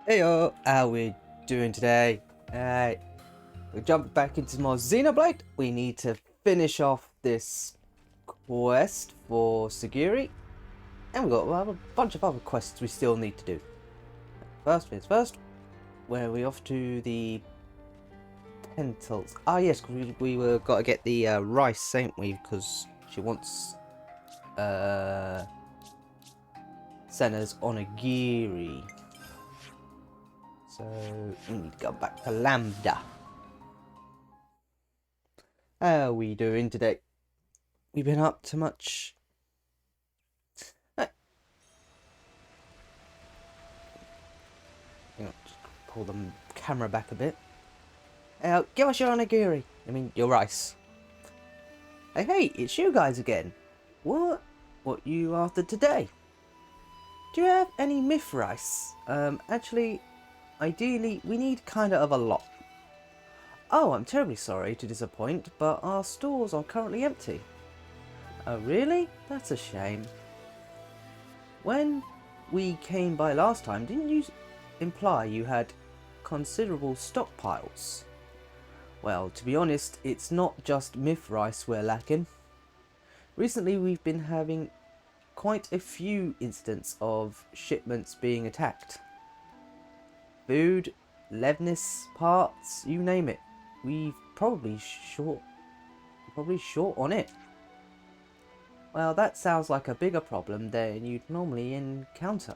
Heyo, how we doing today? We're jumping back into more Xenoblade. We need to finish off this quest for Sagiri. And we've got a bunch of other quests we still need to do. First things first, where are we off to the Pentals? Ah yes, we were got to get the rice, ain't we? Because she wants Senna's onigiri. So we need to go back to Lambda. How are we doing today? We've been up to much. Just pull the camera back a bit. Give us your onigiri. I mean, your rice. Hey, it's you guys again. What you after today? Do you have any myth rice? Actually, ideally, we need kind of a lot. Oh, I'm terribly sorry to disappoint, but our stores are currently empty. Oh, really? That's a shame. When we came by last time, didn't you imply you had considerable stockpiles? Well, to be honest, it's not just myth rice we're lacking. Recently, we've been having quite a few incidents of shipments being attacked. Food, Levnis parts, you name it. We've probably short on it. Well, that sounds like a bigger problem than you'd normally encounter.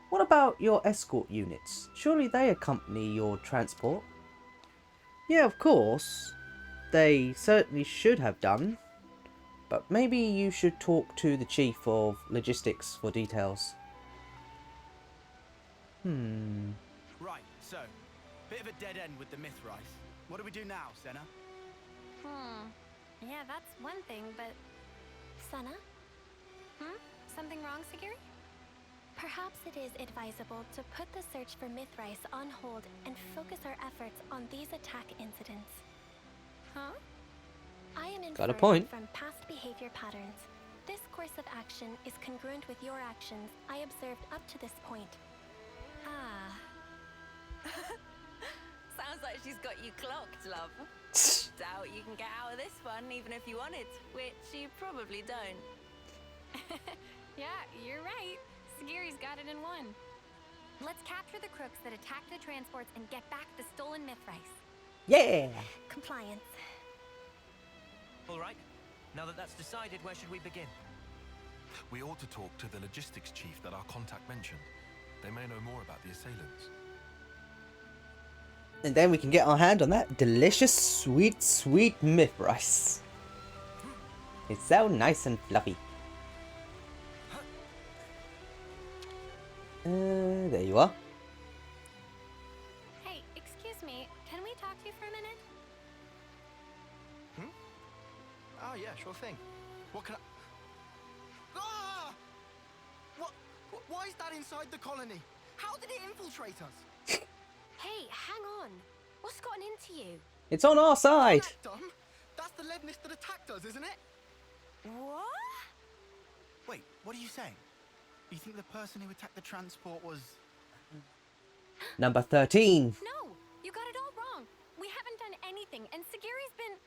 What about your escort units? Surely they accompany your transport? Yeah, of course. They certainly should have done. But maybe you should talk to the chief of logistics for details. Right, so, bit of a dead end with the myth rice. What do we do now, Senna? Yeah, that's one thing, but... Senna? Something wrong, Sagiri? Perhaps it is advisable to put the search for myth rice on hold and focus our efforts on these attack incidents. Huh? I am Got a inferring point. from past behavior patterns. This course of action is congruent with your actions I observed up to this point. Ah. Sounds like she's got you clocked, love. Doubt you can get out of this one even if you wanted, which you probably don't. Yeah, you're right. Sagiri's got it in one. Let's capture the crooks that attacked the transports and get back the stolen myth rice. Yeah! Compliance. All right. Now that that's decided, where should we begin? We ought to talk to the logistics chief that our contact mentioned. They may know more about the assailants. And then we can get our hand on that delicious, sweet, sweet myth rice. It's so nice and fluffy. There you are. Hey, excuse me. Can we talk to you for a minute? Oh yeah, sure thing. What can I... Ah! Why is that inside the colony? How did it infiltrate us? Hey, hang on. What's gotten into you? It's on our side. That dumb? That's the Levnis that attacked us, isn't it? What? Wait, what are you saying? You think the person who attacked the transport was... Number 13. No, you got it all wrong. We haven't done anything, and Sagiri's been...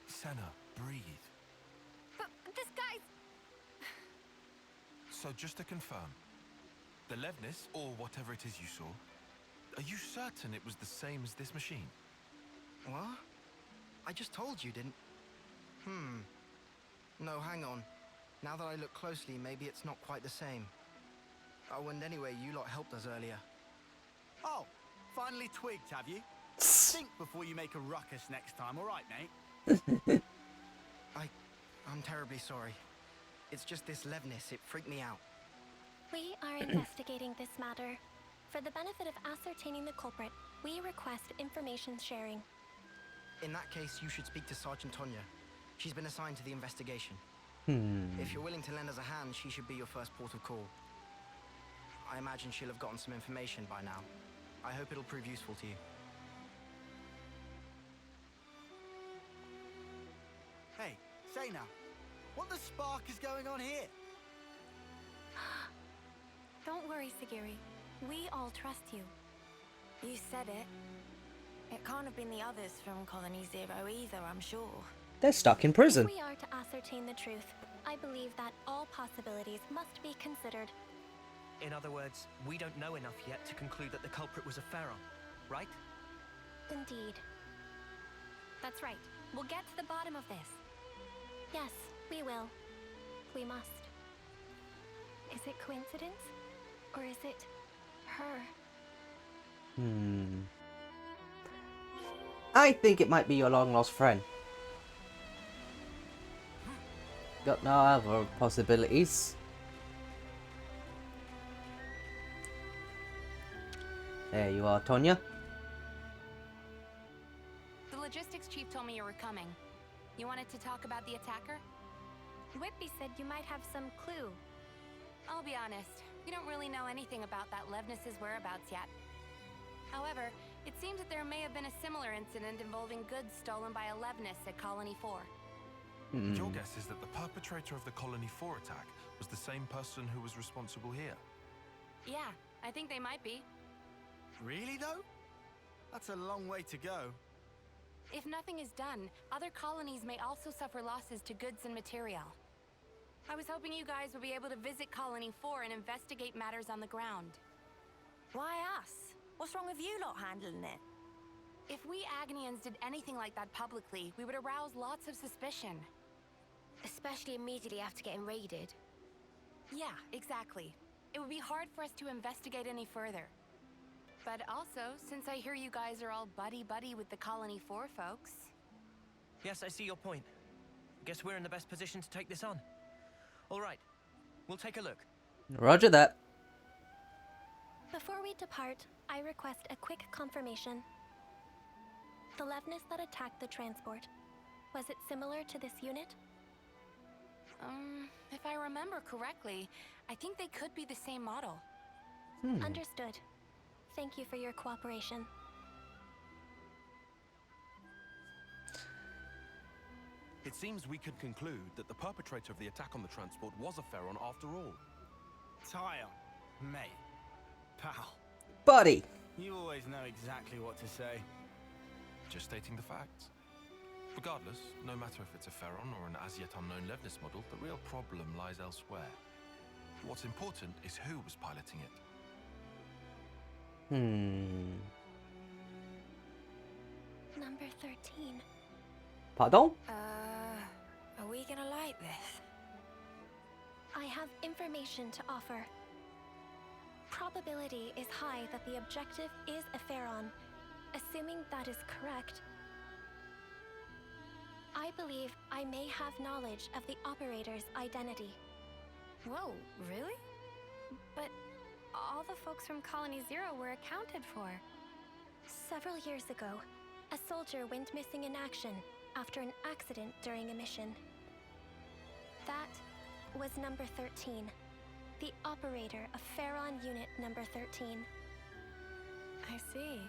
Senna, breathe. But this guy's... So just to confirm, the Levnis, or whatever it is you saw, are you certain it was the same as this machine? What? I just told you, didn't... No, hang on. Now that I look closely, maybe it's not quite the same. Oh, and anyway, you lot helped us earlier. Oh, finally twigged, have you? Think before you make a ruckus next time, all right, mate? I'm terribly sorry. It's just this Levnis, it freaked me out. We are investigating this matter. For the benefit of ascertaining the culprit, we request information sharing. In that case, you should speak to Sergeant Tonya. She's been assigned to the investigation. If you're willing to lend us a hand, she should be your first port of call. I imagine she'll have gotten some information by now. I hope it'll prove useful to you. Hey, say now, what the spark is going on here? Don't worry, Sagiri. We all trust you. You said it. It can't have been the others from Colony Zero either, I'm sure. They're stuck in prison. If we are to ascertain the truth, I believe that all possibilities must be considered. In other words, we don't know enough yet to conclude that the culprit was a Ferron, right? Indeed. That's right. We'll get to the bottom of this. Yes, we will. We must. Is it coincidence? Or is it her? I think it might be your long-lost friend. Got no other possibilities. There you are, Tonya. The logistics chief told me you were coming. You wanted to talk about the attacker? Whitby said you might have some clue. I'll be honest, we don't really know anything about that Levnis's whereabouts yet. However, it seems that there may have been a similar incident involving goods stolen by a Levnis at Colony 4. Your guess is that the perpetrator of the Colony 4 attack was the same person who was responsible here? Yeah, I think they might be. Really, though? That's a long way to go. If nothing is done, other colonies may also suffer losses to goods and material. I was hoping you guys would be able to visit Colony 4 and investigate matters on the ground. Why us? What's wrong with you lot handling it? If we Agnians did anything like that publicly, we would arouse lots of suspicion. Especially immediately after getting raided. Yeah, exactly. It would be hard for us to investigate any further. But also, since I hear you guys are all buddy-buddy with the Colony 4 folks... Yes, I see your point. Guess we're in the best position to take this on. All right, we'll take a look. Roger that. Before we depart, I request a quick confirmation. The Levnis that attacked the transport, was it similar to this unit? If I remember correctly, I think they could be the same model. Understood. Thank you for your cooperation. It seems we could conclude that the perpetrator of the attack on the transport was a Ferron after all. Tyon, mate, pal, Buddy. you always know exactly what to say. Just stating the facts. Regardless, no matter if it's a Ferron or an as yet unknown Levnis model, the real problem lies elsewhere. What's important is who was piloting it. Number 13. Pardon? Are we gonna like this? I have information to offer. Probability is high that the objective is a Ferron. Assuming that is correct, I believe I may have knowledge of the operator's identity. Whoa, really? But all the folks from Colony Zero were accounted for. Several years ago, a soldier went missing in action after an accident during a mission. That was number 13, the operator of Ferron Unit number 13. I see.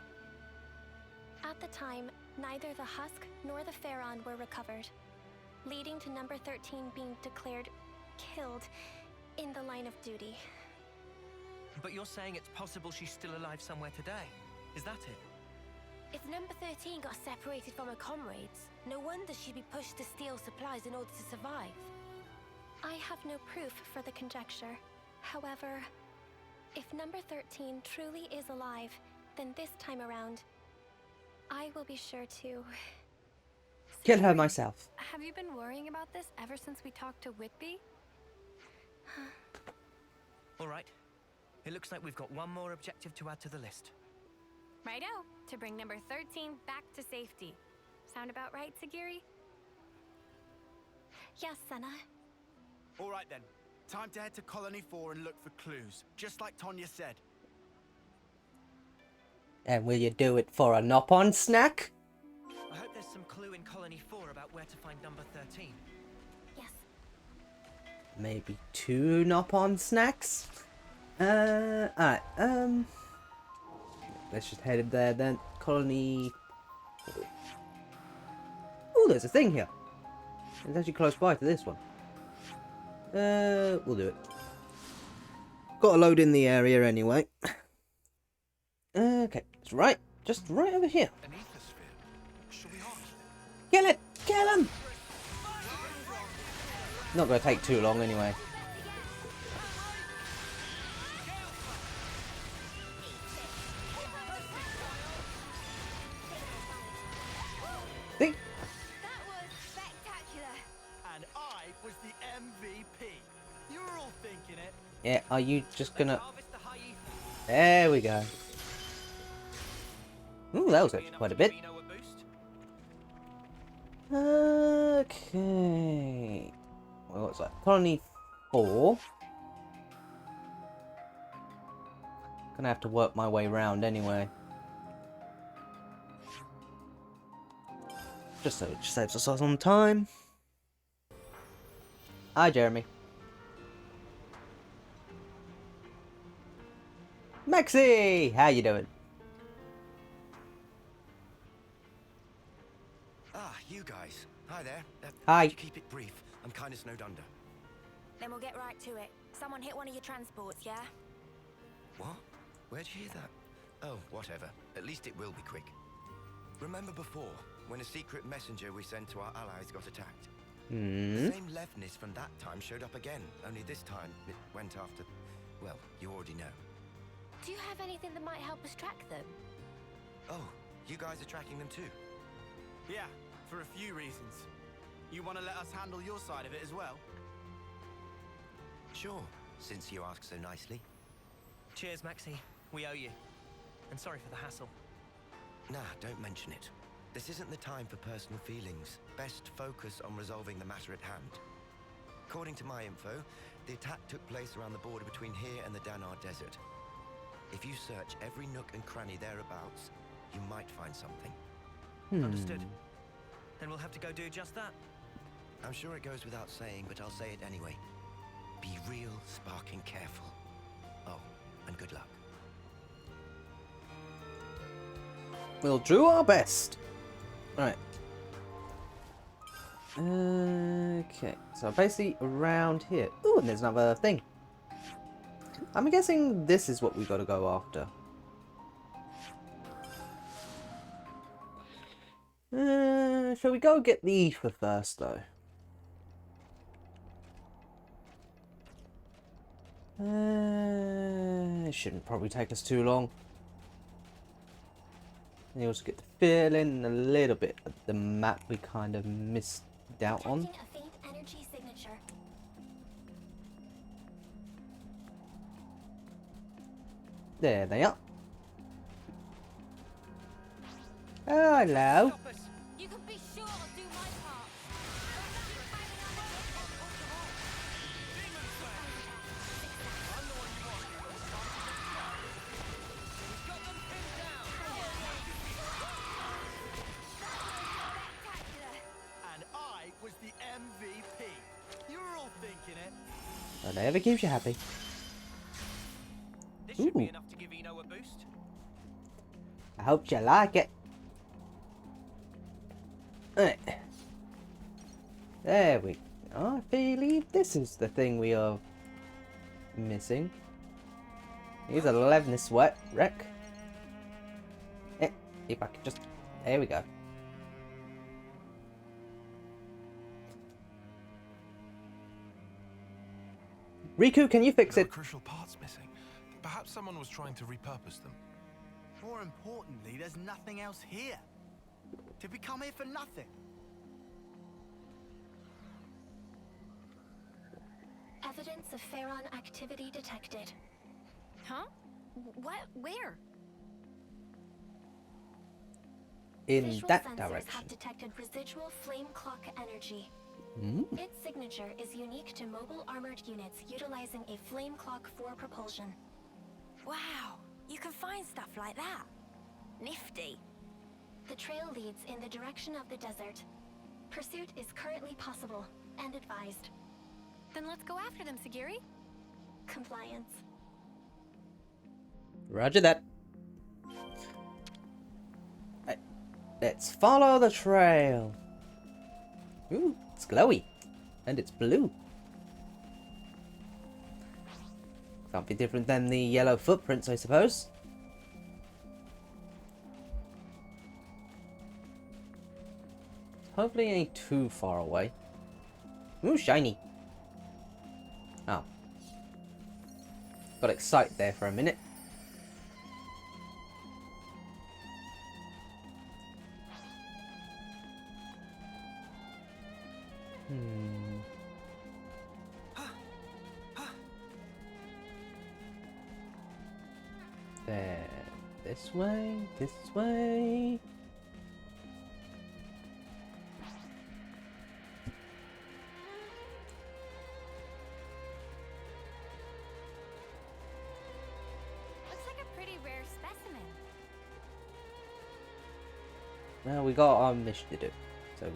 At the time, neither the husk nor the Ferron were recovered, leading to number 13 being declared killed in the line of duty. But you're saying it's possible she's still alive somewhere today. Is that it? If number 13 got separated from her comrades, no wonder she'd be pushed to steal supplies in order to survive. I have no proof for the conjecture. However, if number 13 truly is alive, then this time around, I will be sure to... Kill her myself. Have you been worrying about this ever since we talked to Whitby? All right. It looks like we've got one more objective to add to the list. Righto, to bring number 13 back to safety. Sound about right, Sagiri? Yes, Senna. All right then, time to head to Colony 4 and look for clues, just like Tonya said. And will you do it for a nop-on snack? I hope there's some clue in Colony 4 about where to find number 13. Yes. Maybe 2 nop-on snacks? Alright, let's just head there then. Colony... Oh, there's a thing here. It's actually close by to this one. We'll do it. Got to load in the area anyway. Okay, it's right, just right over here. An ether sphere. Shall we harvest it? Kill it! Kill him! Not gonna take too long anyway. See? That was spectacular. And I was the MVP. You were all thinking it. Yeah, are you just gonna... Harvest the high ether. There we go. Ooh, that was Be actually enough quite a to bit. give Eno a boost. Okay. Well, what's that? Colony 4. Gonna have to work my way around anyway. Just so it saves us some time. Hi, Jeremy. Maxie! How you doing? Ah, you guys. Hi there. Hi. Could you keep it brief? I'm kind of snowed under. Then we'll get right to it. Someone hit one of your transports, yeah? What? Where'd you hear that? Oh, whatever. At least it will be quick. Remember before, when a secret messenger we sent to our allies got attacked? The same Levnis from that time showed up again, only this time it went after... Well, you already know. Do you have anything that might help us track them? Oh, you guys are tracking them too? Yeah, for a few reasons. You want to let us handle your side of it as well? Sure, since you ask so nicely. Cheers, Maxie. We owe you. And sorry for the hassle. Nah, don't mention it. This isn't the time for personal feelings. Best focus on resolving the matter at hand. According to my info, the attack took place around the border between here and the Danar Desert. If you search every nook and cranny thereabouts, you might find something. Understood. Then we'll have to go do just that. I'm sure it goes without saying, but I'll say it anyway. Be real sparking careful. Oh, and good luck. We'll do our best. Right. Okay, so basically around here. Ooh, and there's another thing. I'm guessing this is what we got to go after. Shall we go get the ether first, though? It shouldn't probably take us too long. And you also get the feeling a little bit of the map we kind of missed out on. Detecting a faint energy signature. There they are. Oh, hello. Stop us. You can be sure I'll do my part. Got them pinned down. Spectacular. And I was the MVP. You were all thinking it. Whatever keeps you happy. This should be Ooh. enough to give Eno a boost. I hope you like it. Right. There we go. I believe this is the thing we are missing. Here's a Levnis wreck. If I could just... There we go. Riku, can you fix There are it? crucial parts missing. Perhaps someone was trying to repurpose them. More importantly, there's nothing else here. Did we come here for nothing? Evidence of Ferron activity detected. Huh? What? Where? In Visual that sensors direction. have detected residual flame clock energy. Its signature is unique to mobile armored units utilizing a flame clock for propulsion. Wow. You can find stuff like that. Nifty. The trail leads in the direction of the desert. Pursuit is currently possible and advised. Then let's go after them, Sagiri. Compliance. Roger that. Right. Let's follow the trail. Ooh, it's glowy. And it's blue. Can't be different than the yellow footprints, I suppose. Hopefully it ain't too far away. Ooh, shiny. Oh. Got excited there for a minute. There. This way. This way. Looks like a pretty rare specimen. Well, we got our mission to do, so.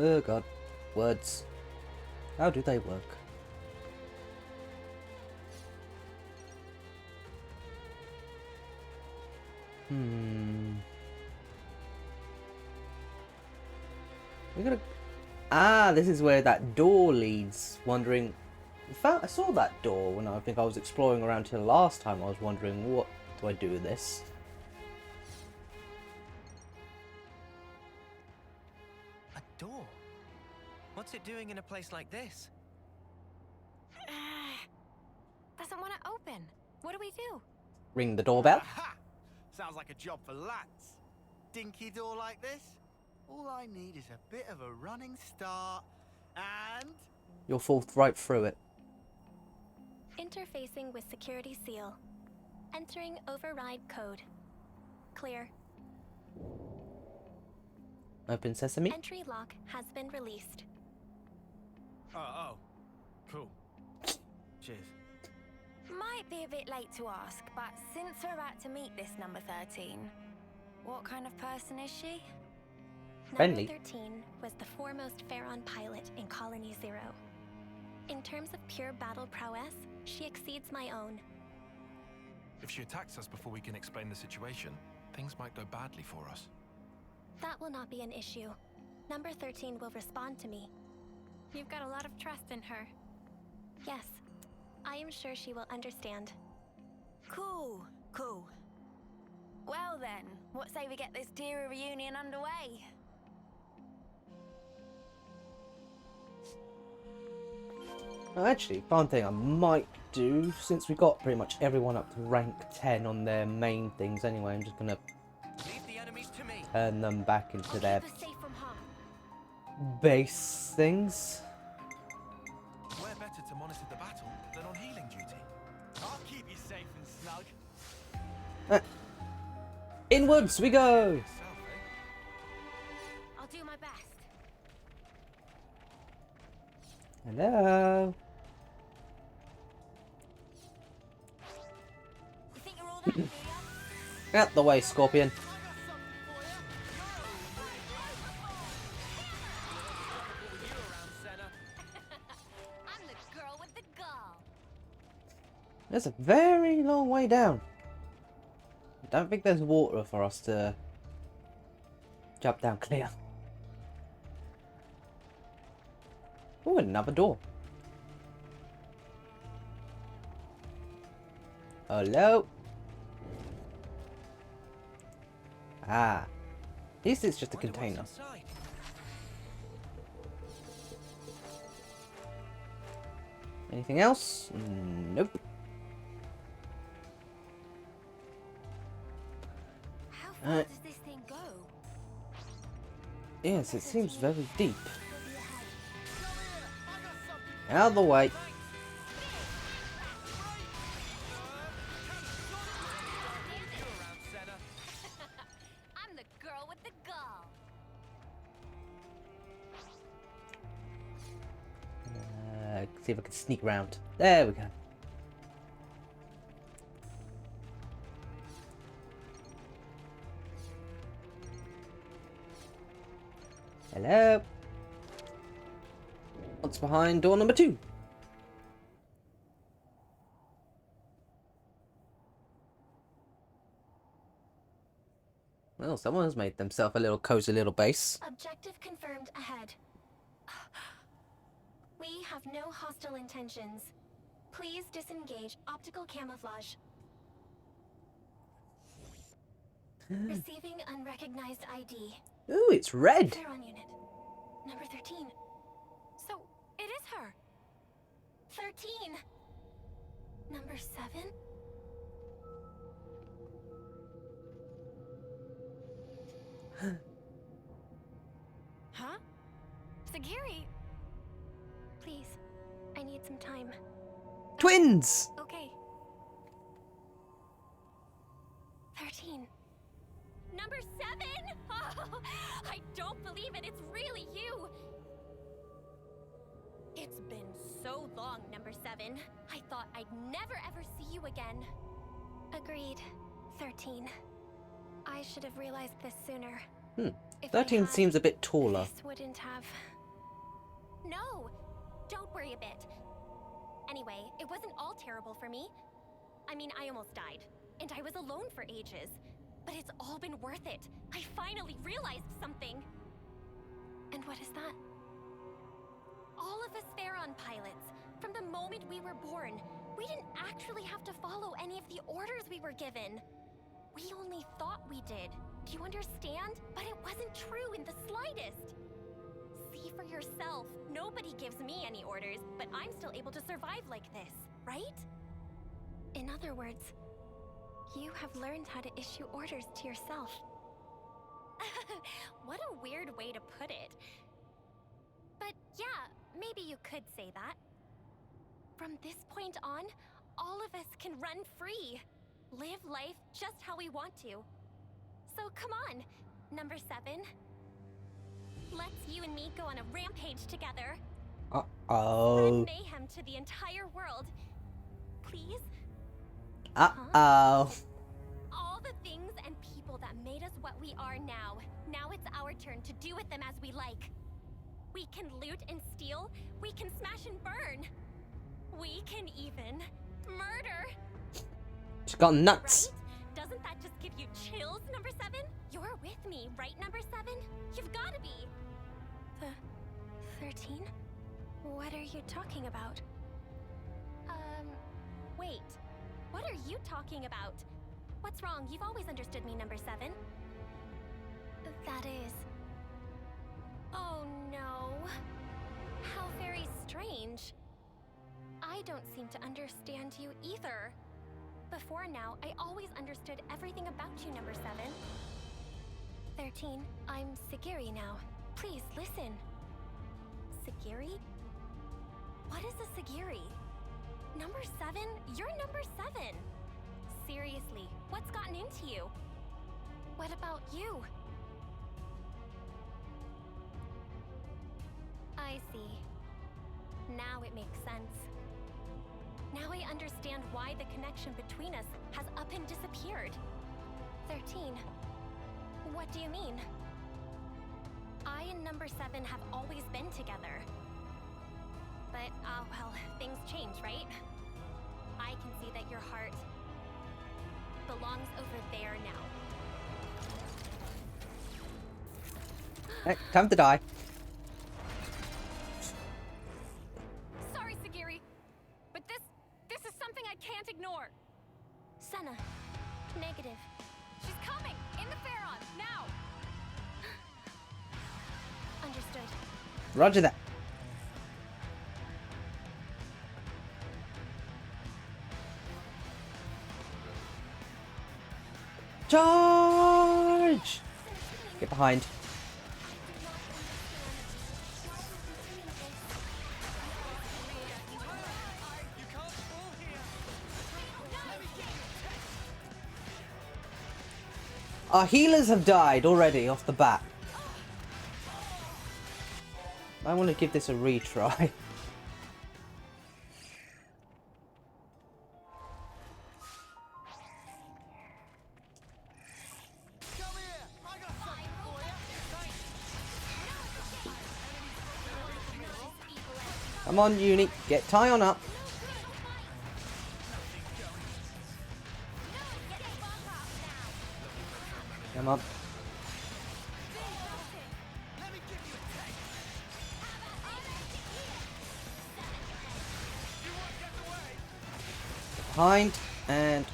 Oh god, words. How do they work? We're gonna. Ah, this is where that door leads. Wondering. In fact, I saw that door when I think I was exploring around here last time. I was wondering, what do I do with this? A door? What's it doing in a place like this? Doesn't want to open. What do we do? Ring the doorbell. Aha! Sounds like a job for lads. Dinky door like this? All I need is a bit of a running start, and... You'll fall right through it. Interfacing with security seal. Entering override code. Clear. Open sesame. Entry lock has been released. Oh. Cool. Cheers. Might be a bit late to ask, but since we're about to meet this number 13, what kind of person is she? Friendly. Number 13 was the foremost Ferron pilot in Colony 0. In terms of pure battle prowess, she exceeds my own. If she attacks us before we can explain the situation, things might go badly for us. That will not be an issue. Number 13 will respond to me. You've got a lot of trust in her. Yes, I am sure she will understand. Cool. Well then, what say we get this dear reunion underway? Actually, one thing I might do, since we got pretty much everyone up to rank 10 on their main things anyway, I'm just gonna Leave the enemies to me. turn them back into their Keep us safe from harm. base things. Where better to monitor the battle than on healing duty? I'll keep you safe and snug. Inwards we go! Yourself, eh? I'll do my best. Hello? You think you're all that, do you? Out the way, Scorpion. I'm the girl with the gall. There's a very long way down. I don't think there's water for us to jump down clear. Oh, another door. Hello? Ah. At least it's just a Wonder what's container. inside. Anything else? Nope. How far does this thing go? Yes, it seems very deep. Out of the way. I'm the girl with the gall. See if I can sneak around. There we go. Hello. What's behind door number 2? Well, someone has made themselves a little cozy little base. Objective confirmed ahead. We have no hostile intentions. Please disengage optical camouflage. Receiving unrecognized ID. Ooh, it's red. Ferron unit. Number 13. So, it is her. 13. Number 7. Huh? Sagiri! Please, I need some time. Twins! Okay. 13. Number 7! Oh, I don't believe it. It's really you. It's been so long, Number 7. I thought I'd never ever see you again. Agreed. 13. I should have realized this sooner. If I 13 had, seems a bit taller. This wouldn't have. No, don't worry a bit. Anyway, it wasn't all terrible for me. I mean, I almost died, and I was alone for ages. But it's all been worth it. I finally realized something. And what is that? All of us Ferron pilots, from the moment we were born, we didn't actually have to follow any of the orders we were given. We only thought we did. Do you understand? But it wasn't true in the slightest. See for yourself. Nobody gives me any orders, but I'm still able to survive like this, right? In other words, you have learned how to issue orders to yourself. What a weird way to put it. But yeah, maybe you could say that. From this point on, all of us can run free. Live life just how we want to. So come on, Number 7. Let's you and me go on a rampage together. Uh-oh. Spread mayhem to the entire world. Please? Uh-oh. All the things and people that made us what we are now. Now it's our turn to do with them as we like. We can loot and steal. We can smash and burn. We can even murder. She's got nuts. Right? Doesn't that just give you chills, Number 7? You're with me, right, Number 7? You've got to be. The 13? What are you talking about? Wait. What are you talking about? What's wrong? You've always understood me, Number 7. That is... Oh no. How very strange. I don't seem to understand you either. Before now, I always understood everything about you, Number 7. 13, I'm Sagiri now. Please, listen. Sagiri? What is a Sagiri? Number 7? You're Number 7! Seriously, what's gotten into you? What about you? I see. Now it makes sense. Now I understand why the connection between us has up and disappeared. 13. What do you mean? I and Number 7 have always been together. But, well, things change, right? I can see that your heart belongs over there now. Hey, time to die. Sorry, Sagiri, but this is something I can't ignore. Senna. Negative. She's coming! In the Ferron! Now! Understood. Roger that. Charge! Get behind. Our healers have died already off the bat. I want to give this a retry. Come on, Uni, get Tyon up. Come on. Behind and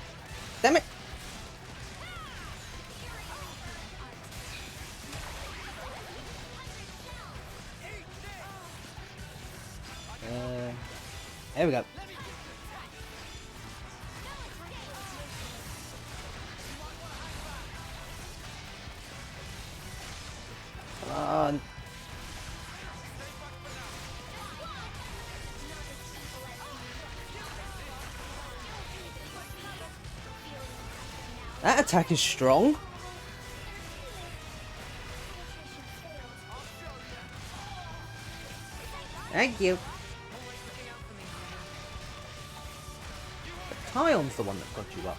damn it. There we go. Come on. That attack is strong. Thank you. The Tion's the one that got you up.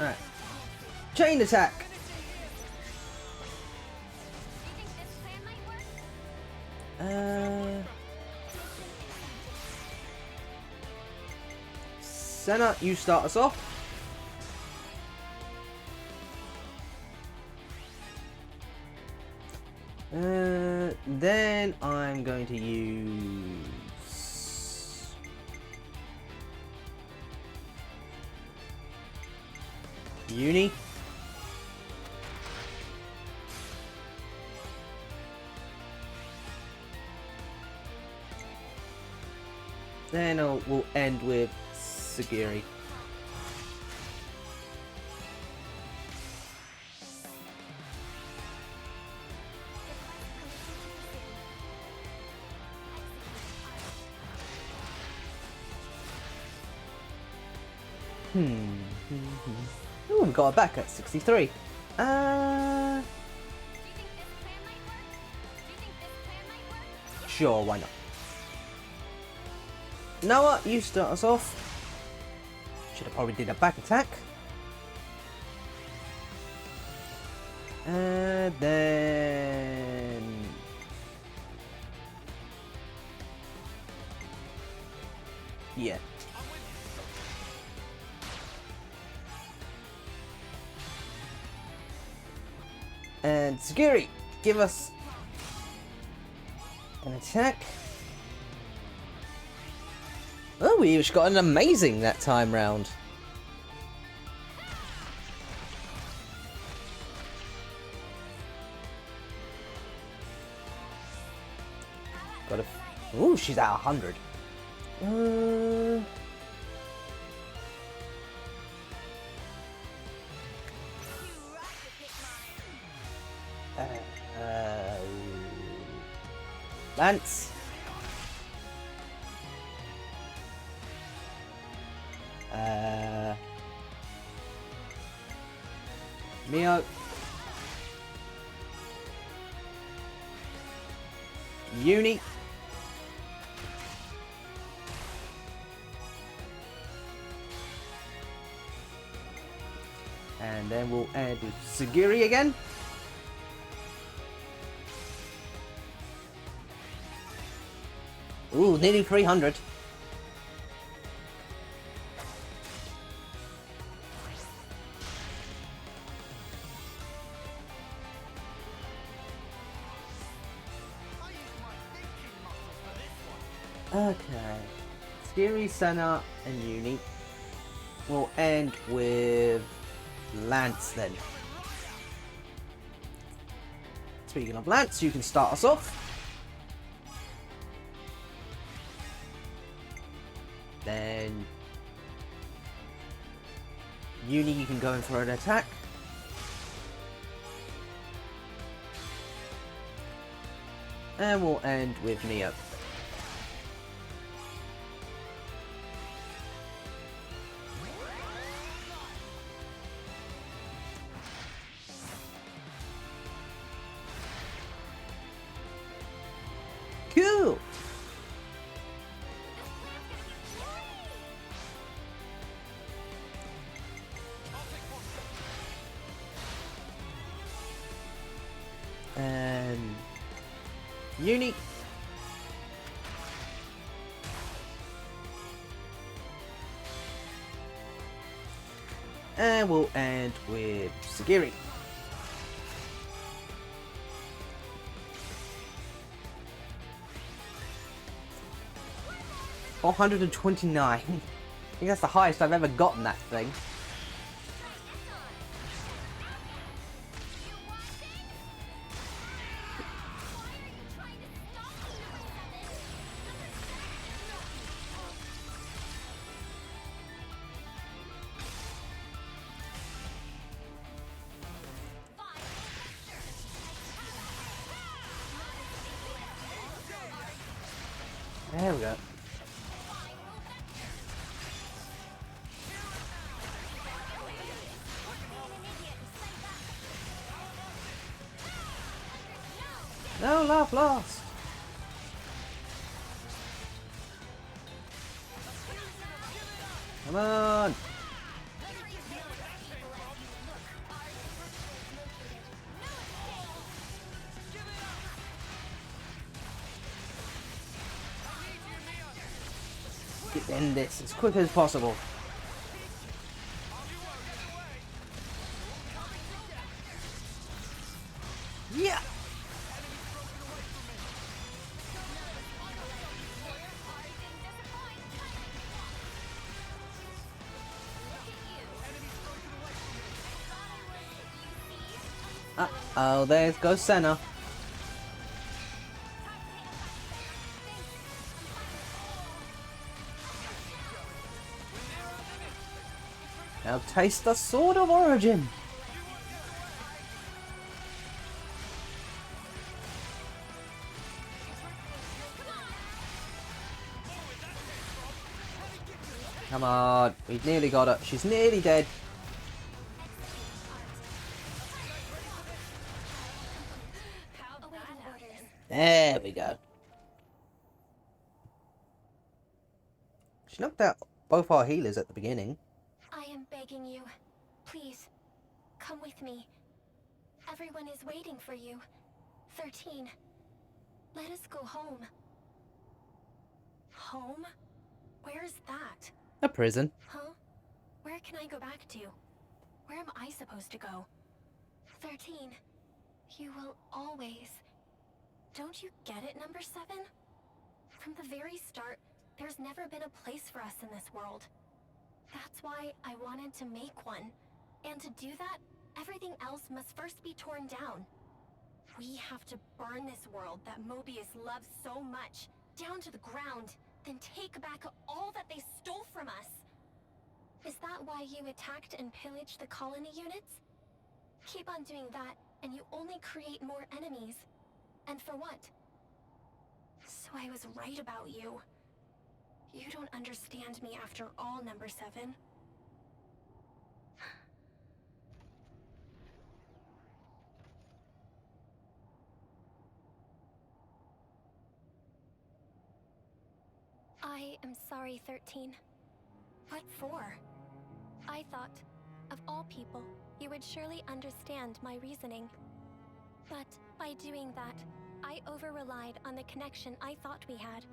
Alright. Chain attack. Senna, you start us off. Then I'm going to use Uni. Then we'll end with Sagiri. Ooh, we got it back at 63. Sure, why not? Noah, you start us off. Should have probably did a back attack. And then... yeah. And Sagiri, give us an attack. Oh, we each got an amazing that time round. Got a... ooh, she's at 100. Lance. Mio. Uni. And then we'll end with Sagiri again. Ooh, nearly 300. Okay. Sagiri, Senna, and Uni. We'll end with Lance then. Speaking of Lance, you can start us off. Then Uni, you can go in for an attack. And we'll end with Neo. Cool. And Uni. And we'll end with Sagiri. $429. I think that's the highest I've ever gotten that thing. There we go. No love lost. Come on. Get in this as quick as possible. Yeah. Oh, there goes Senna. Now taste the Sword of Origin. Come on, we nearly got her. She's nearly dead. There we go. She knocked out both our healers at the beginning. I am begging you. Please, come with me. Everyone is waiting for you. 13. Let us go home. Home? Where's that? A prison. Huh? Where can I go back to? Where am I supposed to go? 13. You will always... Don't you get it, number 7? From the very start, there's never been a place for us in this world. That's why I wanted to make one. And to do that, everything else must first be torn down. We have to burn this world that Mobius loves so much, down to the ground, then take back all that they stole from us. Is that why you attacked and pillaged the colony units? Keep on doing that, and you only create more enemies. And for what? So I was right about you. You don't understand me after all, number 7. I am sorry, 13. What for? I thought, of all people, you would surely understand my reasoning. But by doing that, I over-relied on the connection I thought we had,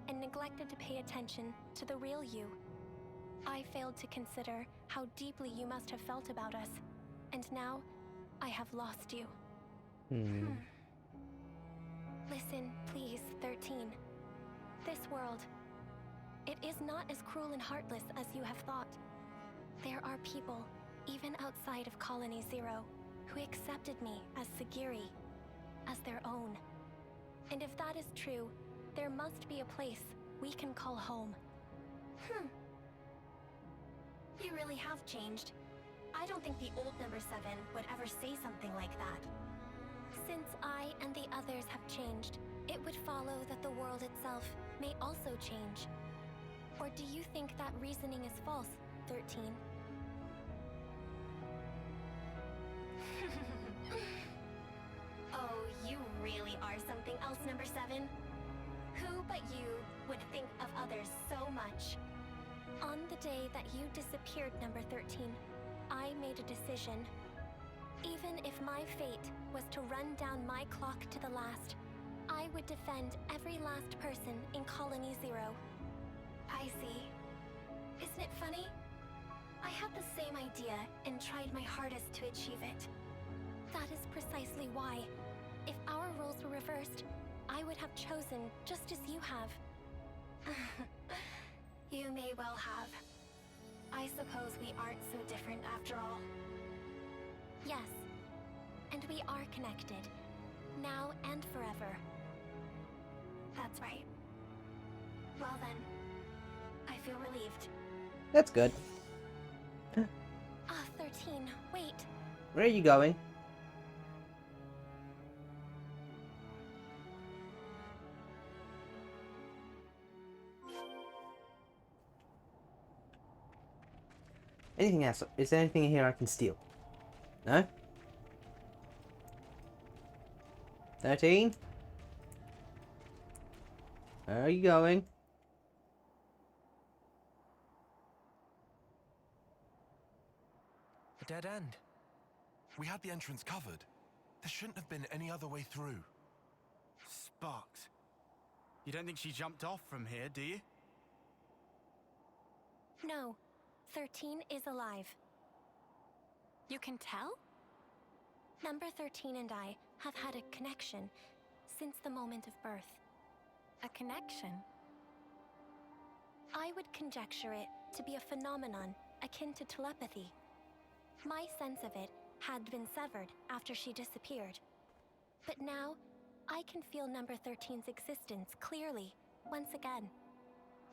and neglected to pay attention to the real you. I failed to consider how deeply you must have felt about us, and now I have lost you. Listen, please, 13. This world, it is not as cruel and heartless as you have thought. There are people, even outside of Colony Zero, who accepted me as Sagiri, as their own. And if that is true, there must be a place we can call home. You really have changed. I don't think the old number 7 would ever say something like that. Since I and the others have changed, it would follow that the world itself may also change. Or do you think that reasoning is false, 13? Oh, you really are something else, number 7. Who but you would think of others so much? On the day that you disappeared, number 13, I made a decision. Even if my fate was to run down my clock to the last, I would defend every last person in Colony Zero. I see. Isn't it funny? I had the same idea and tried my hardest to achieve it. That is precisely why, if our roles were reversed, I would have chosen just as you have. You may well have. I suppose we aren't so different after all. Yes, and we are connected, now and forever. That's right. Well then, I feel relieved. That's good. 13, wait. Where are you going? Anything else? Is there anything here I can steal? No? 13? Where are you going? A dead end. We had the entrance covered. There shouldn't have been any other way through. Sparks. You don't think she jumped off from here, do you? No, 13 is alive. You can tell? Number 13 and I have had a connection since the moment of birth. A connection? I would conjecture it to be a phenomenon akin to telepathy. My sense of it had been severed after she disappeared. But now, I can feel number 13's existence clearly, once again.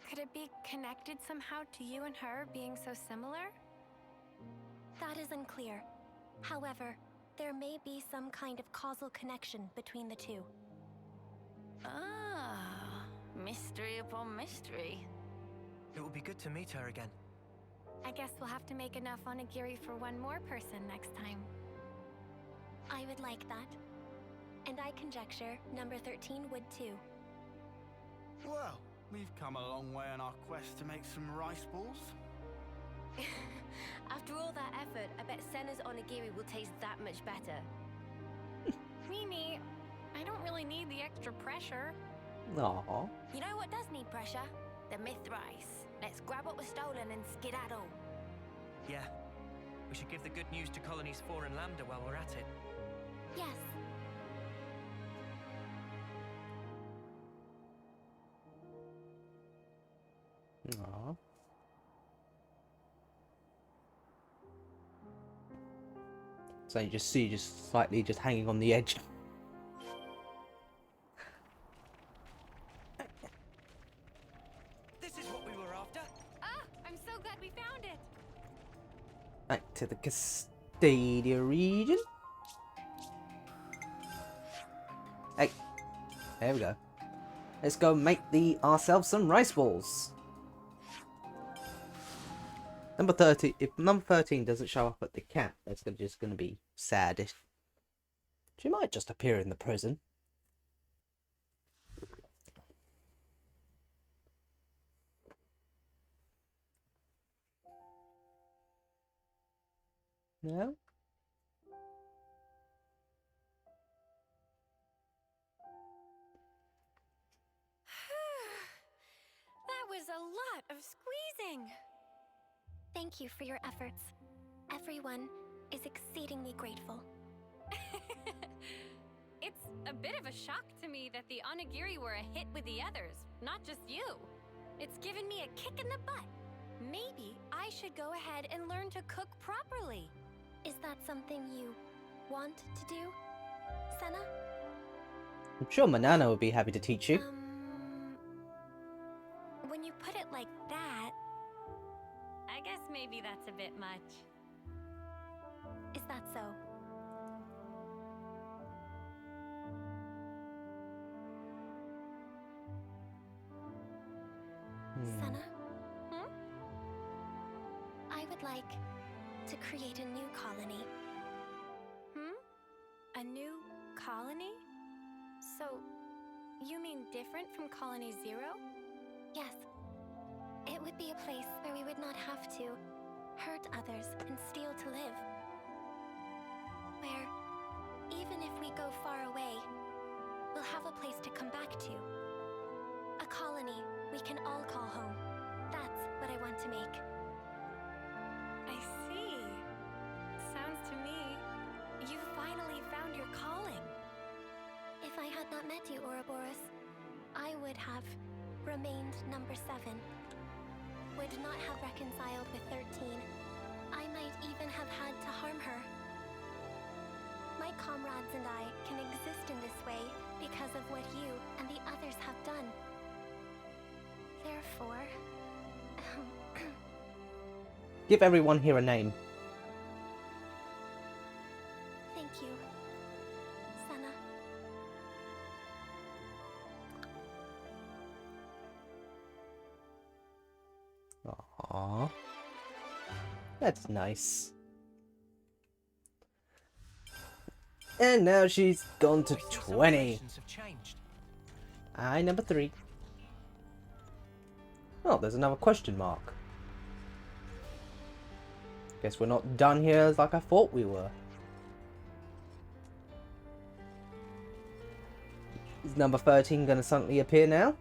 Could it be connected somehow to you and her being so similar? That is unclear. However, there may be some kind of causal connection between the two. Ah, mystery upon mystery. It would be good to meet her again. I guess we'll have to make enough onigiri for one more person next time. I would like that. And I conjecture number 13 would too. Well, we've come a long way on our quest to make some rice balls. After all that effort, I bet Senna's onigiri will taste that much better. Mimi, I don't really need the extra pressure. Aww. You know what does need pressure? The myth rice. Let's grab what was stolen and skedaddle. Yeah. We should give the good news to colonies 4 and Lambda while we're at it. Yes. Aww. So you just see, just slightly just hanging on the edge. This is what we were after. Ah, I'm so glad we found it. Back to the Castadia region. Hey, there we go. Let's go make ourselves some rice balls. Number 30. If number 13 doesn't show up at the camp, that's just gonna be sad. She might just appear in the prison. No? That was a lot of squeezing. Thank you for your efforts. Everyone is exceedingly grateful. It's a bit of a shock to me that the onigiri were a hit with the others, not just you. It's given me a kick in the butt. Maybe I should go ahead and learn to cook properly. Is that something you want to do, Senna? I'm sure Manana would be happy to teach you. When you put it like that, I guess maybe that's a bit much. Is that so? Senna? I would like to create a new colony. A new colony? So, you mean different from Colony 0? Yes. It would be a place where we would not have to hurt others and steal to live. Where, even if we go far away, we'll have a place to come back to. A colony we can all call home. That's what I want to make. I see. Sounds to me, you finally found your calling. If I had not met you, Ouroboros, I would have remained number 7. Would not have reconciled with 13. I might even have had to harm her. My comrades and I can exist in this way because of what you and the others have done. Therefore... Give everyone here a name. Thank you, Senna. Aww. That's nice. And now she's gone to I see some 20. relations have changed. Aye, number 3. Oh, there's another question mark. Guess we're not done here like I thought we were. Is number 13 going to suddenly appear now?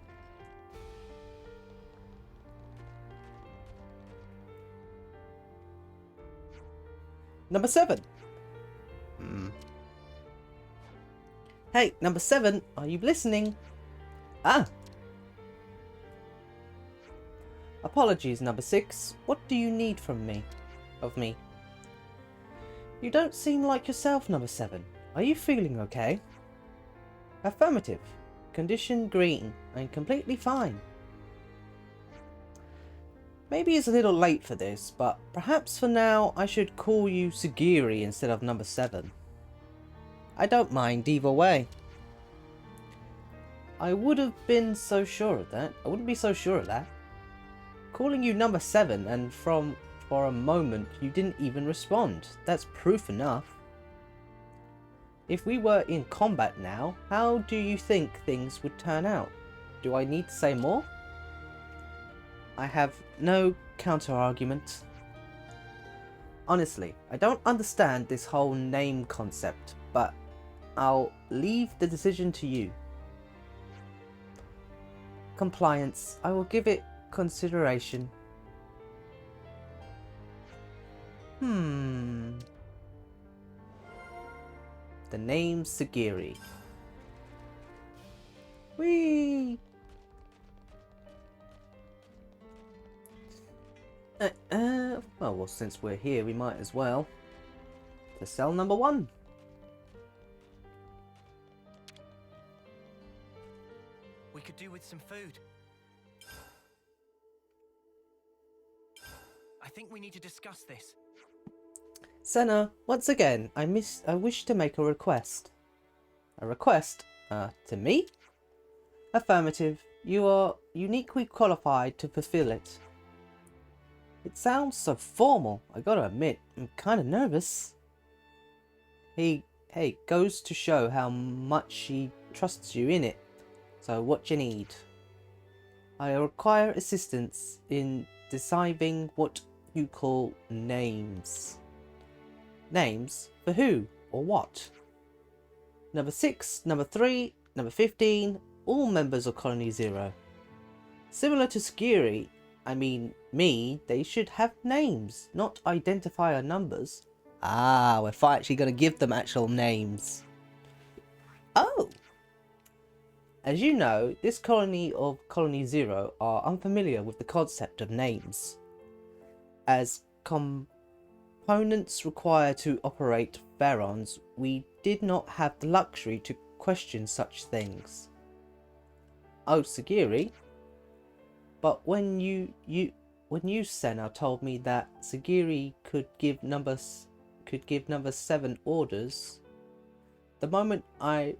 Number 7. Hey, number 7, are you listening? Ah. Apologies, number 6. What do you need from me? Of me? You don't seem like yourself, number 7. Are you feeling okay? Affirmative. Condition green. I'm completely fine. Maybe it's a little late for this, but perhaps for now I should call you Sagiri instead of number 7. I don't mind either way. I would have been so sure of that. I wouldn't be so sure of that. Calling you number 7 and for a moment you didn't even respond. That's proof enough. If we were in combat now, how do you think things would turn out? Do I need to say more? I have no counter-argument. Honestly, I don't understand this whole name concept, but I'll leave the decision to you. Compliance. I will give it consideration. The name Sagiri. Whee! Well, since we're here, we might as well. To cell number 1. We could do with some food. I think we need to discuss this. Senna, once again, I wish to make a request. A request? To me? Affirmative. You are uniquely qualified to fulfill it. It sounds so formal, I gotta admit, I'm kinda nervous. Hey, goes to show how much she trusts you in it. So what you need? I require assistance in deciding what you call names. Names? For who or what? Number 6, number 3, number 15, all members of Colony 0. Similar to Sagiri, I mean me, they should have names, not identifier numbers. Ah, we're actually going to give them actual names. Oh! As you know, this colony of Colony 0 are unfamiliar with the concept of names. As components required to operate Ferrons, we did not have the luxury to question such things. Oh, Sagiri? But when you Senna told me that Sagiri could give number 7 orders, the moment I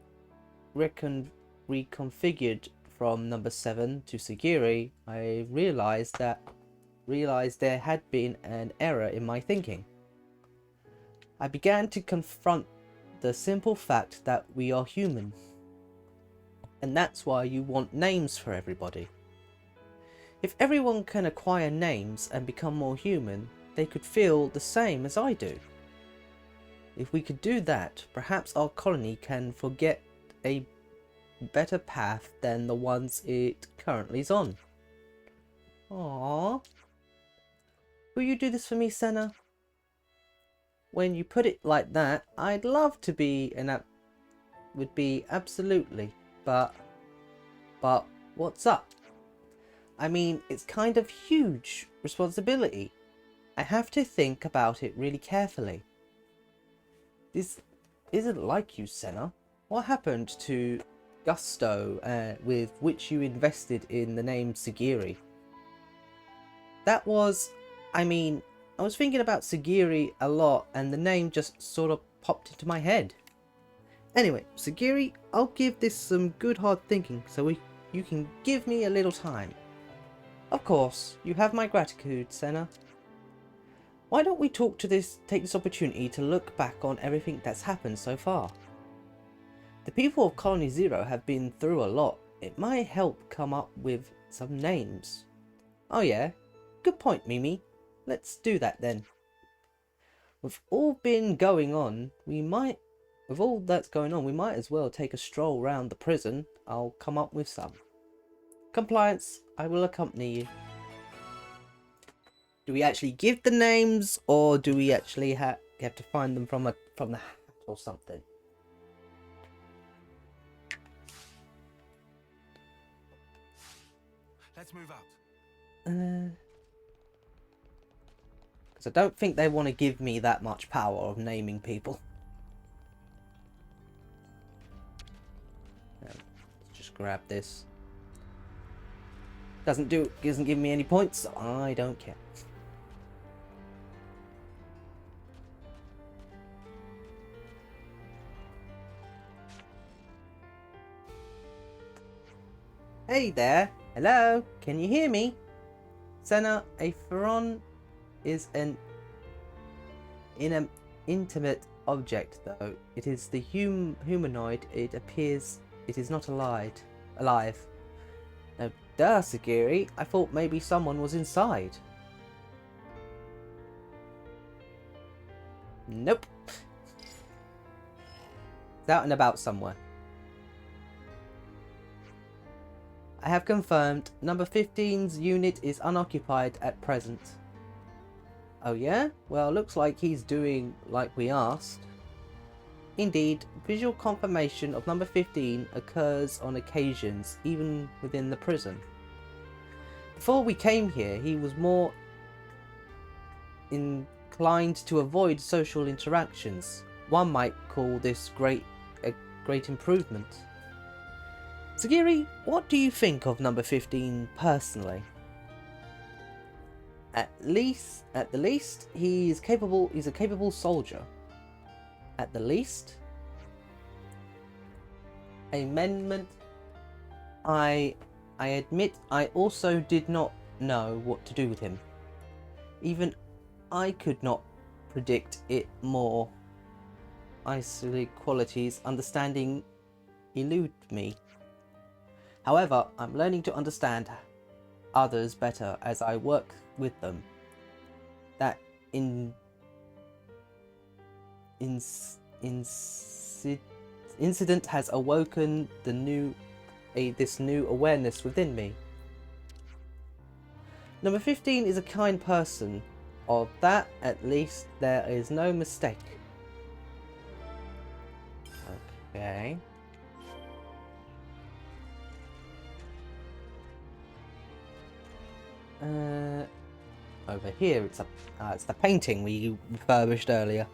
reconfigured from number 7 to Sagiri, I realized there had been an error in my thinking. I began to confront the simple fact that we are human. And that's why you want names for everybody. If everyone can acquire names and become more human, they could feel the same as I do. If we could do that, perhaps our colony can forget a better path than the ones it currently is on. Aww. Will you do this for me, Senna? When you put it like that, I'd love to be would be absolutely, but what's up? I mean, it's kind of huge responsibility. I have to think about it really carefully. This isn't like you, Senna. What happened to gusto with which you invested in the name Sagiri? That was, I mean, I was thinking about Sagiri a lot and the name just sort of popped into my head. Anyway, Sagiri, I'll give this some good hard thinking so you can give me a little time. Of course, you have my gratitude, Senna. why don't we take this opportunity to look back on everything that's happened so far? The people of Colony Zero have been through a lot. It might help come up with some names. Oh yeah, good point, Mimi. Let's do that then. With all that's going on, we might as well take a stroll round the prison. I'll come up with some. Compliance, I will accompany you. Do we actually give the names, or do we actually have to find them from the hat or something? Let's move out. Because I don't think they want to give me that much power of naming people. Let's just grab this. Doesn't give me any points, so I don't care. Hey there! Hello! Can you hear me? Senna, a Ferron is an inanimate object, though. It is the humanoid. It appears it is not alive. No, duh, Sagiri. I thought maybe someone was inside. Nope. It's out and about somewhere. I have confirmed number 15's unit is unoccupied at present. Oh yeah? Well, looks like he's doing like we asked. Indeed, visual confirmation of number 15 occurs on occasions, even within the prison. Before we came here, he was more inclined to avoid social interactions. One might call this a great improvement. Sagiri, what do you think of number 15 personally? At the least, he's a capable soldier. At the least? Amendment. I admit I also did not know what to do with him. Even I could not predict it more. Isolated qualities, understanding elude me. However, I'm learning to understand others better as I work with them. That incident has awoken this new awareness within me. Number 15 is a kind person. Of that, at least, there is no mistake. Okay. Over here, it's the painting we refurbished earlier.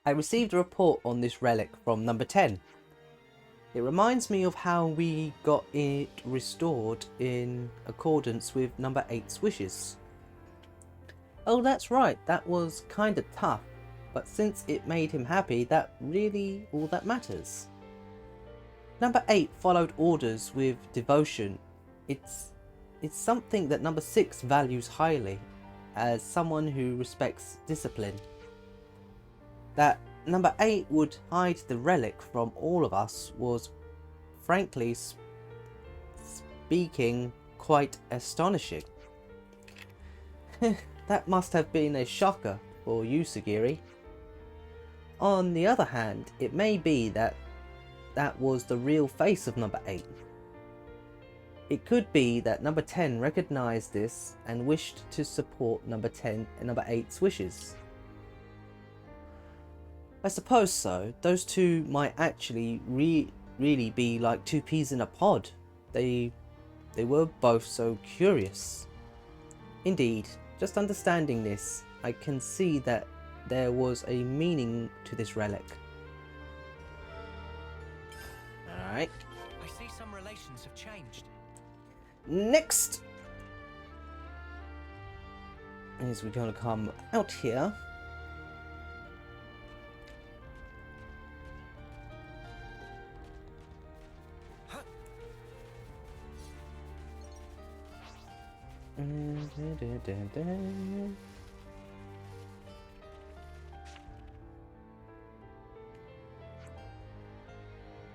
I received a report on this relic from number 10. It reminds me of how we got it restored in accordance with number 8's wishes. Oh, that's right, that was kinda tough, but since it made him happy, that really all that matters. Number 8 followed orders with devotion. It's something that number 6 values highly, as someone who respects discipline. That number 8 would hide the relic from all of us was, frankly speaking, quite astonishing. That must have been a shocker for you, Sagiri. On the other hand, it may be that was the real face of number 8. It could be that number 10 recognized this and wished to support number 10 and number 8's wishes. I suppose so. Those two might actually really be like two peas in a pod. They were both so curious. Indeed, just understanding this, I can see that there was a meaning to this relic. Alright. I see some relations have changed. Next is we're going to come out here.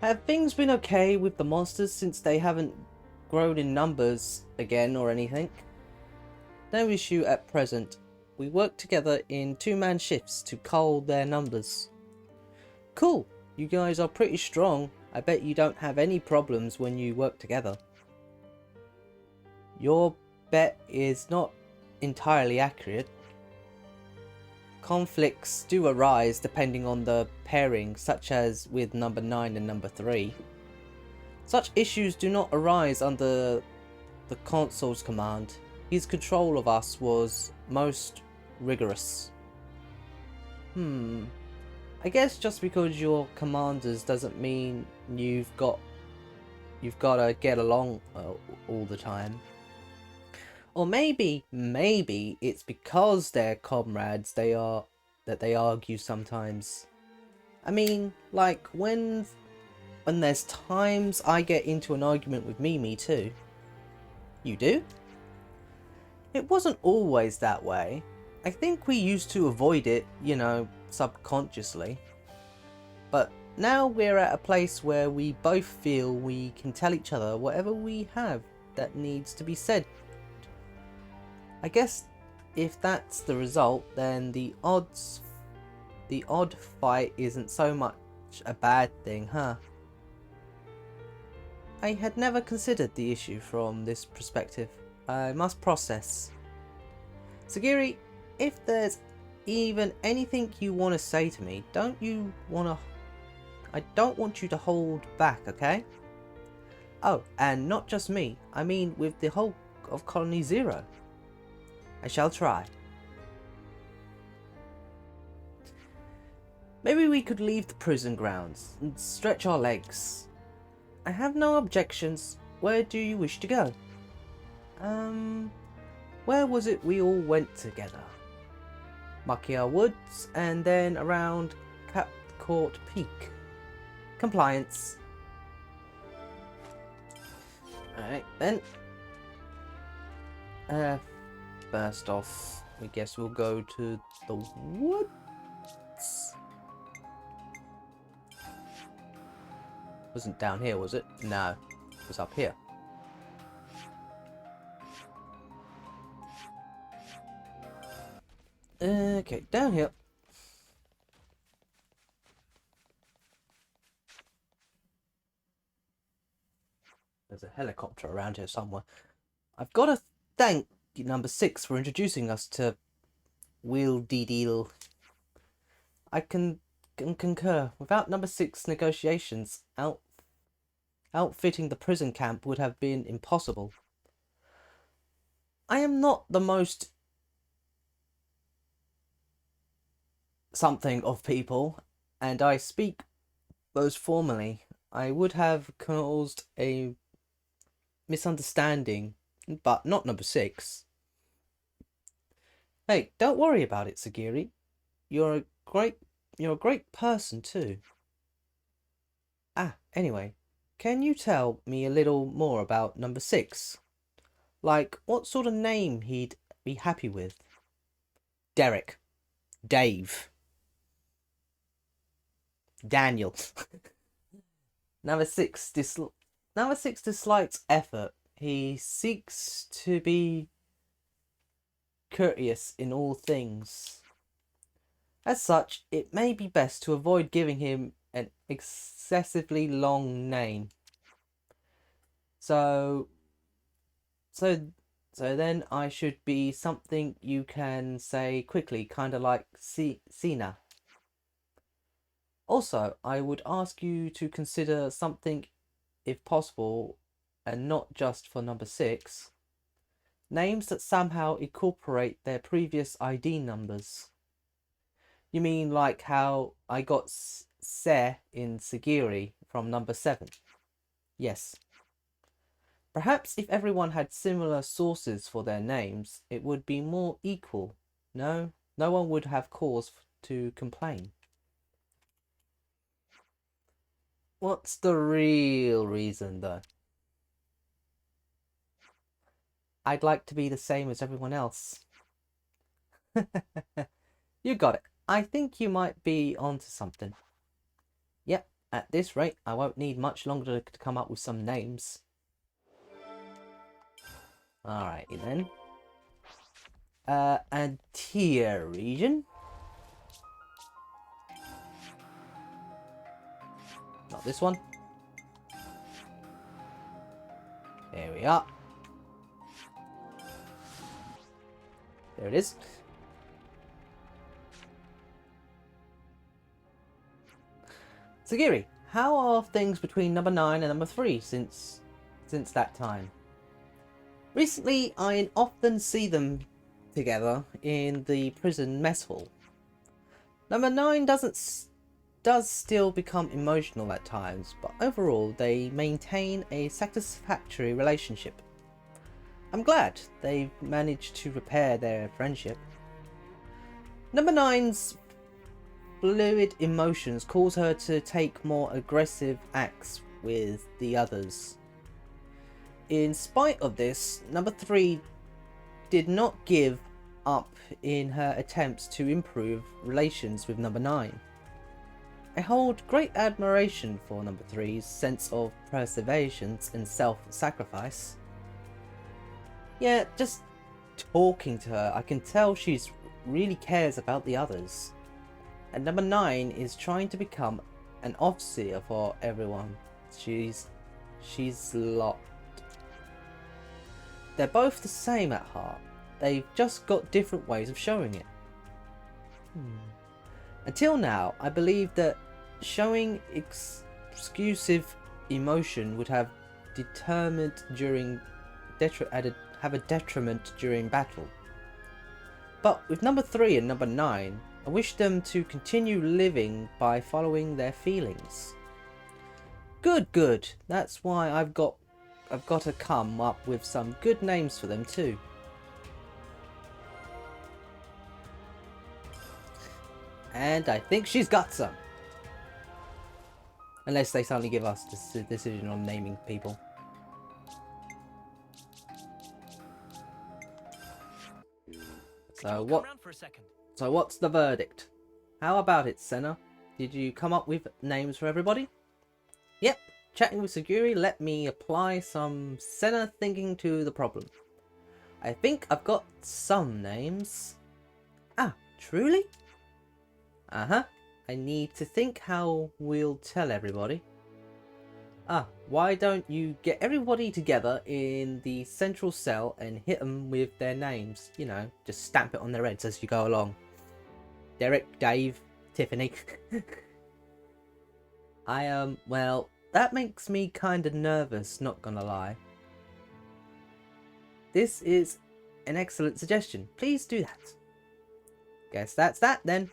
Have things been okay with the monsters since they haven't grown in numbers again or anything? No issue at present. We work together in two-man shifts to cull their numbers. Cool, you guys are pretty strong. I bet you don't have any problems when you work together. Your bet is not entirely accurate. Conflicts do arise depending on the pairing, such as with number 9 and number 3. Such issues do not arise under the consul's command. His control of us was most rigorous. I guess just because you're commanders doesn't mean you've got to get along all the time. Or maybe it's because they're comrades that they argue sometimes. I mean, like when there's times I get into an argument with Mimi too. You do? It wasn't always that way. I think we used to avoid it, you know, subconsciously. But now we're at a place where we both feel we can tell each other whatever we have that needs to be said. I guess if that's the result, then the odd fight isn't so much a bad thing, huh? I had never considered the issue from this perspective. I must process. Sagiri, if there's even anything you want to say to me, I don't want you to hold back, okay? Oh, and not just me, I mean with the whole of Colony 0. I shall try. Maybe we could leave the prison grounds and stretch our legs. I have no objections. Where do you wish to go? Where was it we all went together? Makia Woods and then around Cap Court Peak. Compliance. Alright then. First off, I guess we'll go to the woods. Wasn't down here, was it? No, it was up here. Okay, down here. There's a helicopter around here somewhere. I've got to thank number 6 for introducing us to Wheel Deal. I can concur. Without number 6 negotiations, outfitting the prison camp would have been impossible. I am not the most something of people, and I speak most formally. I would have caused a misunderstanding, but not number 6. Hey, don't worry about it, Sagiri. You're a great person too. Anyway, can you tell me a little more about number 6? Like, what sort of name he'd be happy with? Derek. Dave. Daniel. Number 6 dislikes effort. He seeks to be courteous in all things. As such, it may be best to avoid giving him an excessively long name. So then I should be something you can say quickly, kind of like Sina. Also, I would ask you to consider something, if possible, and not just for number 6. Names that somehow incorporate their previous ID numbers. You mean like how I got Se in Sagiri from number 7? Yes. Perhaps if everyone had similar sources for their names, it would be more equal. No one would have cause to complain. What's the real reason, though? I'd like to be the same as everyone else. You got it. I think you might be onto something. Yep, at this rate, I won't need much longer to come up with some names. Alrighty then. Antia region. Not this one. There we are. There it is. Sagiri, how are things between number 9 and number 3 since that time? Recently, I often see them together in the prison mess hall. Number 9 does still become emotional at times, but overall they maintain a satisfactory relationship. I'm glad they've managed to repair their friendship. Number 9's fluid emotions cause her to take more aggressive acts with the others. In spite of this, number 3 did not give up in her attempts to improve relations with number 9. I hold great admiration for number 3's sense of perseverance and self-sacrifice. Yeah, just talking to her, I can tell she's really cares about the others. And number 9 is trying to become an officer for everyone. She's locked. They're both the same at heart. They've just got different ways of showing it. Until now, I believed that showing exclusive emotion would have determined during have a detriment during battle. But with number 3 and number 9, I wish them to continue living by following their feelings. Good. That's why I've got to come up with some good names for them too. And I think she's got some. Unless they suddenly give us the decision on naming people. So what's the verdict? How about it, Senna? Did you come up with names for everybody? Yep, chatting with Sagiri let me apply some Senna thinking to the problem. I think I've got some names. Ah, truly? Uh-huh. I need to think how we'll tell everybody. Why don't you get everybody together in the central cell and hit them with their names? You know, just stamp it on their heads as you go along. Derek, Dave, Tiffany. Well, that makes me kinda nervous, not gonna lie. This is an excellent suggestion. Please do that. Guess that's that then.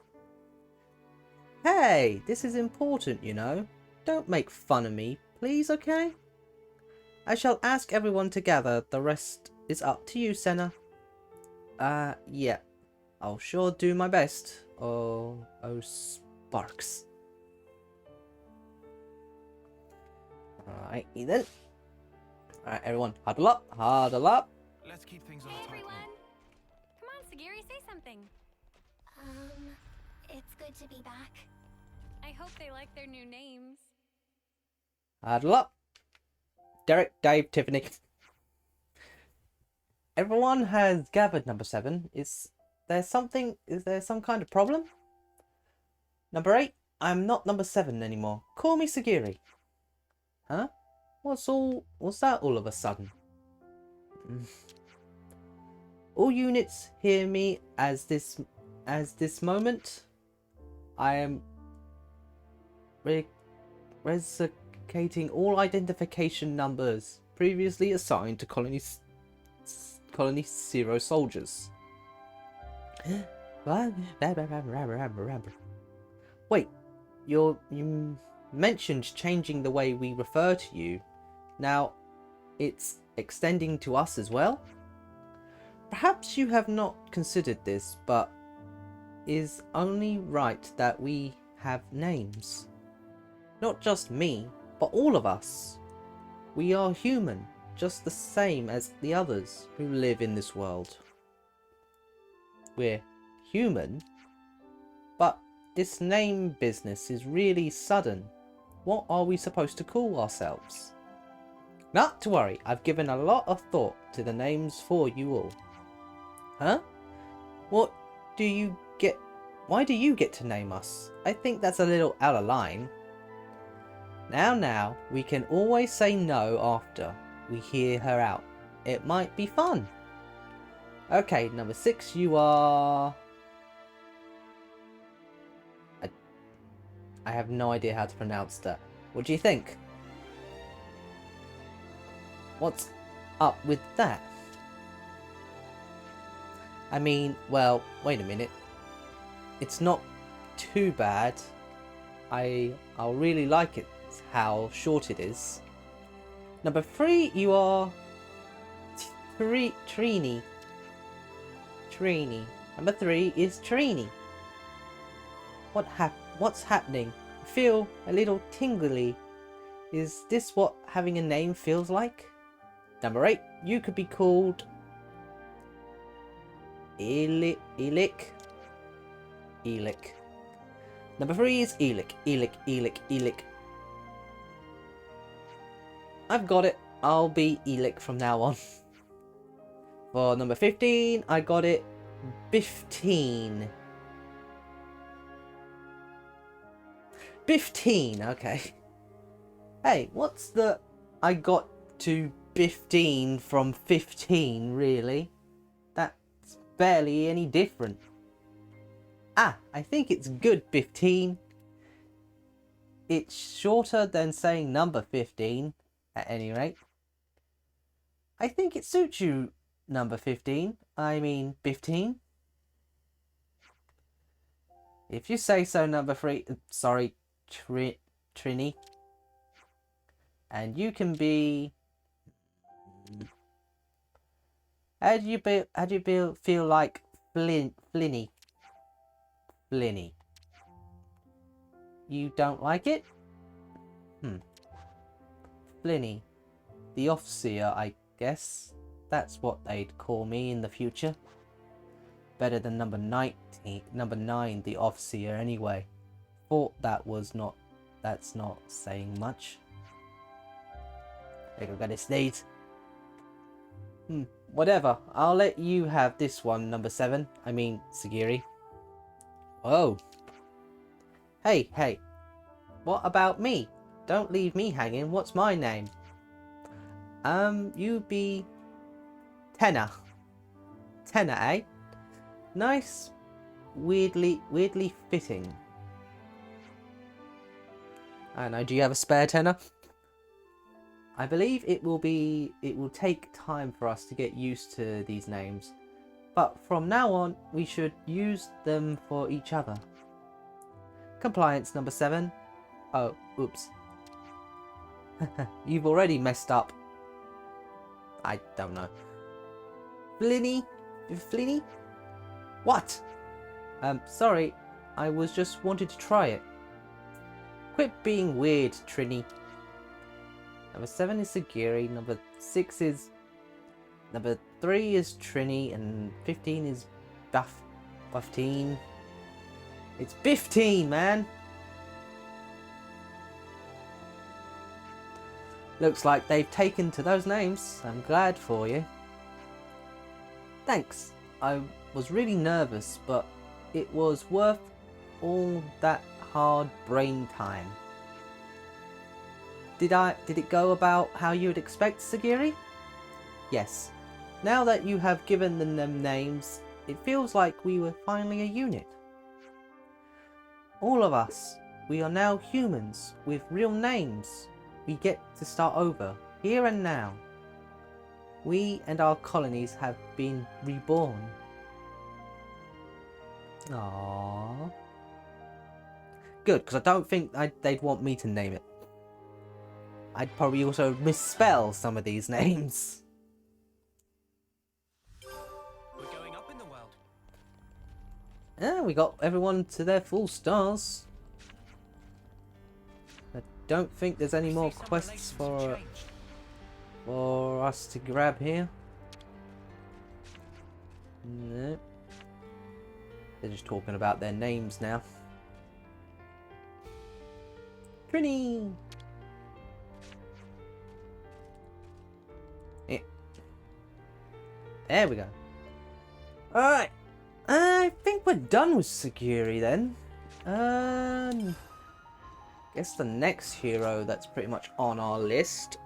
Hey, this is important, you know. Don't make fun of me, please, okay? I shall ask everyone to gather. The rest is up to you, Senna. Yeah. I'll sure do my best. Oh, Sparks. Alright, then. Alright, everyone, huddle up. Let's keep things on Hey a tight everyone! note. Come on, Sagiri, say something. It's good to be back. I hope they like their new names. Huddle up. Derek, Dave, Tiffany. Everyone has gathered, number 7. Is there some kind of problem? Number 8, I'm not number 7 anymore. Call me Sagiri. Huh? What's that all of a sudden? All units hear me as this moment. I am revocating all identification numbers previously assigned to colony 0 soldiers. Wait, you mentioned changing the way we refer to you. Now, it's extending to us as well? Perhaps you have not considered this, but is only right that we have names. Not just me, but all of us. We are human, just the same as the others who live in this world. We're human, but this name business is really sudden. What are we supposed to call ourselves? Not to worry, I've given a lot of thought to the names for you all. Huh? What do you get? Why do you get to name us? I think that's a little out of line. Now, we can always say no after we hear her out. It might be fun. Okay, number 6, you are... I have no idea how to pronounce that. What do you think? What's up with that? I mean, well, wait a minute. It's not too bad. I'll really like it, how short it is. Number 3, you are... Trini. Number 3 is Trini. What's happening? I feel a little tingly. Is this what having a name feels like? Number 8, you could be called... Elic. Number 3 is Elic. I've got it. I'll be Elic from now on. For number 15, I got it 15. 15, okay. Hey, what's the... I got to 15 from 15, really? That's barely any different. Ah, I think it's good 15. It's shorter than saying number 15, at any rate. I think it suits you, number 15. I mean, 15. If you say so, number 3. Sorry, Trini. And you can be... How do you feel like Flinny? You don't like it? Flinny. The Offseer, I guess. That's what they'd call me in the future. Better than number 9, the Offseer anyway. Thought that's not saying much. I gotta sneeze. Whatever. I'll let you have this one, number 7. I mean, Sagiri. Whoa. Hey. What about me? Don't leave me hanging. What's my name? You be... Tenor, eh? Nice. Weirdly fitting. I don't know, do you have a spare tenor? I believe it will take time for us to get used to these names. But from now on, we should use them for each other. Compliance number 7. Oh, oops. You've already messed up. I don't know. Flinny? What? Sorry. I was just wanted to try it. Quit being weird, Trini. Number 7 is Sagiri. Number 6 is... Number 3 is Trini. And 15 is Buffteen. It's 15, man! Looks like they've taken to those names. I'm glad for you. Thanks. I was really nervous, but it was worth all that hard brain time. Did it go about how you would expect, Sagiri? Yes. Now that you have given them names, it feels like we were finally a unit. All of us, we are now humans with real names. We get to start over, here and now. We and our colonies have been reborn. Aww. Good, because I don't think they'd want me to name it. I'd probably also misspell some of these names. We're going up in the world. Yeah, we got everyone to their full stars. I don't think there's any more quests for... for us to grab here? No. They're just talking about their names now. Trini! Yeah. There we go. Alright. I think we're done with Sagiri then. Guess the next hero that's pretty much on our list.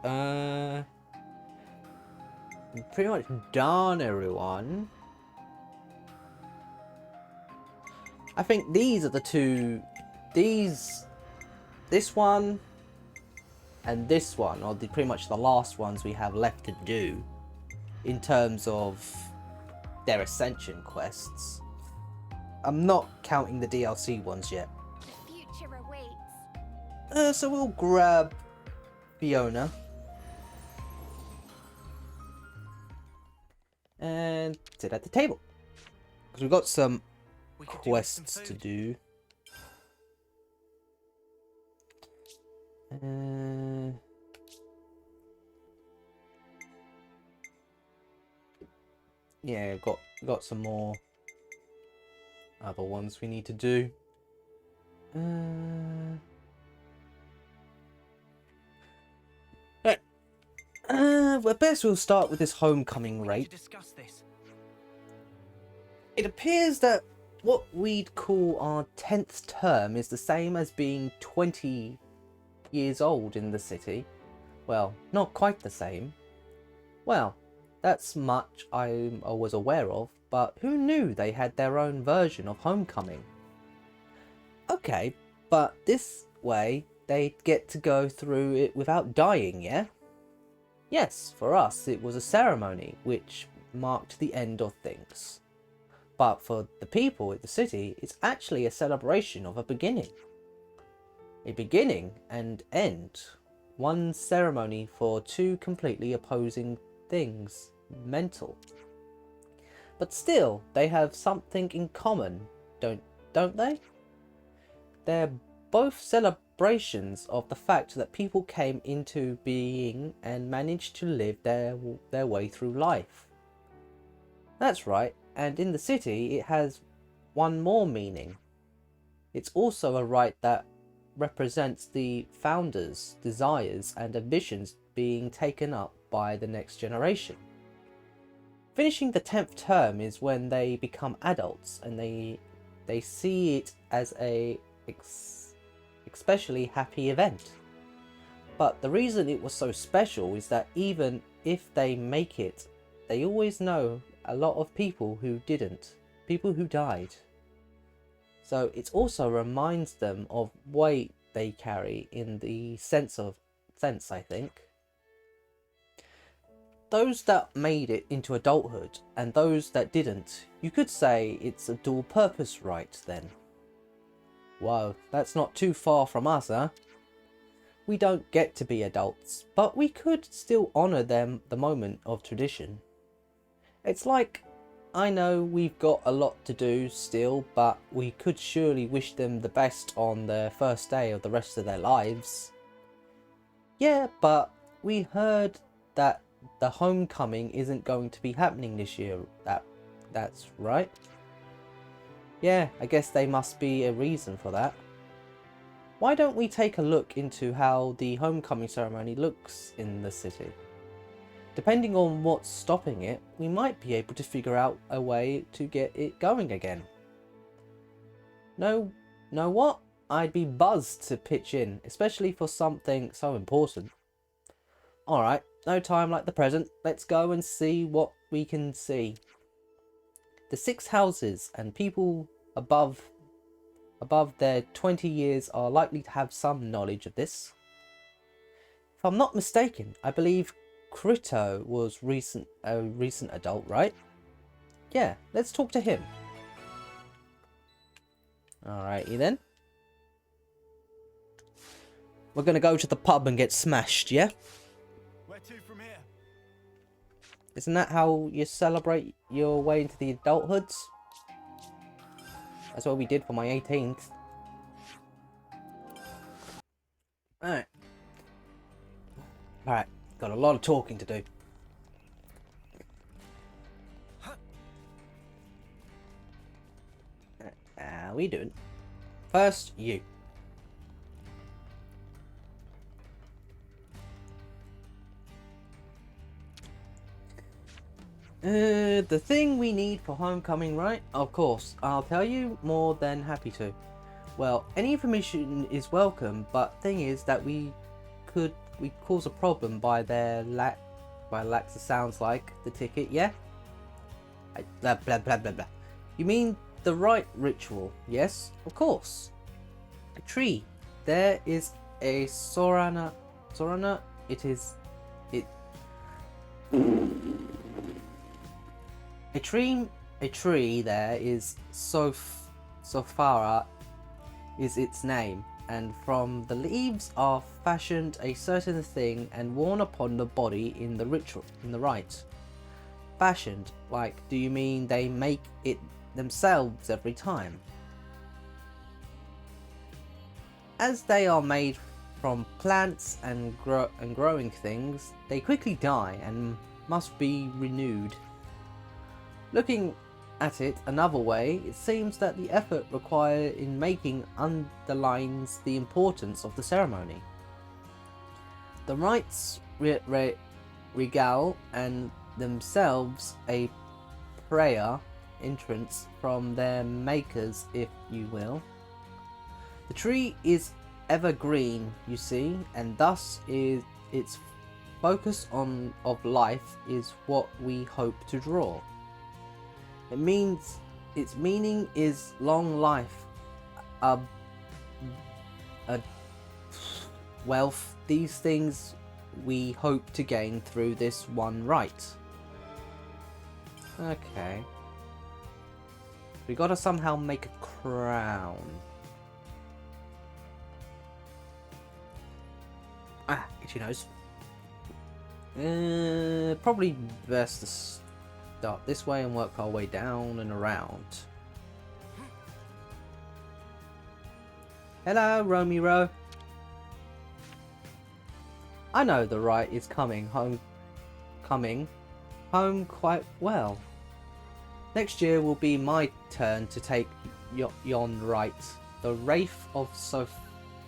We've pretty much done everyone. I think these are the two. This one and this one are pretty much the last ones we have left to do in terms of their Ascension quests. I'm not counting the DLC ones yet. The future awaits. So we'll grab Fiona and sit at the table because we've got some quests to do. Yeah, got some more other ones we need to do. Well, best we'll start with this homecoming rate. It appears that what we'd call our 10th term is the same as being 20 years old in the city. Well, not quite the same. Well, that's much I was aware of, but who knew they had their own version of homecoming? Okay, but this way they'd get to go through it without dying, yeah? Yes, for us it was a ceremony which marked the end of things. But for the people in the city, it's actually a celebration of a beginning. A beginning and end. One ceremony for two completely opposing things. Mental. But still, they have something in common, don't they? They're both celebrations of the fact that people came into being and managed to live their way through life. That's right, and in the city it has one more meaning. It's also a rite that represents the founders' desires and ambitions being taken up by the next generation. Finishing the 10th term is when they become adults and they see it as a especially happy event. But the reason it was so special is that even if they make it, they always know a lot of people who didn't, people who died. So it also reminds them of weight they carry in the sense, I think. Those that made it into adulthood and those that didn't, you could say it's a dual purpose rite then. Wow, that's not too far from us, huh? We don't get to be adults, but we could still honour them the moment of tradition. It's like, I know we've got a lot to do still, but we could surely wish them the best on their first day of the rest of their lives. Yeah, but we heard that the homecoming isn't going to be happening this year. That's right. Yeah, I guess there must be a reason for that. Why don't we take a look into how the homecoming ceremony looks in the city? Depending on what's stopping it, we might be able to figure out a way to get it going again. Know what? I'd be buzzed to pitch in, especially for something so important. Alright, no time like the present. Let's go and see what we can see. The 6 houses and people above their 20 years are likely to have some knowledge of this. If I'm not mistaken, I believe Crito was a recent adult, right? Yeah, let's talk to him. Alrighty then. We're gonna go to the pub and get smashed, yeah? Where to from here? Isn't that how you celebrate your way into the adulthoods? That's what we did for my 18th. Alright. Got a lot of talking to do. How we doing? First, you. The thing we need for homecoming, right? Of course, I'll tell you, more than happy to. Well, any information is welcome, but thing is that we cause a problem by their lack of sounds like the ticket, yeah? Blah blah blah blah blah. You mean the right ritual? Yes, of course. A tree. There is a Sorana. It is. It. A tree there is Sofara is its name, and from the leaves are fashioned a certain thing and worn upon the body in the ritual, in the rite. Fashioned, like, do you mean they make it themselves every time? As they are made from plants and growing things, they quickly die and must be renewed. Looking at it another way, it seems that the effort required in making underlines the importance of the ceremony. The rites regale and themselves a prayer entrance from their makers, if you will. The tree is evergreen, you see, and thus is its focus of life is what we hope to draw. It means its meaning is long life, wealth, these things we hope to gain through this one rite. Okay. We gotta somehow make a crown. Itchy nose. Probably best to start this way and work our way down and around. Hello, Romeo. I know the rite is coming home quite well. Next year will be my turn to take yon rite. The wraith of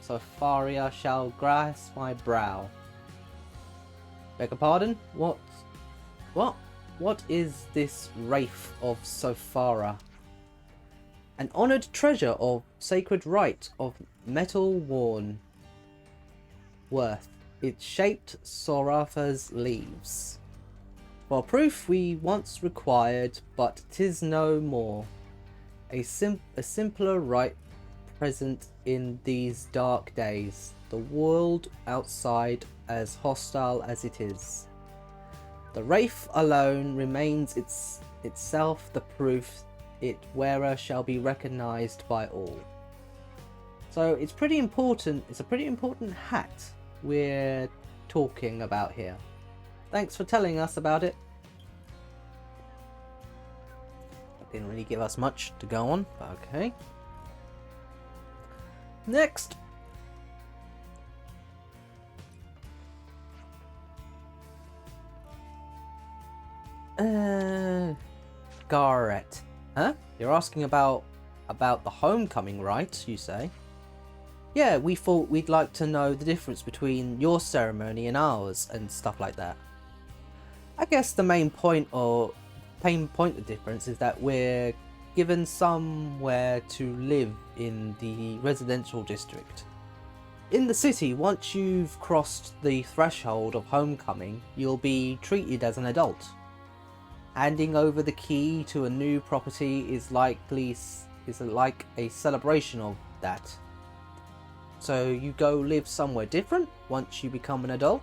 Sofaria shall grasp my brow. Beg your pardon? What? What is this wraith of Sofara? An honoured treasure of sacred rite of metal worth. It shaped Sorafa's leaves. For proof we once required, but 'tis no more. A simpler rite present in these dark days. The world outside as hostile as it is. The wraith alone remains itself the proof its wearer shall be recognized by all. So it's pretty important. It's a pretty important hat we're talking about here. Thanks for telling us about it. Didn't really give us much to go on, but okay. Next. Garrett. Huh? You're asking about the homecoming, right? You say? Yeah, we thought we'd like to know the difference between your ceremony and ours and stuff like that. I guess the main point of difference is that we're given somewhere to live in the residential district. In the city, once you've crossed the threshold of homecoming, you'll be treated as an adult. Handing over the key to a new property is like a celebration of that. So you go live somewhere different once you become an adult.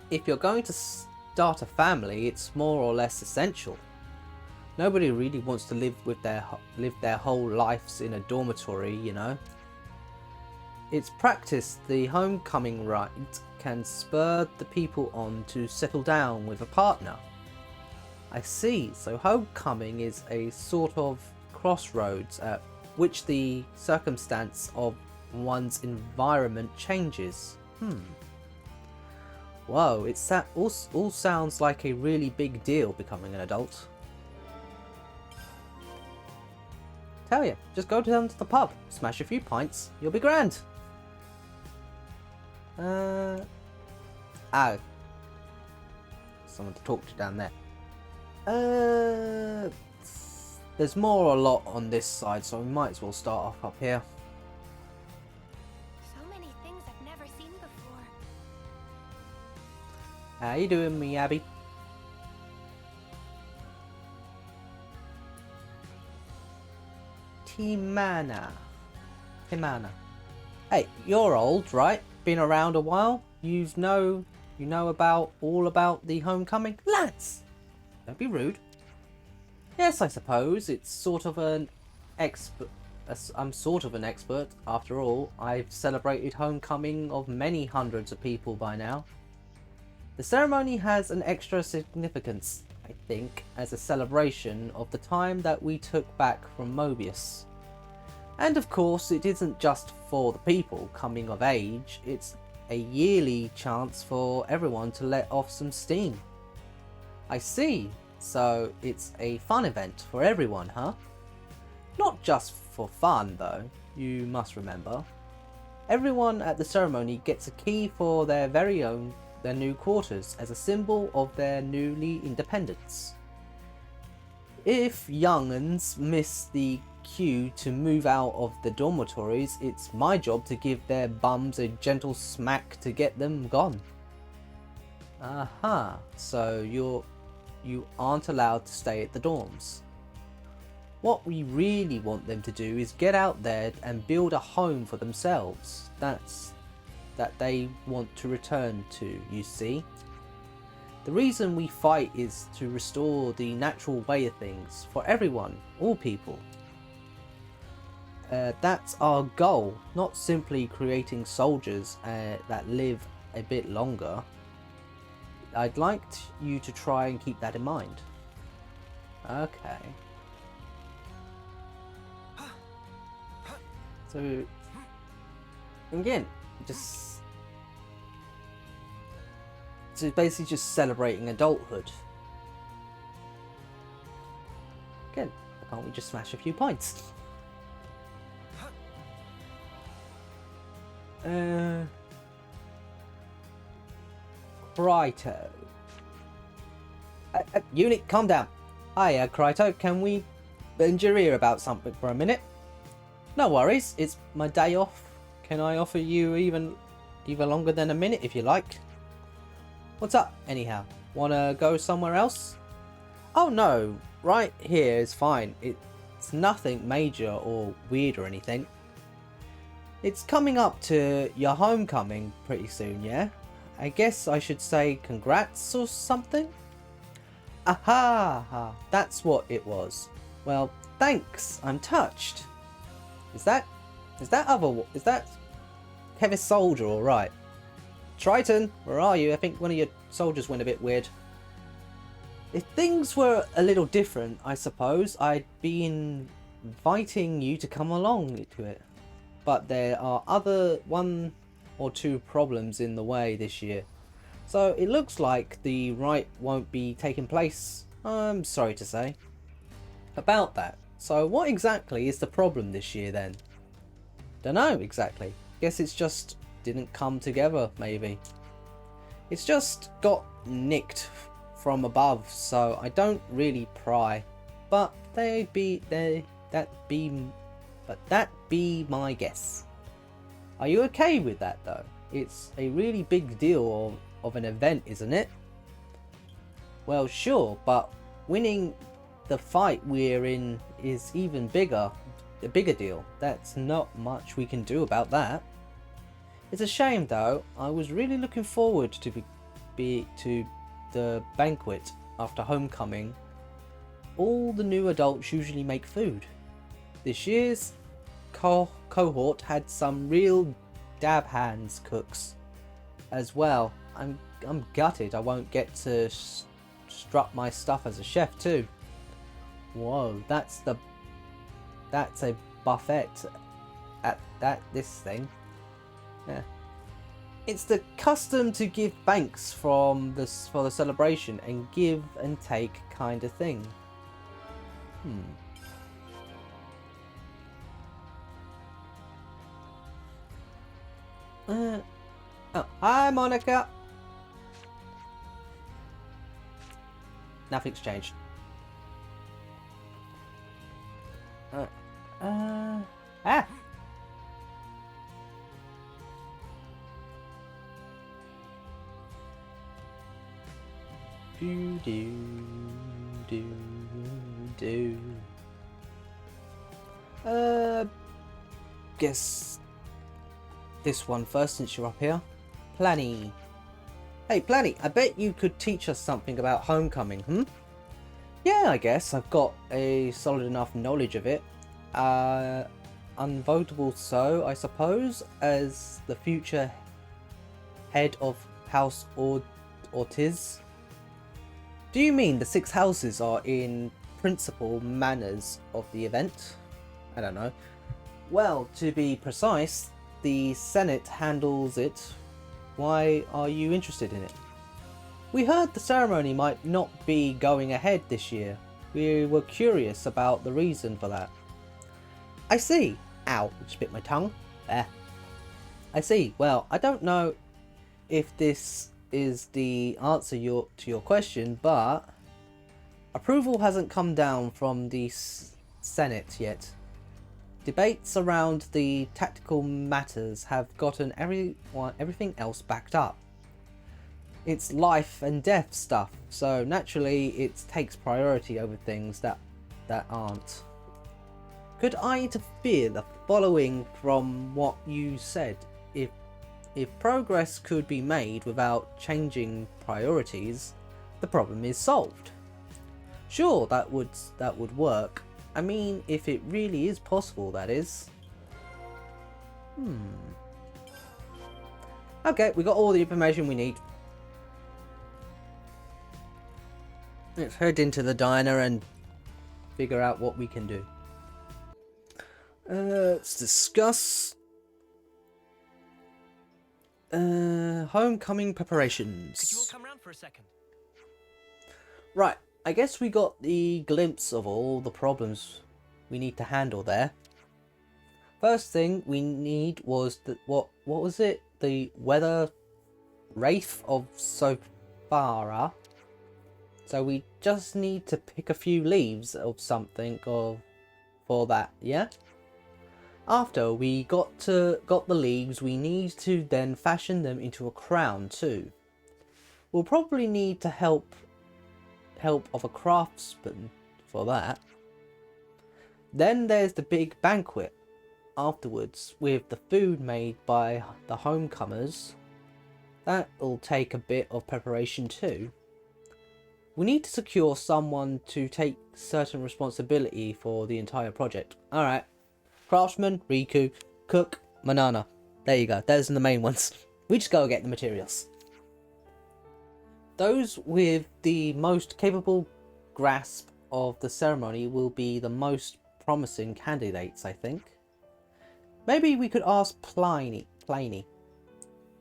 If you're going to start a family, it's more or less essential. Nobody really wants to live their whole lives in a dormitory, you know. It's practice. The homecoming rite can spur the people on to settle down with a partner. I see, so homecoming is a sort of crossroads at which the circumstance of one's environment changes. Whoa, all sounds like a really big deal becoming an adult. Tell you, just go down to the pub, smash a few pints, you'll be grand. Oh. Someone to talk to down there. There's more a lot on this side, so we might as well start off up here. So many things I've never seen before. How you doing, me Abby? Timana. Hey, you're old, right? Been around a while. You know all about the homecoming, lads. Don't be rude. Yes, I suppose it's sort of an expert. I'm sort of an expert, after all. I've celebrated homecoming of many hundreds of people by now. The ceremony has an extra significance, I think, as a celebration of the time that we took back from Mobius. And of course, it isn't just for the people coming of age, it's a yearly chance for everyone to let off some steam. I see, so it's a fun event for everyone, huh? Not just for fun though, you must remember. Everyone at the ceremony gets a key for their new quarters as a symbol of their newly independence. If young'uns miss the cue to move out of the dormitories, it's my job to give their bums a gentle smack to get them gone. Aha, so you aren't allowed to stay at the dorms. What we really want them to do is get out there and build a home for themselves. That they want to return to, you see. The reason we fight is to restore the natural way of things for everyone, all people. That's our goal, not simply creating soldiers that live a bit longer. I'd like you to try and keep that in mind. Okay. So, again, so basically just celebrating adulthood. Again, why can't we just smash a few pints? Kryto. Unit, calm down. Hiya, Kryto, can we bend your ear about something for a minute? No worries, it's my day off. Can I offer you even longer than a minute if you like? What's up, anyhow? Wanna go somewhere else? Oh no, right here is fine. It's nothing major or weird or anything. It's coming up to your homecoming pretty soon, yeah? I guess I should say congrats or something? Aha! That's what it was. Well, thanks, I'm touched. Is that Keves soldier alright? Triton, where are you? I think one of your soldiers went a bit weird. If things were a little different, I suppose I'd be inviting you to come along to it. But there are one or two problems in the way this year. So it looks like the rite won't be taking place, I'm sorry to say. About that. So what exactly is the problem this year then? Dunno exactly. Guess it's just didn't come together, maybe. It's just got nicked from above, so I don't really pry. But that be my guess. Are you okay with that though? It's a really big deal of an event, isn't it? Well, sure, but winning the fight we're in is even bigger. A bigger deal. That's not much we can do about that. It's a shame though. I was really looking forward to the banquet after homecoming. All the new adults usually make food. This year's cohort had some real dab hands cooks as well. I'm gutted I won't get to strut my stuff as a chef too. Whoa, that's a buffet at this thing. Yeah. It's the custom to give thanks for the celebration and give and take kind of thing. Oh, hi Monica. Nothing's changed. Ah. Do do do do. Guess this one first since you're up here. Planny. Hey Planny, I bet you could teach us something about homecoming, Yeah, I guess I've got a solid enough knowledge of it. Unvotable so, I suppose, as the future head of House Ortiz. Do you mean the 6 houses are in principal manners of the event? I don't know. Well, to be precise, the Senate handles it. Why are you interested in it? We heard the ceremony might not be going ahead this year. We were curious about the reason for that. I see. Ow, just bit my tongue. There. I see. Well, I don't know if this is the answer to your question, but approval hasn't come down from the Senate yet. Debates around the tactical matters have gotten everything else backed up. It's life and death stuff, so naturally it takes priority over things that aren't. Could I interfere the following from what you said? If progress could be made without changing priorities, the problem is solved. Sure, that would work. I mean, if it really is possible, that is. Okay, we got all the information we need. Let's head into the diner and figure out what we can do. Let's discuss homecoming preparations. Could you all come round for a second? Right, I guess we got the glimpse of all the problems we need to handle there. First thing we need was what was it? The weather wraith of Sofara. So we just need to pick a few leaves of something for that, yeah? After we got the leaves, we need to then fashion them into a crown too. We'll probably need to help of a craftsman for that. Then there's the big banquet afterwards with the food made by the homecomers. That'll take a bit of preparation too. We need to secure someone to take certain responsibility for the entire project. Alright. Craftsman, Riku, Cook, Manana. There you go. Those are the main ones. We just go get the materials. Those with the most capable grasp of the ceremony will be the most promising candidates, I think. Maybe we could ask Pliny.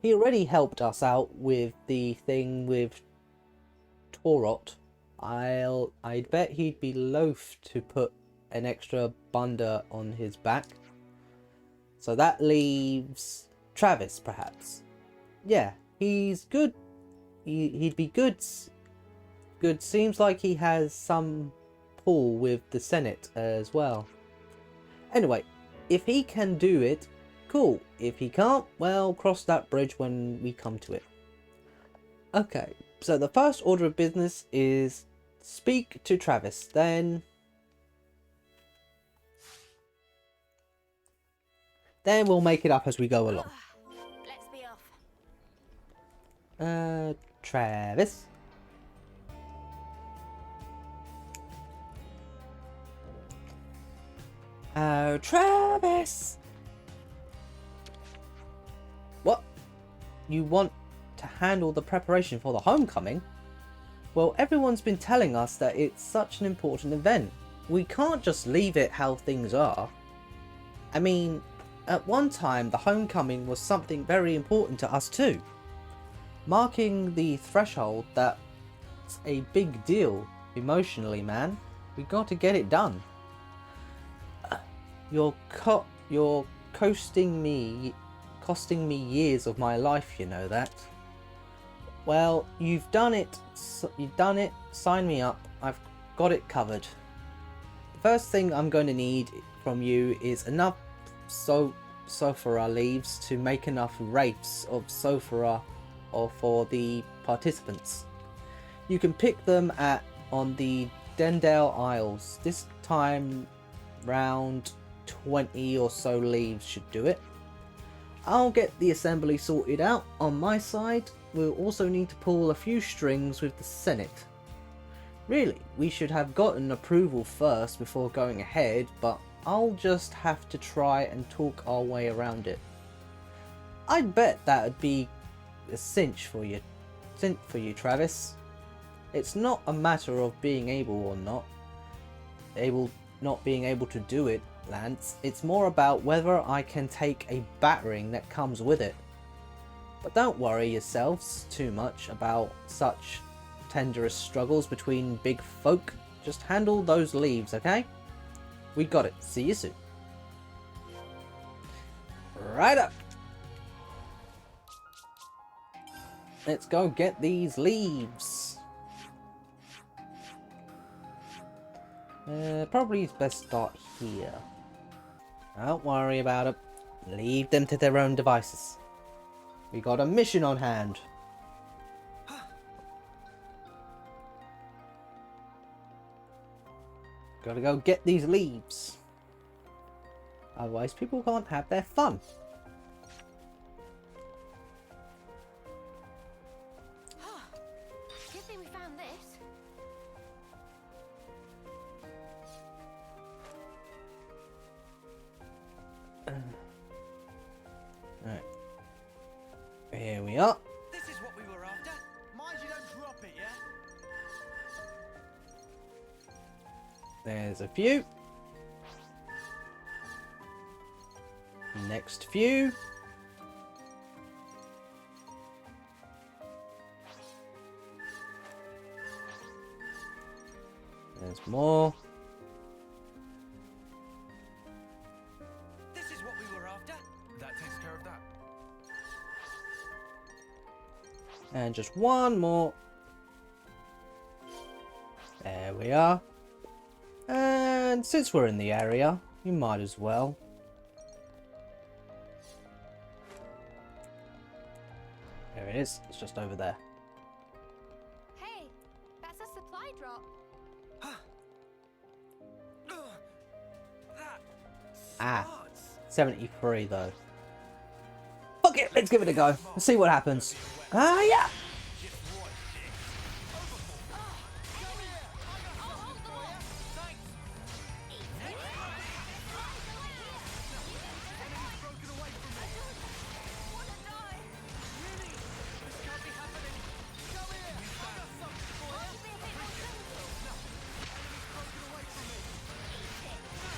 He already helped us out with the thing with Torot. I'd bet he'd be loath to put an extra bunda on his back. So that leaves Travis, perhaps. Yeah, he's good. He'd be good. Good. Seems like he has some pull with the Senate as well. Anyway, if he can do it, cool. If he can't, well, cross that bridge when we come to it. Okay, so the first order of business is speak to Travis, then we'll make it up as we go along. Let's be off. Travis. Travis. What? You want to handle the preparation for the homecoming? Well, everyone's been telling us that it's such an important event. We can't just leave it how things are. I mean, at one time the homecoming was something very important to us too. Marking the threshold, that's a big deal emotionally, man. We got to get it done. You're costing me years of my life, you know that. Well, you've done it. Sign me up. I've got it covered. The first thing I'm going to need from you is enough Sophora leaves to make enough wraiths of Sophora or for the participants. You can pick them on the Dendale Isles. This time round 20 or so leaves should do it. I'll get the assembly sorted out on my side. We'll also need to pull a few strings with the Senate. Really, we should have gotten approval first before going ahead, but I'll just have to try and talk our way around it. I'd bet that'd be a cinch for you, Travis. It's not a matter of being able or not being able to do it, Lance. It's more about whether I can take a battering that comes with it. But don't worry yourselves too much about such tenderous struggles between big folk. Just handle those leaves, okay? We got it. See you soon. Right up. Let's go get these leaves. Probably it's best start here. Don't worry about it. Leave them to their own devices. We got a mission on hand. Gotta go get these leaves. Otherwise people can't have their fun. Good thing we found this. Alright. Here we are. This is what we were after. Mind you don't drop it, yeah? There's a few. Next few. There's more. This is what we were after. That takes care of that. And just one more. There we are. And since we're in the area, you might as well. There it is. It's just over there. Hey, that's a supply drop. Ah, 73 though. Fuck it, let's give it a go. Let's see what happens. Ah, yeah.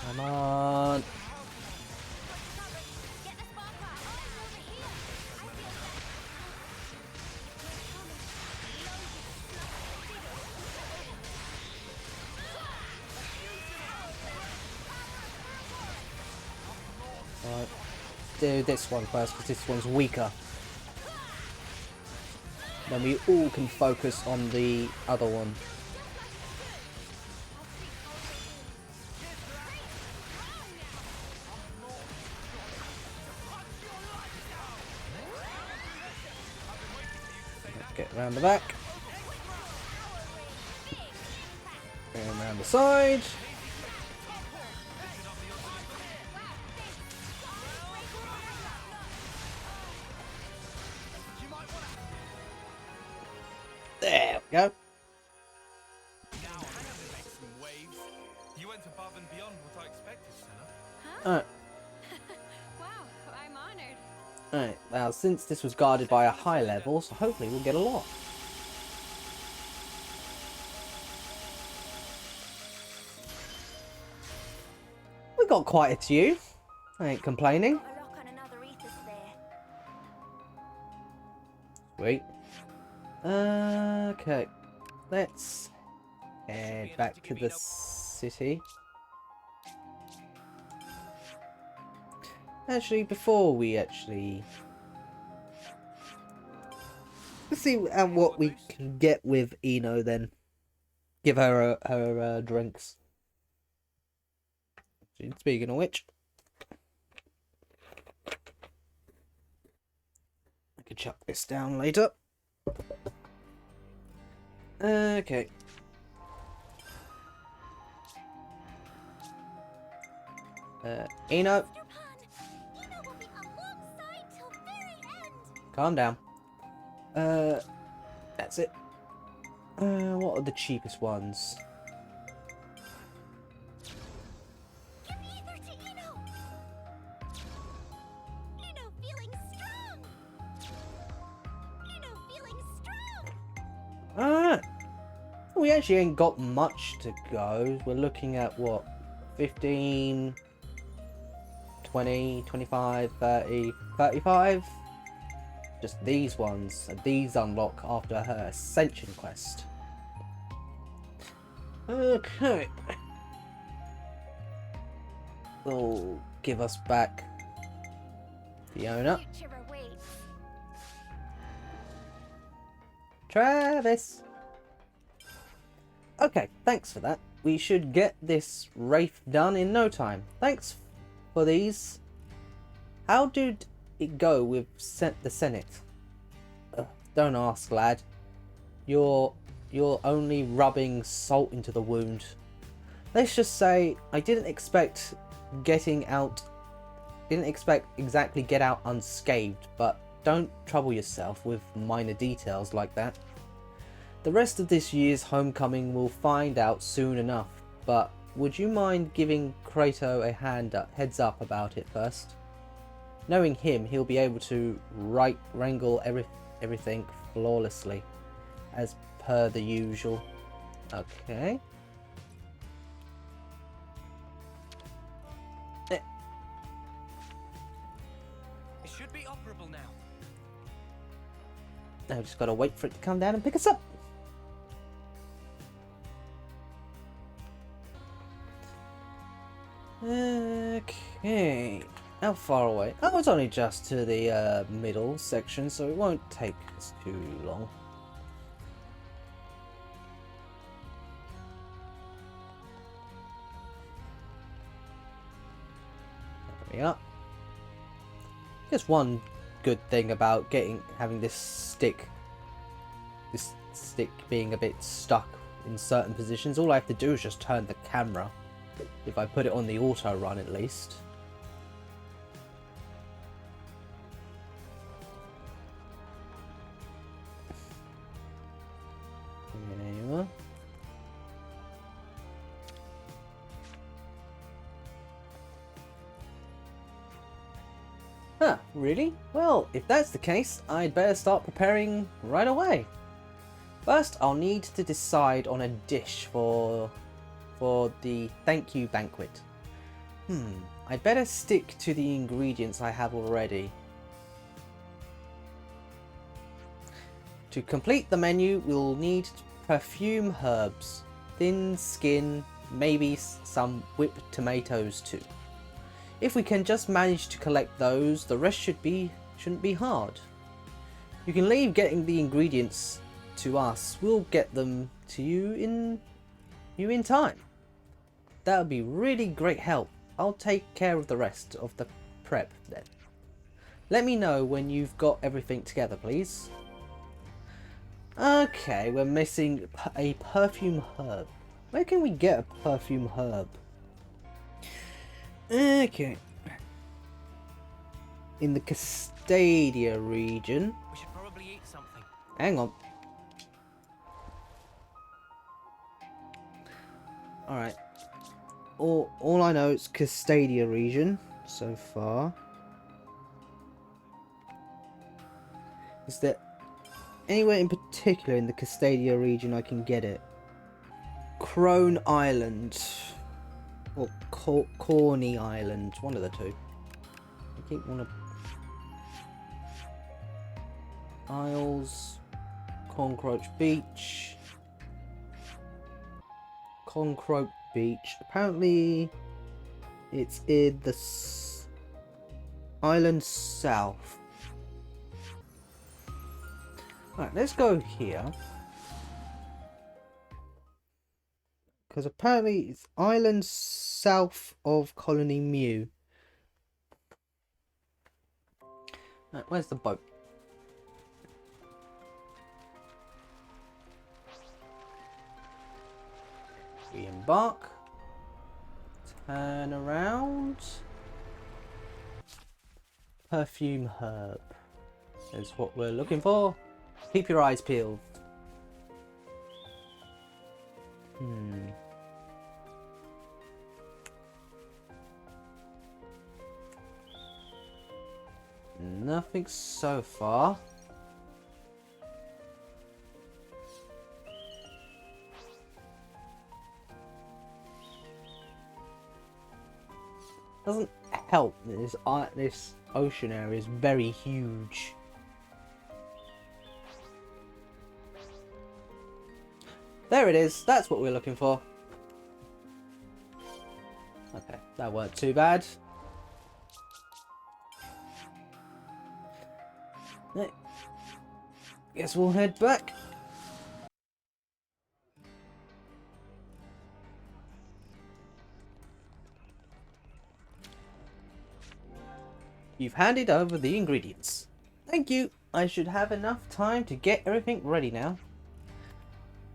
Come on. Right, do this one first because this one's weaker. Then we all can focus on the other one. Let's get around the back. And around the side. There we go. You went above and beyond what I expected, Senna. Alright. Wow, I'm honored. Alright, now since this was guarded by a high level, so hopefully we'll get a lot. We got quite a few. I ain't complaining. A lock Sweet. Okay. Let's head back to the city. Actually, before we actually... Let's see what we can get with Eno then. Give her her drinks. Speaking of which, I can chuck this down later. Okay. Eno. Calm down. That's it. What are the cheapest ones? Give ether to Eno. Eno feeling strong. Eno feeling strong. We actually ain't got much to go. We're looking at what? 15, 20, 25, 30, 35? Just these ones. These unlock after her Ascension quest. Okay. Will give us back Fiona. Future awaits. Travis! Okay, thanks for that. We should get this Wraith done in no time. Thanks for these. How did it go with the Senate? Don't ask, lad. You're only rubbing salt into the wound. Let's just say I didn't expect exactly get out unscathed, but don't trouble yourself with minor details like that. The rest of this year's homecoming will find out soon enough, but would you mind giving Kratos a heads up about it first? Knowing him, he'll be able to wrangle everything flawlessly, as per the usual. Okay. It should be operable now. Now we just gotta wait for it to come down and pick us up. Okay. How far away? Oh, it's only just to the middle section, so it won't take us too long. There we are. Just one good thing about having this stick being a bit stuck in certain positions. All I have to do is just turn the camera. If I put it on the auto run, at least. There you are. Huh, really? Well, if that's the case, I'd better start preparing right away. First, I'll need to decide on a dish for the thank you banquet. I'd better stick to the ingredients I have already. To complete the menu, we'll need perfume herbs, thin skin, maybe some whipped tomatoes too. If we can just manage to collect those, the rest shouldn't be hard. You can leave getting the ingredients to us. We'll get them to you in time. That would be really great help. I'll take care of the rest of the prep then. Let me know when you've got everything together, please. Okay, we're missing a perfume herb. Where can we get a perfume herb? Okay. In the Castadia region. We should probably eat something. Hang on. Alright. All I know is Castadia region so far. Is there anywhere in particular in the Castadia region I can get it? Crone Island. Or Corny Island. One of the two. I keep wanna... Isles, Corncroach Beach. Corncroach Beach. Apparently, it's in the island south. Alright, let's go here. Because apparently it's island south of Colony Mew. Right, where's the boat? We embark. Turn around. Perfume herb is what we're looking for. Keep your eyes peeled. Nothing so far. Doesn't help that this ocean area is very huge. There it is. That's what we're looking for. Okay, that weren't too bad. Right. Guess we'll head back. You've handed over the ingredients. Thank you. I should have enough time to get everything ready now.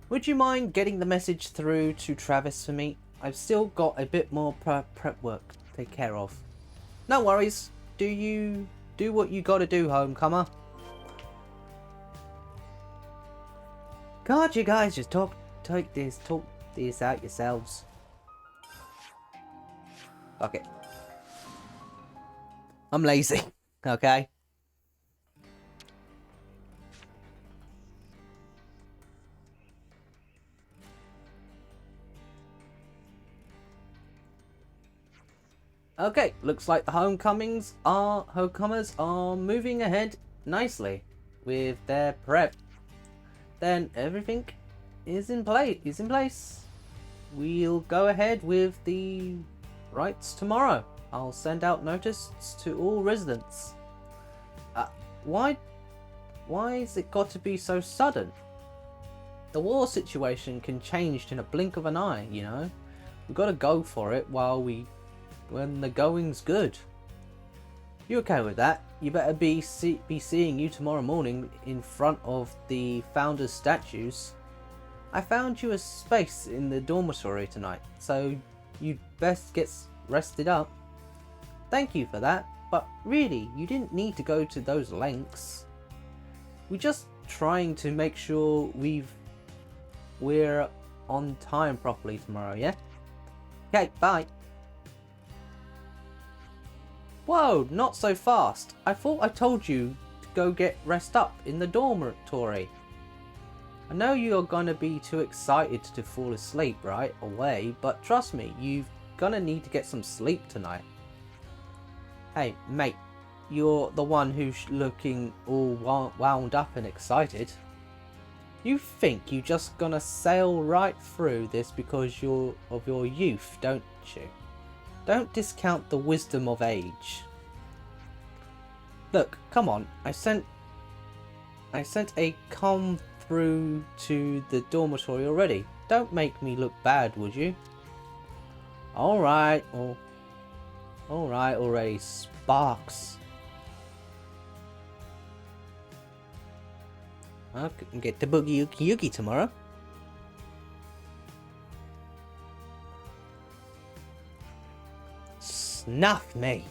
Would you mind getting the message through to Travis for me? I've still got a bit more prep work to take care of. No worries. Do what you gotta do, homecomer. God, you guys just talk this out yourselves. Fuck it. I'm lazy, okay? Okay, looks like the homecomers are moving ahead nicely with their prep. Then everything is in place. We'll go ahead with the rites tomorrow. I'll send out notices to all residents. Why has it got to be so sudden? The war situation can change in a blink of an eye, you know. We've got to go for it when the going's good. You okay with that? You better be seeing you tomorrow morning in front of the founders' statues. I found you a space in the dormitory tonight, so you'd best get rested up. Thank you for that, but really, you didn't need to go to those lengths. We're just trying to make sure we're on time properly tomorrow, yeah? Okay, bye. Whoa, not so fast. I thought I told you to go get rest up in the dormitory. I know you're gonna be too excited to fall asleep right away, but trust me, you're gonna need to get some sleep tonight. Hey, mate, you're the one who's looking all wound up and excited. You think you're just gonna sail right through this because of your youth, don't you? Don't discount the wisdom of age. Look, come on, I sent a come through to the dormitory already. Don't make me look bad, would you? Alright already, Sparks. I can get to Boogie Yuki tomorrow. Snuff me.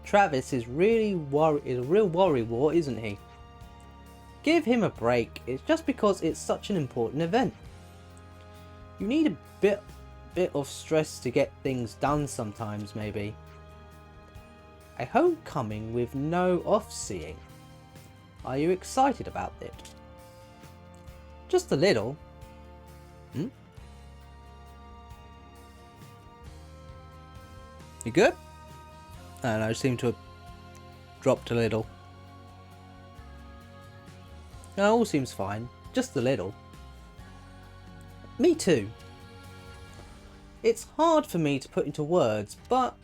Travis is really a real worrywart, isn't he? Give him a break. It's just because it's such an important event. You need a bit of stress to get things done sometimes, maybe. A homecoming with no off-seeing. Are you excited about it? Just a little. You good? I don't know, I seem to have dropped a little. No, all seems fine. Just a little. Me too. It's hard for me to put into words, but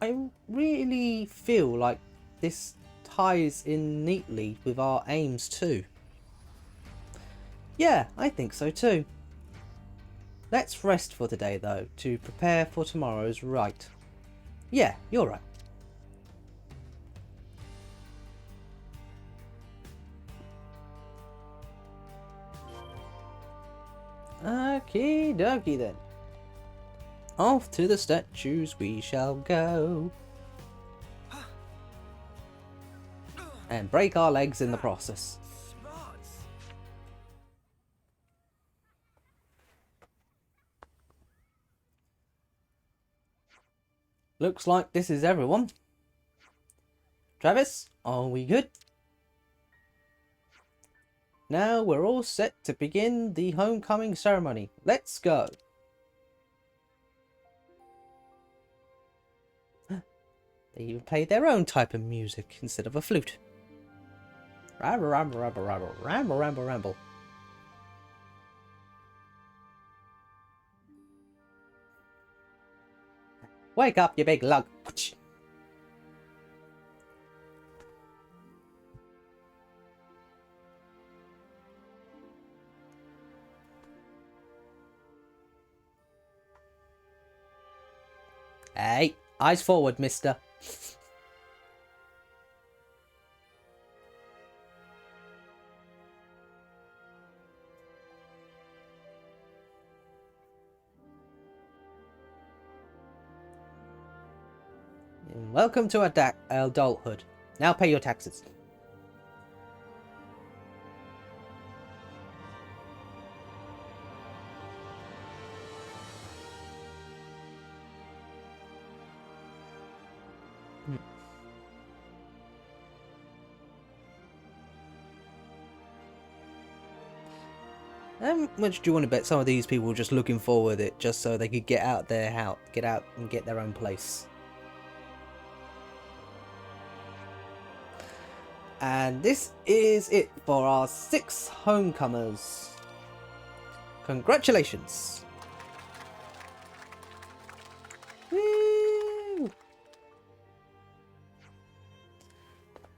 I really feel like this ties in neatly with our aims too. Yeah, I think so too. Let's rest for today though, to prepare for tomorrow's rite. Yeah, you're right. Okie dokie then. Off to the statues we shall go. And break our legs in the process. Smarts. Looks like this is everyone. Travis, are we good? Now we're all set to begin the homecoming ceremony. Let's go. They even play their own type of music instead of a flute. Ramble, ramble, ramble, ramble, ramble, ramble, ramble. Wake up, you big lug. Hey, eyes forward, mister. Welcome to adulthood. Now pay your taxes. How much do you want to bet some of these people were just looking forward it just so they could get out their house, get out and get their own place? And this is it for our 6 homecomers. Congratulations! Woo!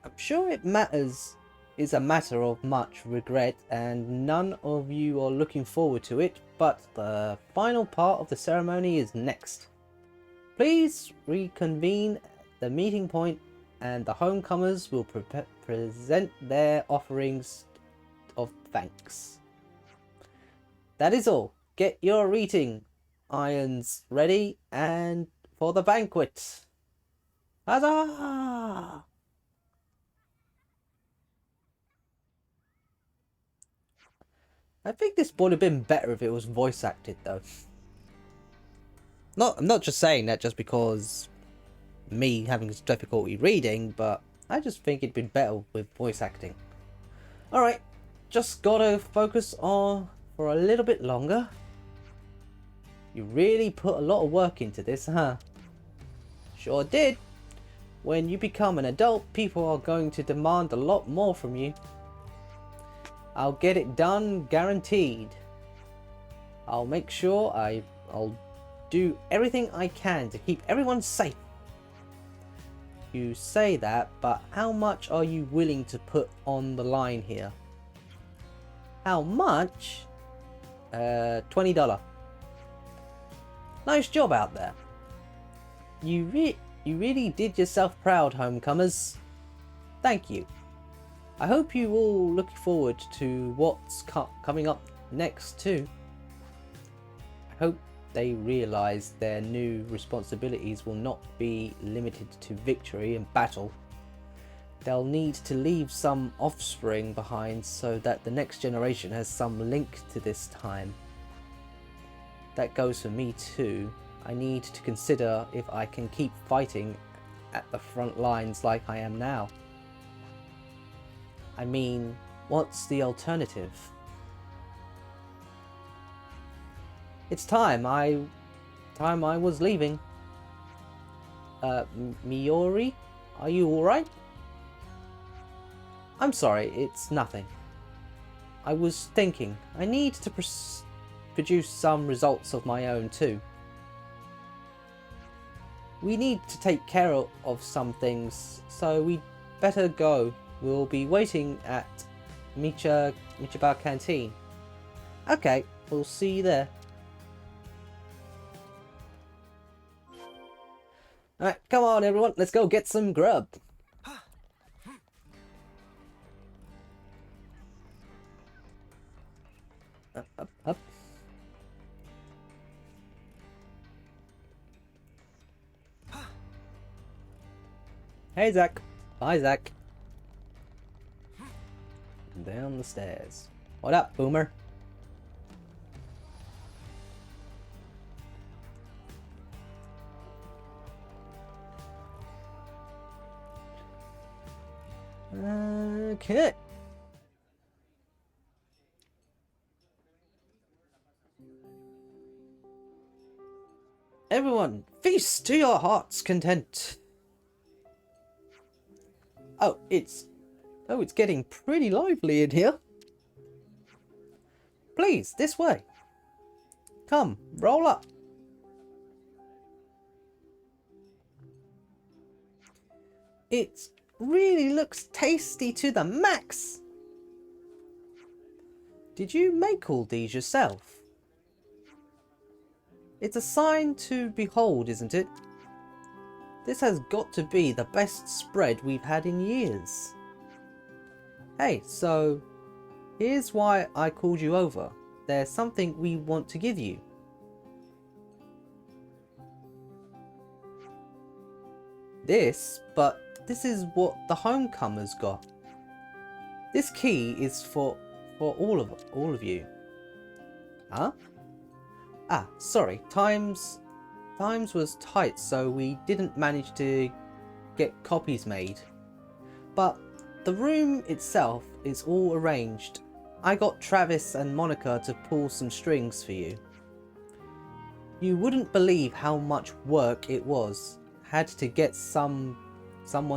I'm sure it is a matter of much regret and none of you are looking forward to it, but the final part of the ceremony is next. Please reconvene at the meeting point and the homecomers will present their offerings of thanks. That is all. Get your eating irons ready and for the banquet. Huzzah! I think this would have been better if it was voice acted though. I'm not just saying that just because me having difficulty reading, but I just think it'd been better with voice acting. Alright, just gotta focus on for a little bit longer. You really put a lot of work into this, huh? Sure did. When you become an adult, people are going to demand a lot more from you. I'll get it done, guaranteed. I'll make sure I'll do everything I can to keep everyone safe. You say that, but how much are you willing to put on the line here? How much? $20. Nice job out there. You really did yourself proud, homecomers. Thank you. I hope you all look forward to what's coming up next too. I hope they realise their new responsibilities will not be limited to victory and battle. They'll need to leave some offspring behind so that the next generation has some link to this time. That goes for me too. I need to consider if I can keep fighting at the front lines like I am now. I mean, what's the alternative? It's time I was leaving. Miori, are you alright? I'm sorry, it's nothing. I was thinking, I need to produce some results of my own too. We need to take care of some things, so we better go. We'll be waiting at Michibar Canteen. Okay, we'll see you there. Alright, come on everyone, let's go get some grub. Up, up, up. Hey Zach. Bye Zach. Down the stairs. What up, Boomer? Okay. Everyone, feast to your heart's content. Oh, it's getting pretty lively in here. Please, this way. Come, roll up. It really looks tasty to the max. Did you make all these yourself? It's a sign to behold, isn't it? This has got to be the best spread we've had in years. Hey, so here's why I called you over. There's something we want to give you. But this is what the homecomers got. This key is for all of you. Huh? Ah, sorry. Times was tight, so we didn't manage to get copies made. But the room itself is all arranged. I got Travis and Monica to pull some strings for you. You wouldn't believe how much work it was. Had to get someone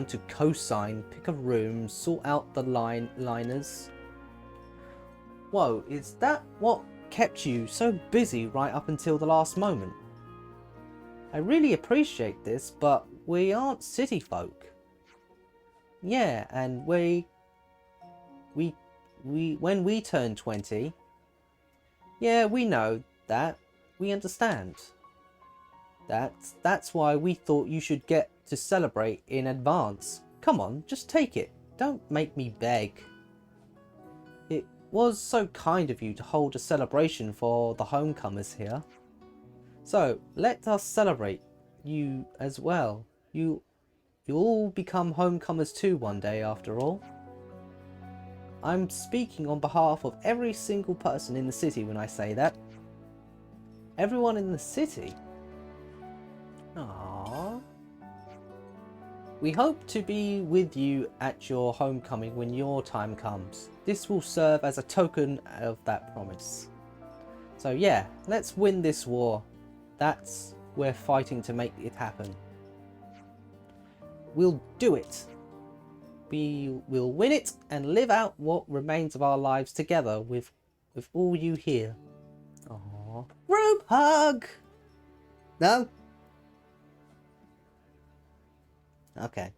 to co-sign, pick a room, sort out the liners. Whoa, is that what kept you so busy right up until the last moment? I really appreciate this, but we aren't city folk. Yeah, and when we turn 20, yeah, we know that. We understand. That's why we thought you should get to celebrate in advance. Come on, just take it. Don't make me beg. It was so kind of you to hold a celebration for the homecomers here. So, let us celebrate you as well. You'll all become homecomers too one day after all. I'm speaking on behalf of every single person in the city when I say that. Everyone in the city? Aww. We hope to be with you at your homecoming when your time comes. This will serve as a token of that promise. So yeah, let's win this war. We're fighting to make it happen. We'll do it. We will win it and live out what remains of our lives together with all you here. Aww. Group hug! No? Okay.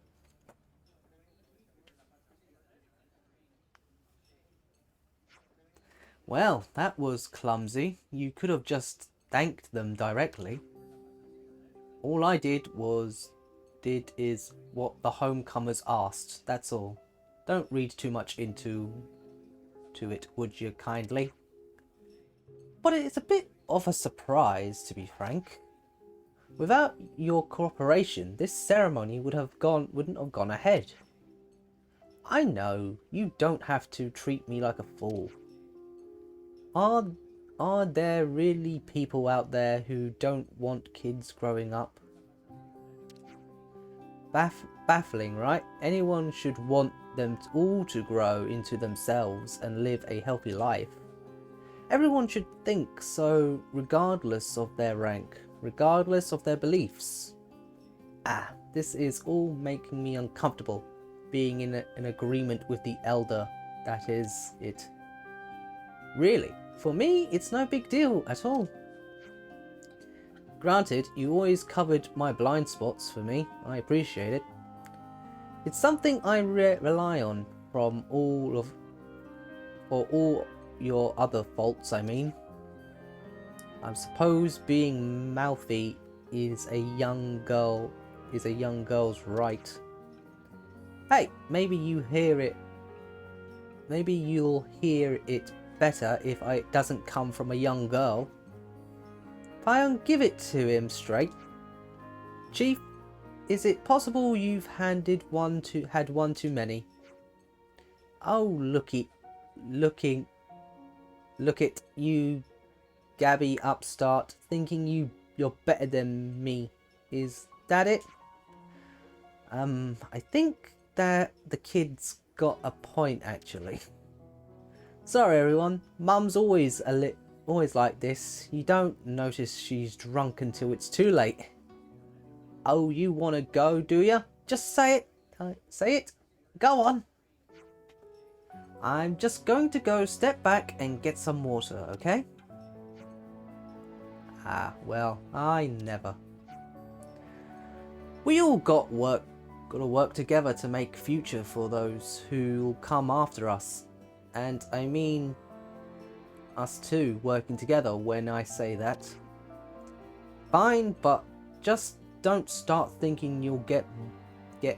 Well, that was clumsy. You could have just thanked them directly. All I did is what the homecomers asked, that's all. Don't read too much into it, would you kindly? But it's a bit of a surprise, to be frank. Without your cooperation, this ceremony wouldn't have gone ahead. I know, you don't have to treat me like a fool. Are there really people out there who don't want kids growing up? Baffling, right? Anyone should want them all to grow into themselves and live a healthy life. Everyone should think so, regardless of their rank, regardless of their beliefs. Ah, this is all making me uncomfortable, being in an agreement with the elder, that is it. Really, for me, it's no big deal at all. Granted, you always covered my blind spots for me. I appreciate it. It's something I rely on from for all your other faults, I mean. I suppose being mouthy is a young girl's right. Hey, maybe you'll hear it better if it doesn't come from a young girl. I'll give it to him straight. Chief, is it possible you've had one too many? Oh, look at you, Gabby upstart, thinking you're better than me. Is that it? I think that the kid's got a point, actually. Sorry, everyone. Mum's always like this. You don't notice she's drunk until it's too late. Oh, you want to go, do you? Just say it. Say it. Go on. I'm just going to go step back and get some water, okay? Ah, well, I never. We all gotta work together to make future for those who'll come after us. And I mean us too, working together when I say that. Fine, but just don't start thinking you'll get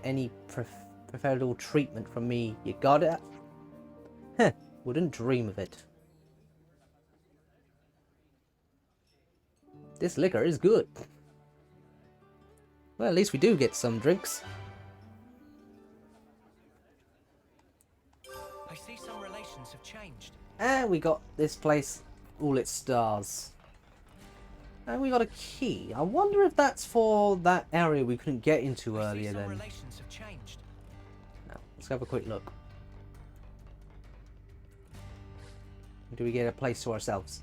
any preferential treatment from me. You got it? Heh, wouldn't dream of it. This liquor is good. Well, at least we do get some drinks. I see some relations have changed. And we got this place, all its stars. And we got a key. I wonder if that's for that area we couldn't get into earlier then. Relations have changed. Now, let's have a quick look. Do we get a place to ourselves?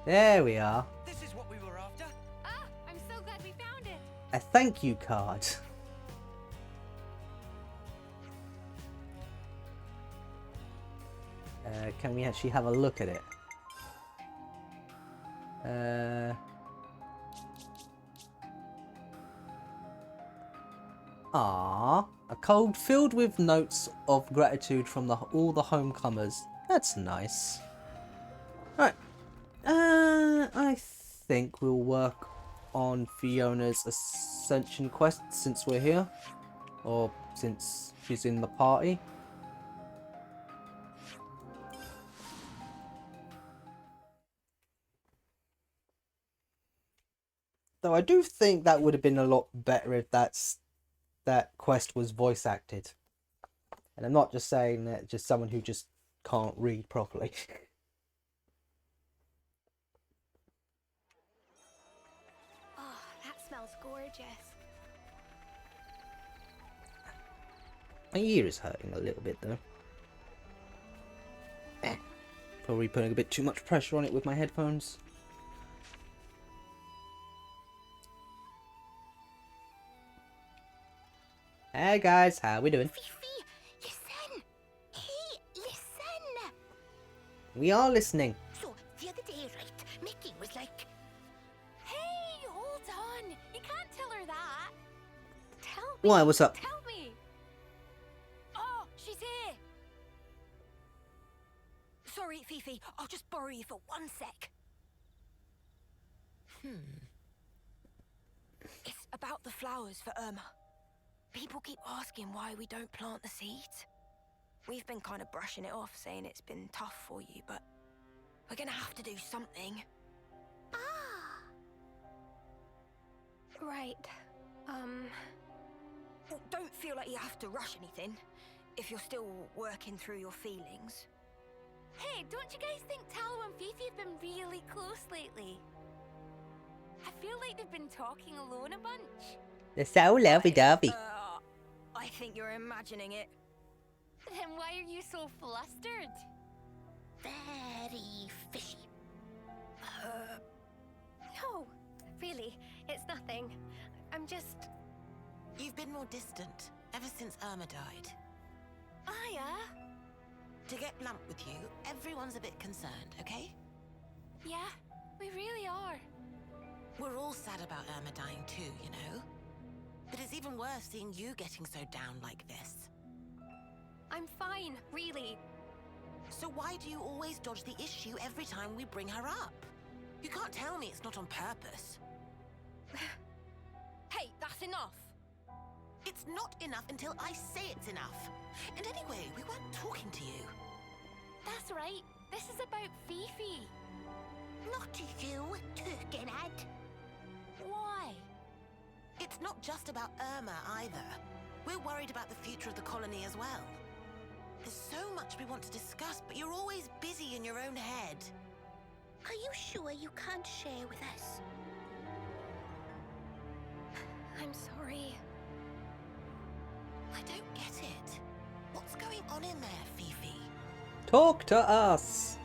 There we are. This is what we were after. Ah, I'm so glad we found it. A thank you card. Can we actually have a look at it? A code filled with notes of gratitude from all the homecomers. That's nice. Right. I think we'll work on Fiona's ascension quest since we're here. Or since she's in the party. Though I do think that would have been a lot better if that quest was voice acted. And I'm not just saying that just someone who just can't read properly. Oh, that smells gorgeous. My ear is hurting a little bit though. Probably putting a bit too much pressure on it with my headphones. Hey guys, how we doing? Fifi, listen! Hey, listen! We are listening. So, the other day, right, Mickey was like... Hey, hold on! You can't tell her that! Tell me! Why, what's up? Tell me! Oh, she's here! Sorry, Fifi, I'll just borrow you for 1 sec. It's about the flowers for Irma. People keep asking why we don't plant the seeds. We've been kind of brushing it off, saying it's been tough for you, but we're gonna have to do something. Ah! Right. Don't feel like you have to rush anything, if you're still working through your feelings. Hey, don't you guys think Tallow and Fifi have been really close lately? I feel like they've been talking alone a bunch. They're so lovey-dovey. I think you're imagining it. Then why are you so flustered? Very fishy. No, really, it's nothing. I'm just... You've been more distant ever since Irma died. Aya? To get blunt with you, everyone's a bit concerned, okay? Yeah, we really are. We're all sad about Irma dying too, you know? But it's even worse seeing you getting so down like this. I'm fine, really. So why do you always dodge the issue every time we bring her up? You can't tell me it's not on purpose. Hey, that's enough. It's not enough until I say it's enough. And anyway, we weren't talking to you. That's right. This is about Fifi. Not to you, Turkenhead. Why? It's not just about Irma either. We're worried about the future of the colony as well. There's so much we want to discuss, but you're always busy in your own head. Are you sure you can't share with us? I'm sorry. I don't get it. What's going on in there, Fifi? Talk to us.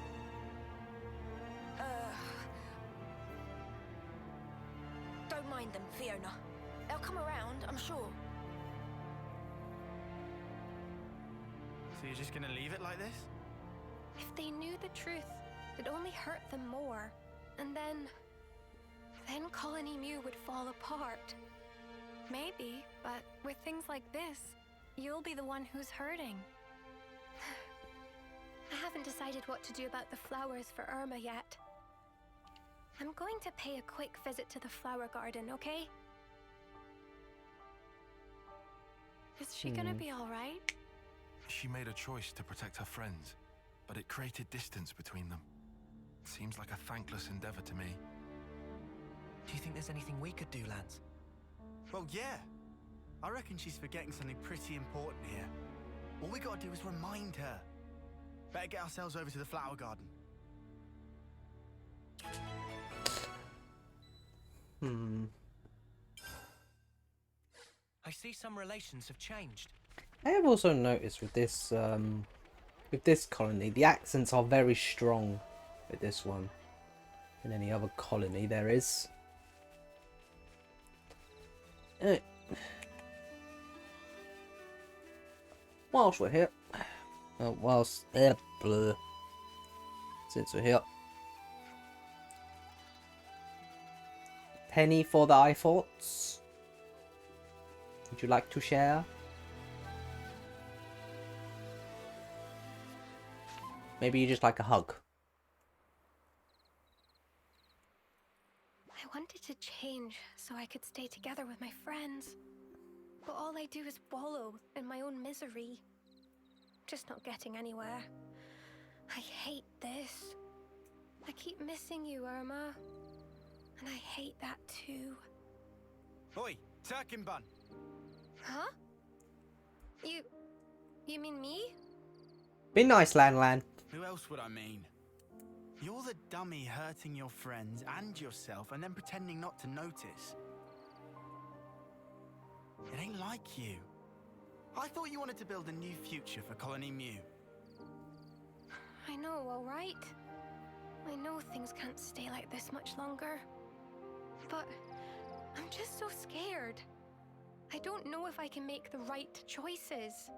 Don't mind them, Fiona. They'll come around, I'm sure. So you're just gonna leave it like this? If they knew the truth, it'd only hurt them more. And then Colony Mew would fall apart. Maybe, but with things like this, you'll be the one who's hurting. I haven't decided what to do about the flowers for Irma yet. I'm going to pay a quick visit to the flower garden, okay? Is she gonna be all right? She made a choice to protect her friends, but it created distance between them. Seems like a thankless endeavor to me. Do you think there's anything we could do, Lance? Well, yeah. I reckon she's forgetting something pretty important here. All we gotta do is remind her. Better get ourselves over to the flower garden. I see some relations have changed. I have also noticed with this colony, the accents are very strong with this one than any other colony there is. Whilst we're here, since we're here, penny for the eye thoughts. Would you like to share? Maybe you just like a hug. I wanted to change so I could stay together with my friends. But all I do is wallow in my own misery. Just not getting anywhere. I hate this. I keep missing you, Irma. And I hate that too. Oi, Turkin Bun! Huh? You mean me? Be nice, Lan. Who else would I mean? You're the dummy hurting your friends and yourself and then pretending not to notice. It ain't like you. I thought you wanted to build a new future for Colony Mew. I know, all right. I know things can't stay like this much longer. But I'm just so scared. I don't know if I can make the right choices.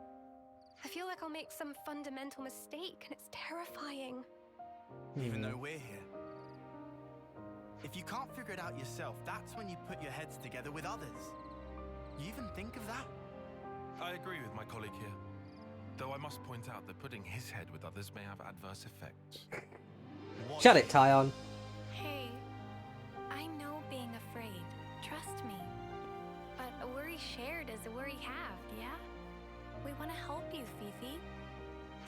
I feel like I'll make some fundamental mistake, and it's terrifying. Even though we're here. If you can't figure it out yourself, that's when you put your heads together with others. You even think of that? I agree with my colleague here. Though I must point out that putting his head with others may have adverse effects. Shut it, Tyon. Hey, I know being afraid. Trust me. But a worry shared is a worry halved, yeah? We want to help you, Fifi.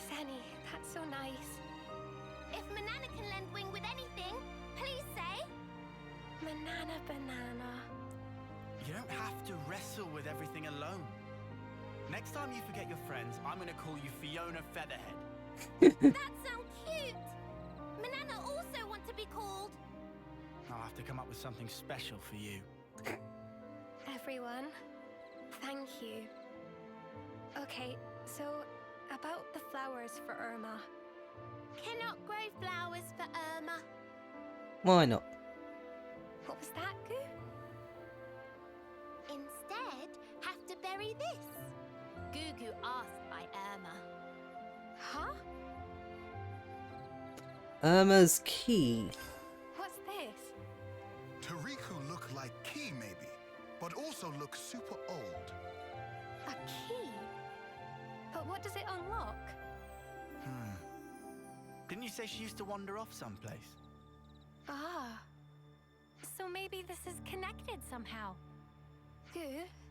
Sani, that's so nice. If Manana can lend wing with anything, please say. Manana banana. You don't have to wrestle with everything alone. Next time you forget your friends, I'm gonna call you Fiona Featherhead. That sounds cute. Manana also want to be called. I'll have to come up with something special for you. Everyone, thank you. Okay, so about the flowers for Irma. Cannot grow flowers for Irma. Why not? What was that, Goo? carry this? Gugu asked by Irma. Huh? Irma's key. What's this? Tariku look like key, maybe, but also look super old. A key? But what does it unlock? Didn't you say she used to wander off someplace? Ah. So maybe this is connected somehow. Gu,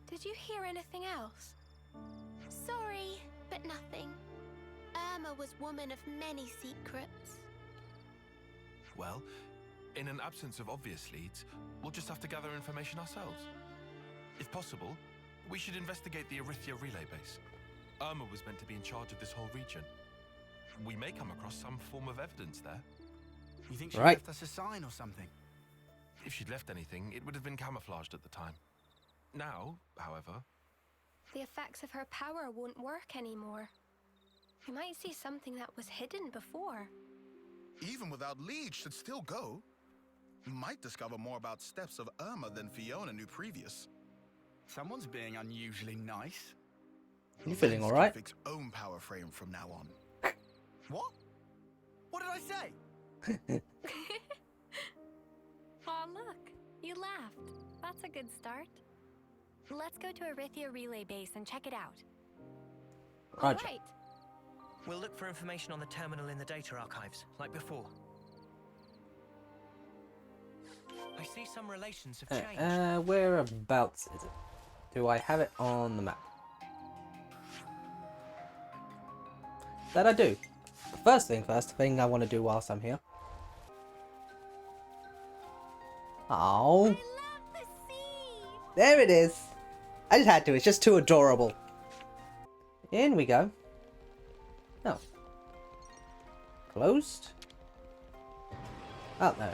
did you hear anything else? Sorry, but nothing. Irma was woman of many secrets. Well, in an absence of obvious leads, we'll just have to gather information ourselves. If possible, we should investigate the Erythia relay base. Irma was meant to be in charge of this whole region. We may come across some form of evidence there. You think she Right. left us a sign or something? If she'd left anything, it would have been camouflaged at the time. Now, however... The effects of her power won't work anymore. We might see something that was hidden before. Even without leads, should still go. Might discover more about steps of Irma than Fiona knew previous. Someone's being unusually nice. You feeling alright? Fix own power frame from now on. What? What did I say? Aw, look. You laughed. That's a good start. Let's go to Erythia Relay Base and check it out. Roger. Alright. We'll look for information on the terminal in the data archives, like before. I see some relations have changed. Whereabouts is it? Do I have it on the map? That I do. First thing I want to do whilst I'm here. Oh. I love the sea! There it is. I just had to. It's just too adorable. In we go. No. Closed. Oh, no.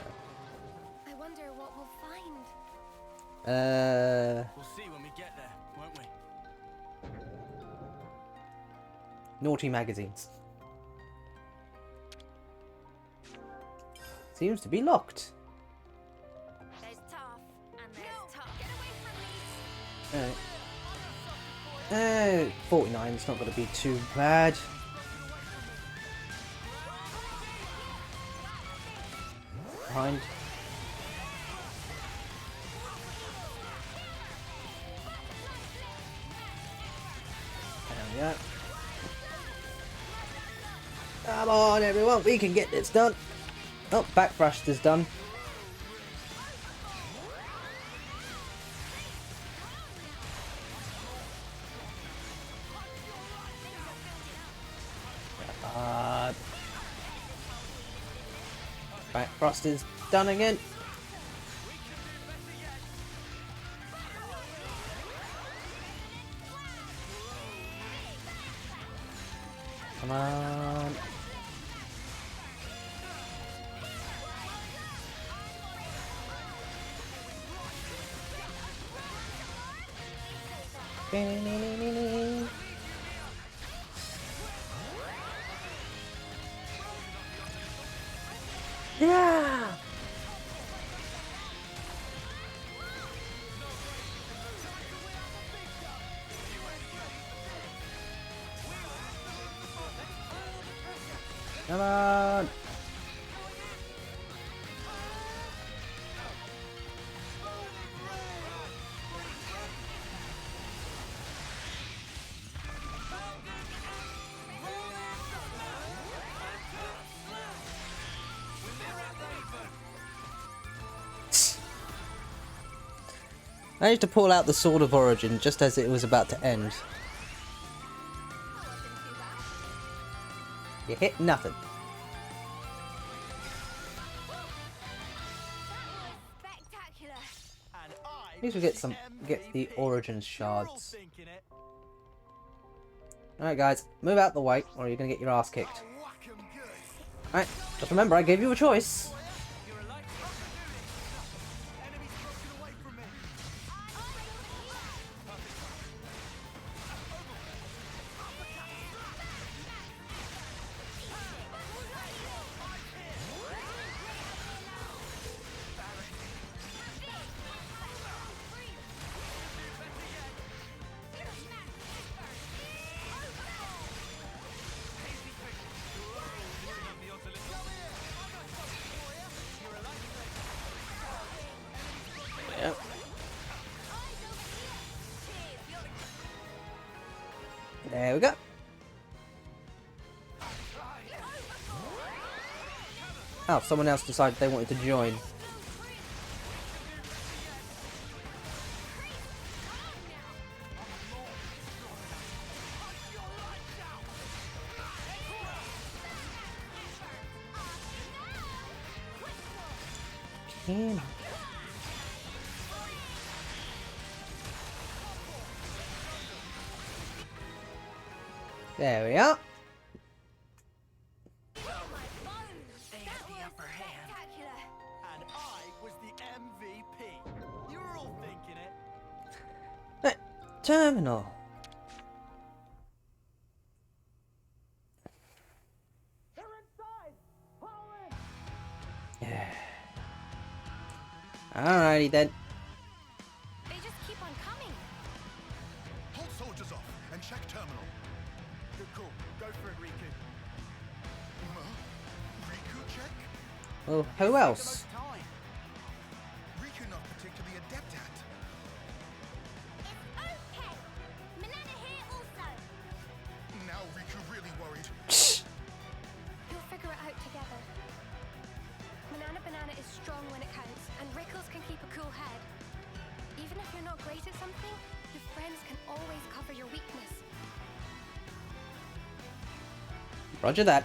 I wonder what we'll find. We'll see when we get there, won't we? Naughty magazines. Seems to be locked. There's tough, and there's tough. Get away from me! 49. It's not going to be too bad. Behind. There we go. Come on, everyone. We can get this done. Oh, back thrust is done. Back thrust is done again. Come on. Yeah. Come on. I managed to pull out the Sword of Origin just as it was about to end. You hit nothing. Spectacular! And I At least we get the Origin shards. Alright guys, move out the way or you're gonna get your ass kicked. Alright, just remember I gave you a choice. Oh, someone else decided they wanted to join. Can There we are. And I was the MVP. You were all thinking it. Terminal. They're inside. Pull in. Yeah. Alrighty then. They just keep on coming. Hold soldiers off and check terminal. Good call. Go for it, Riku. Riku check? Well, who else? Time. Riku not particularly adept at. It's okay. Manana here also. Now Riku really worried. You'll figure it out together. Banana is strong when it counts, and Rickles can keep a cool head. Even if you're not great at something, your friends can always cover your weakness. Roger that.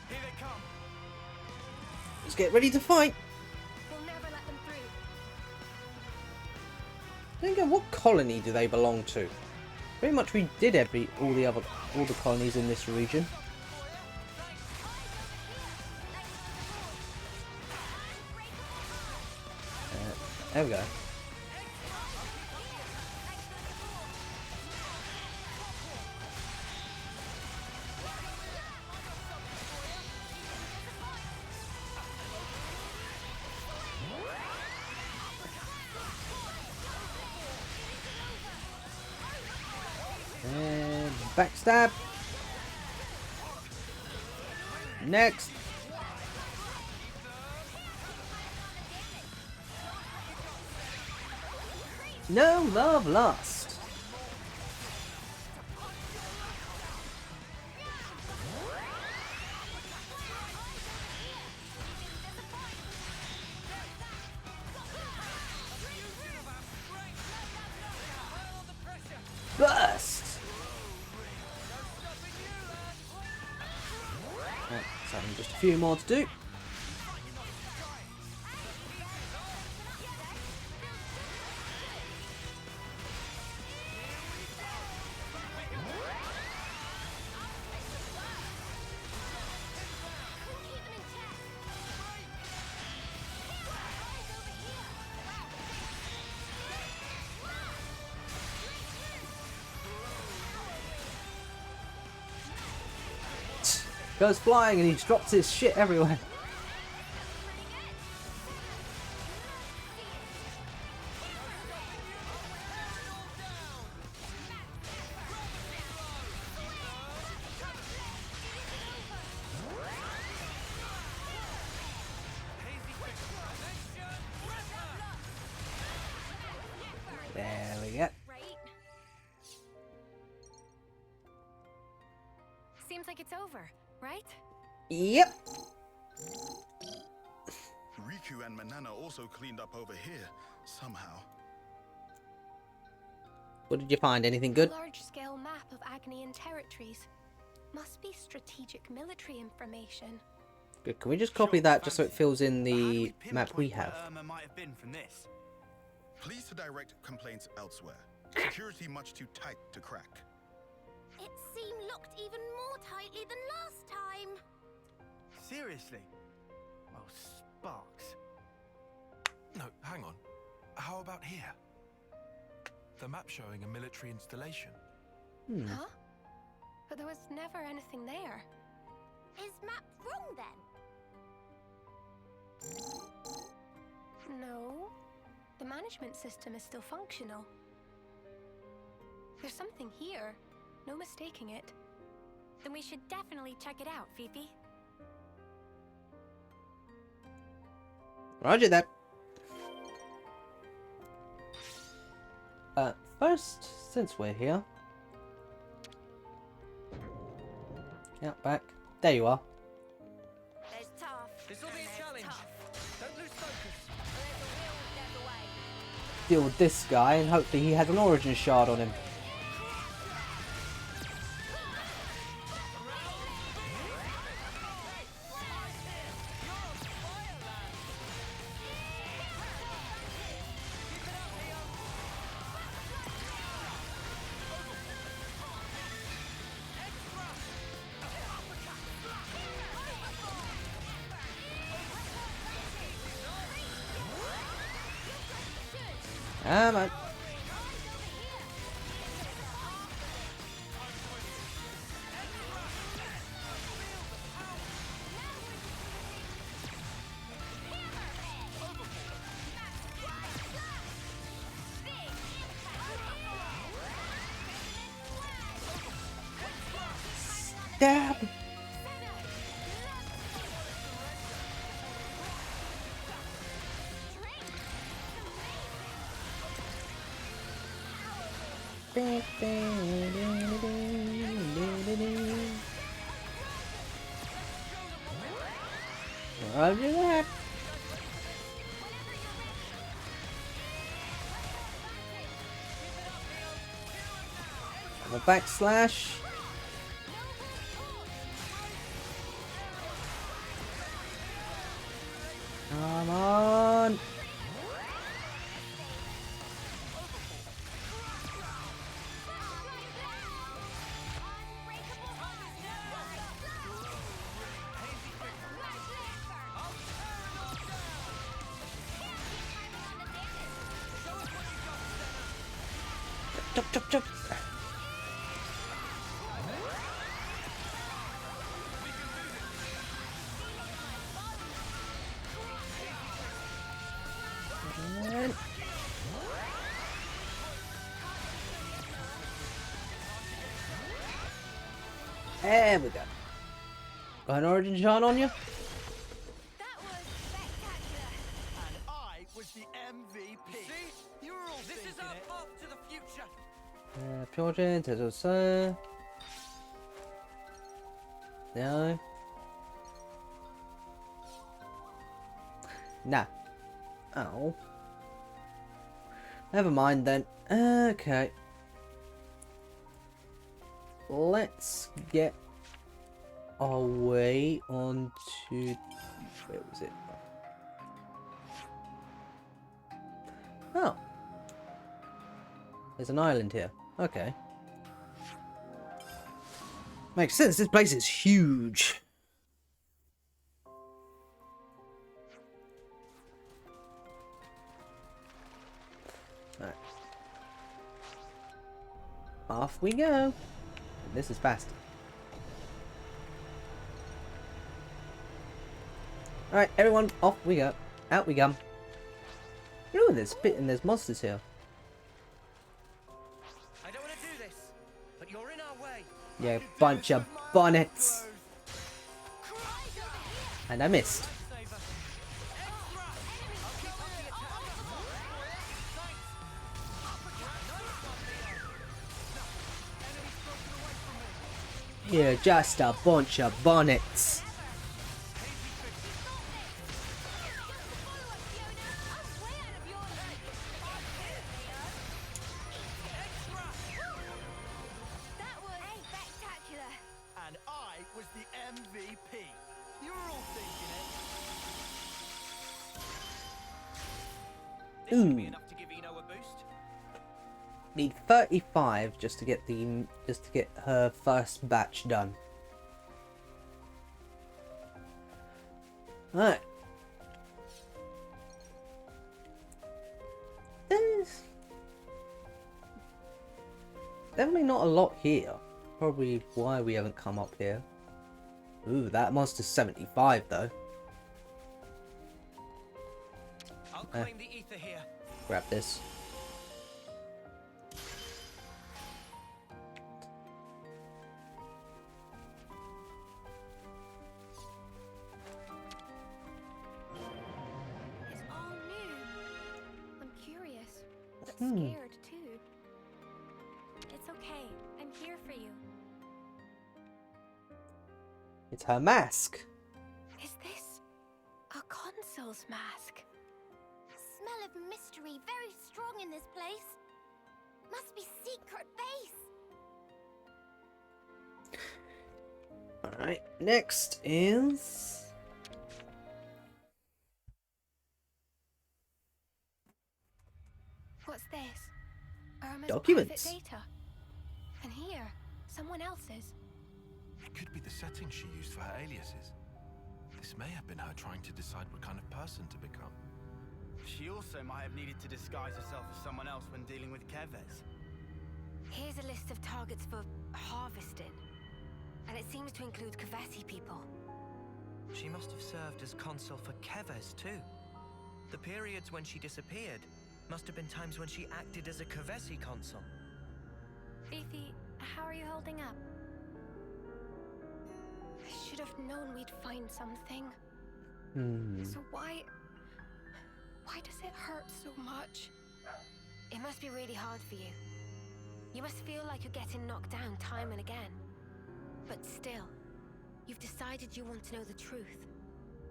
Here they come. Let's get ready to fight. We'll never let them through. Then again, what colony do they belong to? Pretty much we did all the colonies in this region. There we go. And backstab. Next. No love lost. Burst. So just a few more to do. Goes flying and he drops his shit everywhere. There we go. Seems like it's over, right? Yep. Riku and Manana also cleaned up over here, somehow. What did you find? Anything good? A large-scale map of Agnian territories. Must be strategic military information. Good. Can we just copy that just so it fills in the map we have? Irma might have been from this. Please to direct complaints elsewhere. Security much too tight to crack. It seemed locked even more tightly than last time. Seriously? Well, Sparks. No, hang on. How about here? The map showing a military installation. Huh? But there was never anything there. Is map wrong then? No. The management system is still functional. There's something here. No mistaking it. Then we should definitely check it out, Fifi. Roger that. First, since we're here, Yeah, back. There you are. There's tough. This'll be a challenge. Don't lose focus. There's a will, there's a way. Deal with this guy, and hopefully he has an origin shard on him. Ah, man. Stab. Roger that. A backslash. Come on. Chop, chop, chop. And... there we go. Got an origin shot on you? That was spectacular. And I was the MVP. See? You were all This is thinking our it. path to the future. Purgent, as also. No. Nah. Oh. Never mind then. Okay. Let's get our way onto. Where was it? Oh. There's an island here. Okay. Makes sense. This place is huge. Alright. Off we go. This is fast. Alright, everyone, off we go. Out we come. Ooh, there's spit and there's monsters here. I don't want to do this, but you're in our way. Yeah, bunch of bonnets. And I missed. Saver. Extra! I'll keep up the attack. Thanks. You're just a bunch of bonnets. That was spectacular. And I was the MVP. You were all thinking it. This should be Ooh. enough to give Eno a boost. Need 35 just to get her first batch done. Alright. There's definitely not a lot here. Probably why we haven't come up here. Ooh, that monster's 75 though. I'll claim the ether here. Grab this. It's all new. I'm curious, but Hmm. scared too. It's okay. I'm here for you. It's her mask. Is this a consul's mask? Smell of mystery very strong in this place. Must be secret base. Alright, next is... What's this? Irma's Documents. private data. And here, someone else's. It could be the settings she used for her aliases. This may have been her trying to decide what kind of person to become. She also might have needed to disguise herself as someone else when dealing with Keves. Here's a list of targets for harvesting. And it seems to include Kevesi people. She must have served as consul for Keves too. The periods when she disappeared must have been times when she acted as a Kevesi consul. Fifi, how are you holding up? I should have known we'd find something. So why does it hurt so much? It must be really hard for you. You must feel like you're getting knocked down time and again. But still, you've decided you want to know the truth.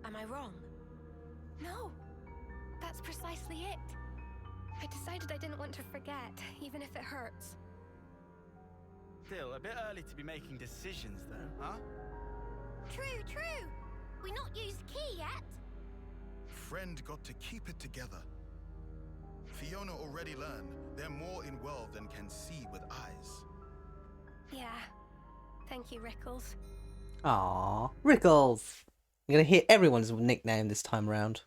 Am I wrong? No, that's precisely it. I decided I didn't want to forget, even if it hurts. Still, a bit early to be making decisions, though, huh? True, true. We not used key yet. Friend got to keep it together. Fiona already learned they're more in world than can see with eyes. Yeah. Thank you, Rickles. Aww, Rickles. I'm gonna hear everyone's nickname this time around.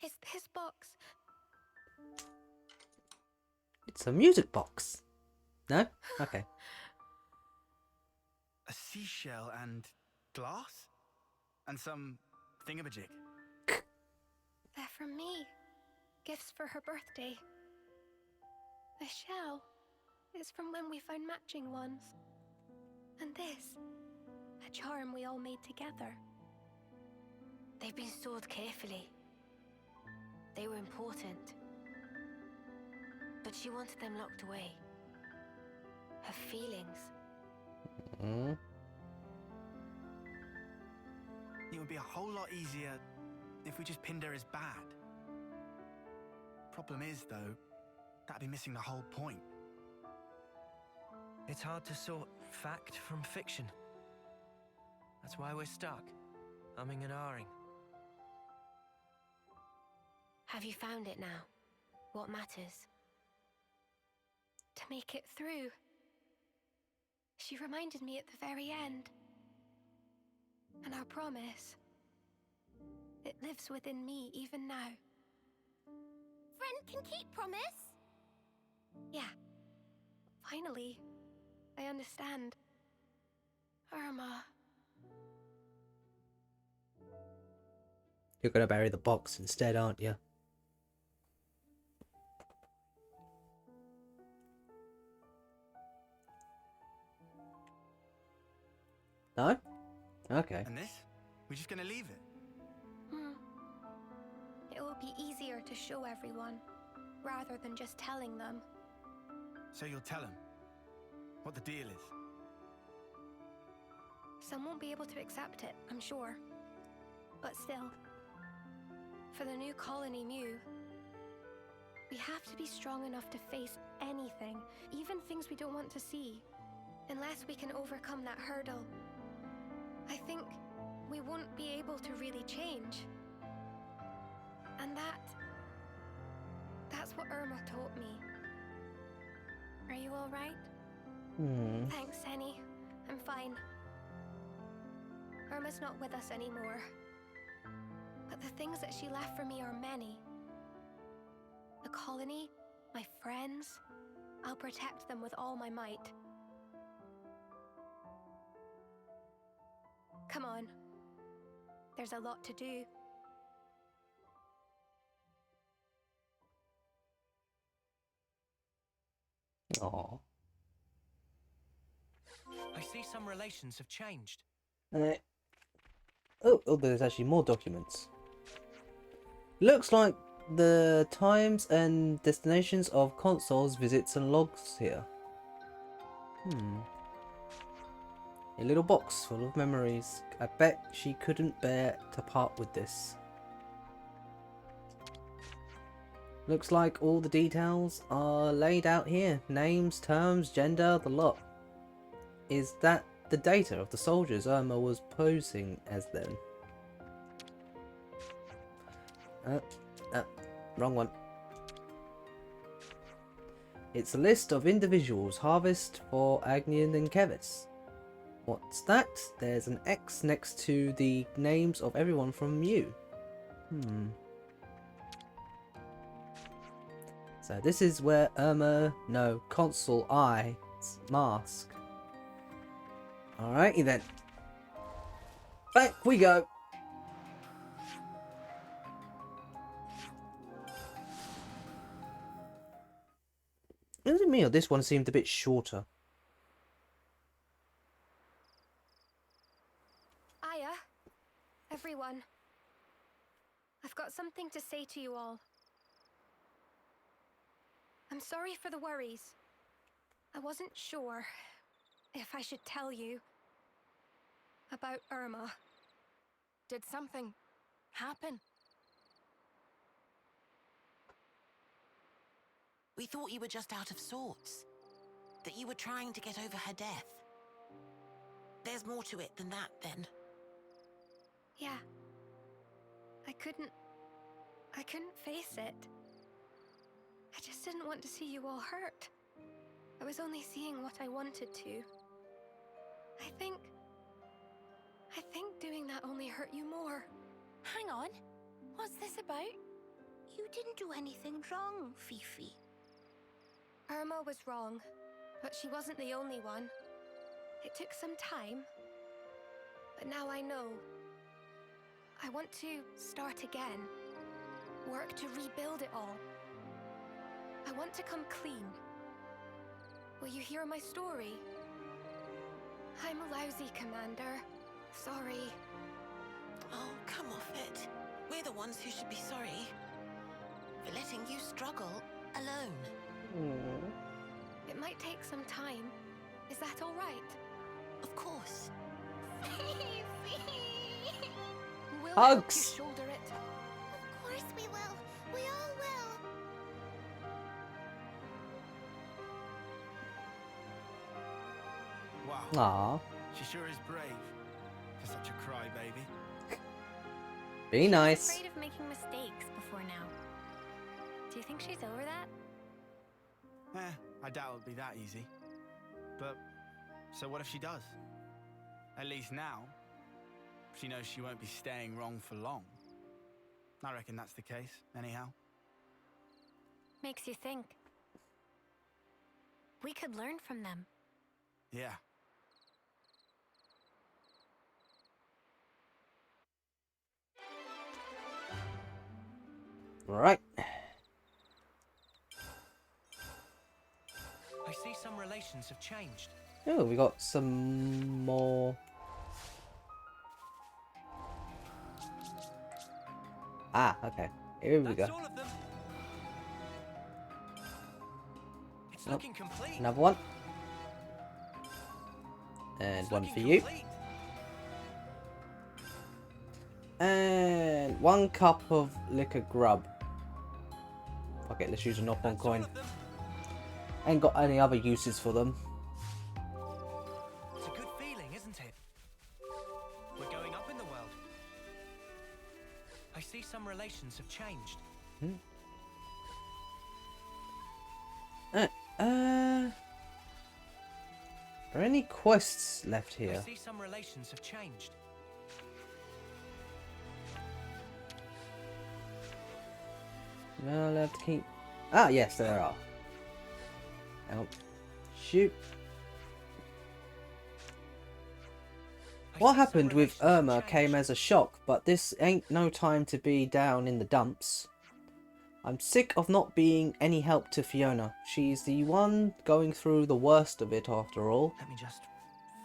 Is this box... It's a music box. No? Okay. A seashell and glass? And some thingamajig. They're from me. Gifts for her birthday. The shell is from when we found matching ones. And this, a charm we all made together. They've been stored carefully. They were important. But she wanted them locked away. Her feelings. It would be a whole lot easier if we just pinned her as bad. Problem is, though, that'd be missing the whole point. It's hard to sort fact from fiction. That's why we're stuck, umming and ahhing. Have you found it now? What matters? To make it through. She reminded me at the very end. And our promise. It lives within me even now. Friend can keep promise. Yeah. Finally, I understand. Irma. You're gonna bury the box instead, aren't you? No? Okay. And this? We're just gonna leave it? It will be easier to show everyone, rather than just telling them. So you'll tell him what the deal is? Some won't be able to accept it, I'm sure. But still, for the new colony Mew, we have to be strong enough to face anything, even things we don't want to see. Unless we can overcome that hurdle, I think we won't be able to really change. And that's what Irma taught me. Are you all right? Thanks, Henny. I'm fine. Irma's not with us anymore. But the things that she left for me are many. The colony, my friends, I'll protect them with all my might. Come on. There's a lot to do. Aww. I see some relations have changed. Oh, there's actually more documents. Looks like the times and destinations of consoles, visits and logs here. A little box full of memories. I bet she couldn't bear to part with this. Looks like all the details are laid out here. Names, terms, gender, the lot. Is that the data of the soldiers Irma was posing as then? Wrong one. It's a list of individuals harvest for Agnus and Keves. What's that? There's an X next to the names of everyone from you. So this is where Irma, no, Consul I's mask. Alrighty then. Back we go. Is it me or this one seemed a bit shorter? Aya, everyone. I've got something to say to you all. I'm sorry for the worries. I wasn't sure if I should tell you about Irma. Did something happen? We thought you were just out of sorts. That you were trying to get over her death. There's more to it than that, then. Yeah. I couldn't face it. I just didn't want to see you all hurt. I was only seeing what I wanted to. I think doing that only hurt you more. Hang on. What's this about? You didn't do anything wrong, Fifi. Irma was wrong, but she wasn't the only one. It took some time, but now I know. I want to start again. Work to rebuild it all. I want to come clean. Will you hear my story? I'm a lousy commander. Sorry. Oh, come off it. We're the ones who should be sorry. For letting you struggle alone. It might take some time. Is that all right? Of course. We'll Hugs. help you shoulder it. Of course we will. We all will. Wow. Aww. She sure is brave. For such a crybaby. Be nice. Afraid of making mistakes before now. Do you think she's over that? I doubt it'll be that easy. But, so what if she does? At least now, she knows she won't be staying wrong for long. I reckon that's the case, anyhow. Makes you think. We could learn from them. Yeah. Right. I see some relations have changed. Oh, we got some more. Ah, okay. Here we go. That's all of them. It's Nope. looking complete. Another one. And It's one looking for you. complete. And one cup of liquor grub. Okay, let's use a knock-on That's all coin. of them. Ain't got any other uses for them. It's a good feeling, isn't it? We're going up in the world. I see some relations have changed. Are any quests left I here? see some relations have changed. No, left to keep. Ah, yes, there are. Out. Shoot. What happened with Irma came as a shock, but this ain't no time to be down in the dumps. I'm sick of not being any help to Fiona. She's the one going through the worst of it after all. Let me just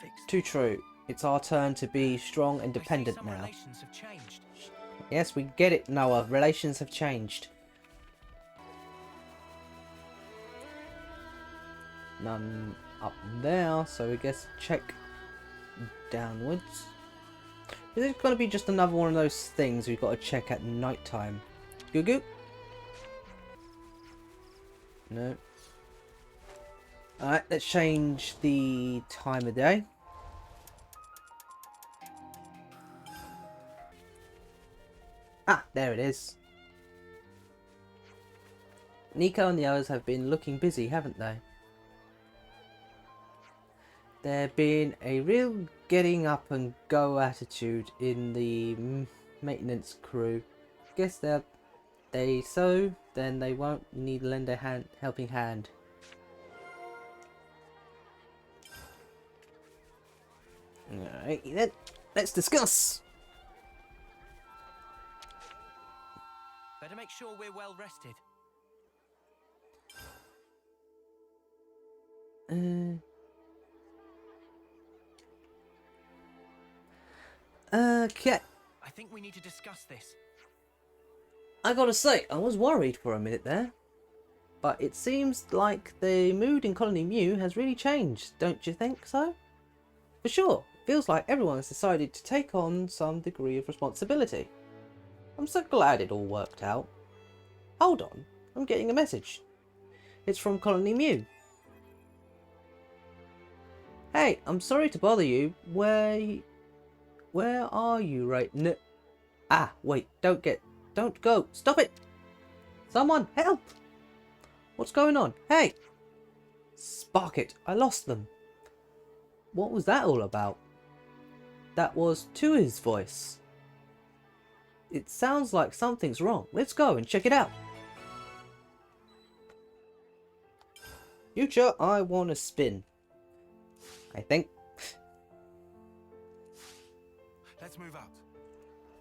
fix. Too true. It's our turn to be strong and I see dependent some now. relations have changed. Yes, we get it, Noah. Relations have changed. None up there, so I guess check downwards. Is it going to be just another one of those things we've got to check at night time? Goo goo? No. Alright, let's change the time of day. Ah, there it is. Nico and the others have been looking busy, haven't they? There's been a real getting up and go attitude in the maintenance crew. Guess then they won't need to lend a helping hand. Alright then, let's discuss. Better make sure we're well rested. Okay. I think we need to discuss this. I gotta say, I was worried for a minute there. But it seems like the mood in Colony Mu has really changed, don't you think so? For sure, it feels like everyone has decided to take on some degree of responsibility. I'm so glad it all worked out. Hold on, I'm getting a message. It's from Colony Mu. Hey, I'm sorry to bother you. Where are you right now? Ah, wait, don't go. Stop it. Someone help. What's going on? Hey. Spark it. I lost them. What was that all about? That was Tui's voice. It sounds like something's wrong. Let's go and check it out. Future, I want to spin. I think. Let's move out.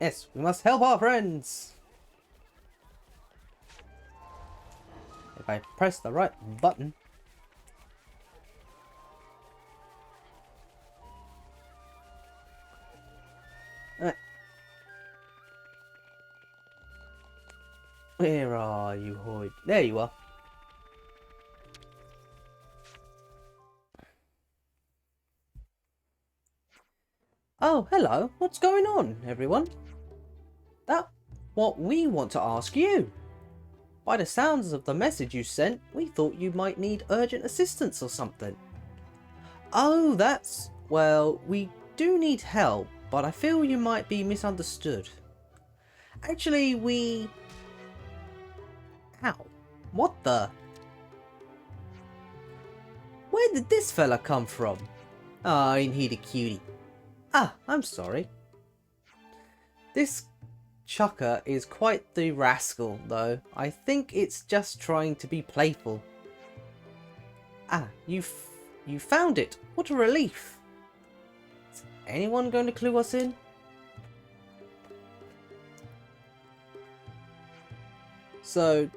Yes, we must help our friends. If I press the right button. Where are you, Hoyd? There you are. Oh, hello. What's going on, everyone? That's what we want to ask you. By the sounds of the message you sent, we thought you might need urgent assistance or something. Oh, well, we do need help, but I feel you might be misunderstood. Actually, Ow. What the? Where did this fella come from? Oh, ain't he the cutie? Ah, I'm sorry. This chucker is quite the rascal, though. I think it's just trying to be playful. Ah, you found it. What a relief. Is anyone going to clue us in? So,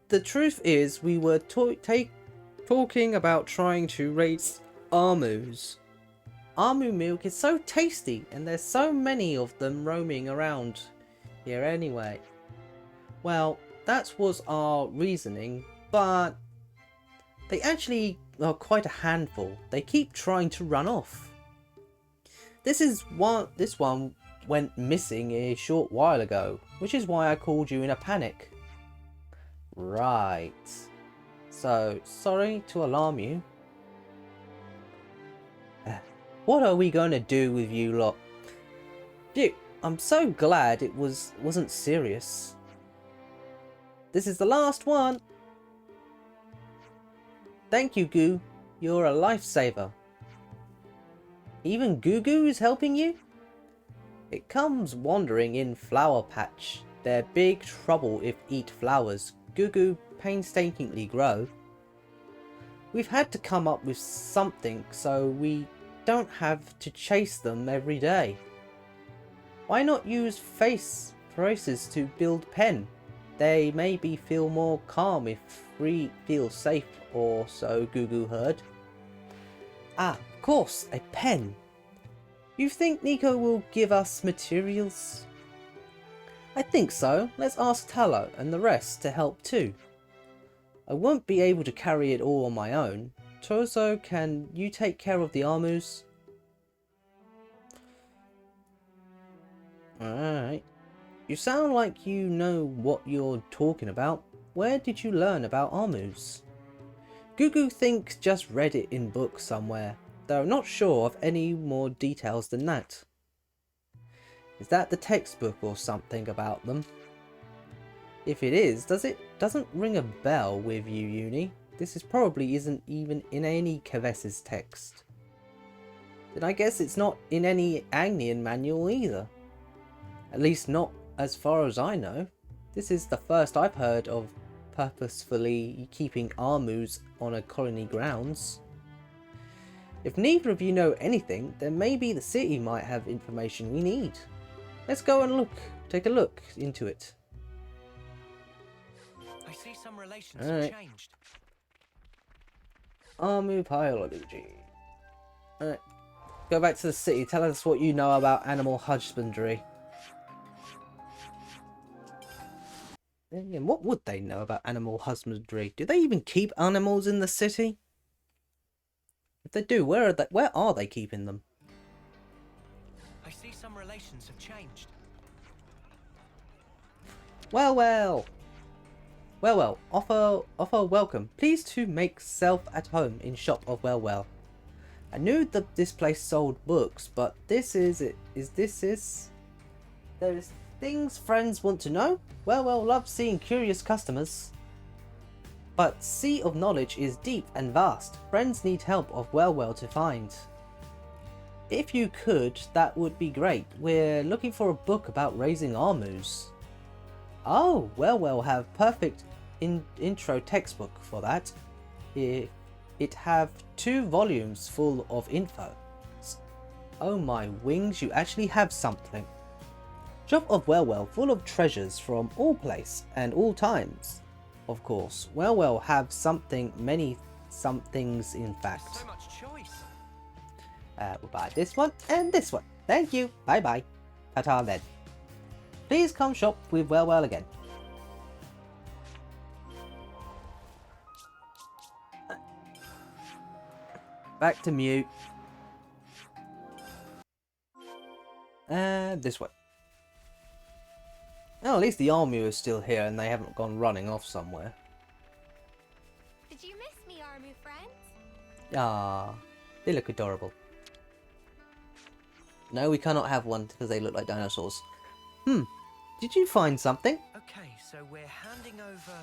the truth is, we were talking about trying to raise Armus. Armu milk is so tasty, and there's so many of them roaming around here anyway. Well, that was our reasoning, but they actually are quite a handful. They keep trying to run off. This one went missing a short while ago, which is why I called you in a panic. Right. So, sorry to alarm you. What are we going to do with you lot? Phew, I'm so glad it wasn't serious. This is the last one. Thank you, Goo. You're a lifesaver. Even Goo Goo is helping you? It comes wandering in Flower Patch. They're big trouble if eat flowers Goo Goo painstakingly grow. We've had to come up with something so we don't have to chase them every day. Why not use faces to build pen? They maybe feel more calm if we feel safe, or so Goo Goo heard. Ah, of course, a pen. You think Nico will give us materials? I think so. Let's ask Tallow and the rest to help too. I won't be able to carry it all on my own. Tozo, can you take care of the Armus? Alright. You sound like you know what you're talking about. Where did you learn about Armus? Gugu thinks just read it in books somewhere, though I'm not sure of any more details than that. Is that the textbook or something about them? If it is, doesn't ring a bell with you, Uni. This probably isn't even in any Keves' text. Then I guess it's not in any Agnian manual either. At least not as far as I know. This is the first I've heard of purposefully keeping Armus on a colony grounds. If neither of you know anything, then maybe the city might have information we need. Let's go and take a look into it. I see some relations have changed. Armu biology. Alright. Go back to the city. Tell us what you know about animal husbandry. And what would they know about animal husbandry? Do they even keep animals in the city? If they do, where are they keeping them? I see some relations have changed. Well. Offer welcome. Pleased to make self at home in shop of well. I knew that this place sold books, but this is it. There's things friends want to know? Well, love seeing curious customers. But sea of knowledge is deep and vast. Friends need help of well to find. If you could, that would be great. We're looking for a book about raising Armus. Oh, well have perfect intro textbook for that. It have 2 volumes full of info. Oh my wings, you actually have something. Shop of well full of treasures from all place and all times. Of course, well have many somethings in fact. So much choice. We'll buy this one and this one. Thank you. Bye. Ta-ta then. Please come shop with well again. Back to mute. And this way. Well, at least the army is still here and they haven't gone running off somewhere. Did you miss me, Armu friends? Ah, they look adorable. No, we cannot have one because they look like dinosaurs. Did you find something? Okay, so we're handing over...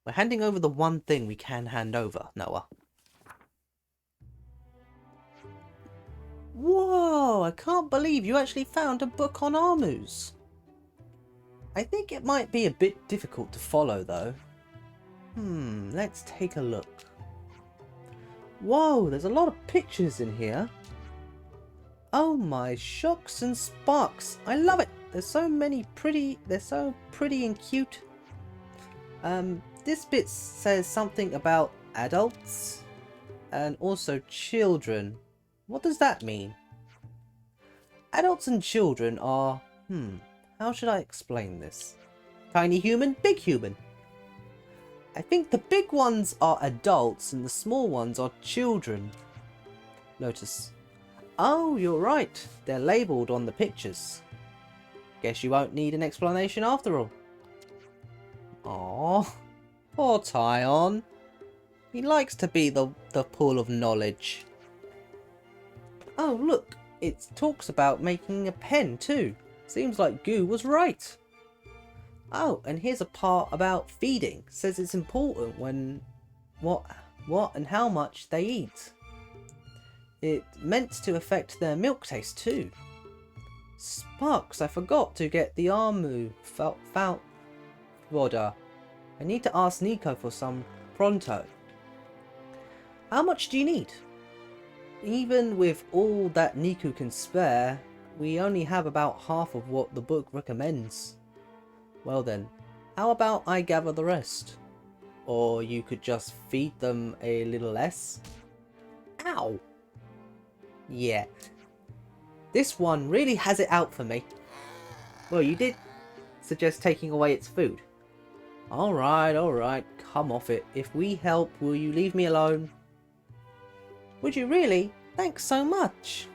We're handing over the one thing we can hand over, Noah. Whoa, I can't believe you actually found a book on Armus. I think it might be a bit difficult to follow though. Let's take a look. Whoa, there's a lot of pictures in here. Oh my shocks and sparks. I love it. There's so many pretty, they're so pretty and cute. This bit says something about adults and also children. What does that mean? Adults and children are, how should I explain this? Tiny human, big human. I think the big ones are adults and the small ones are children. Notice. Oh, you're right. They're labelled on the pictures. Guess you won't need an explanation after all. Aww. Poor Tyon. He likes to be the pool of knowledge. Oh, look. It talks about making a pen too. Seems like Goo was right. Oh, and here's a part about feeding. Says it's important when what and how much they eat. It meant to affect their milk taste too. Sparks, I forgot to get the Armu felt water. I need to ask Nico for some pronto. How much do you need? Even with all that Nico can spare, we only have about half of what the book recommends. Well then, how about I gather the rest? Or you could just feed them a little less? Ow! Yeah, This one really has it out for me. Well, you did suggest taking away its food. Alright, come off it. If we help, will you leave me alone? Would you really? Thanks so much.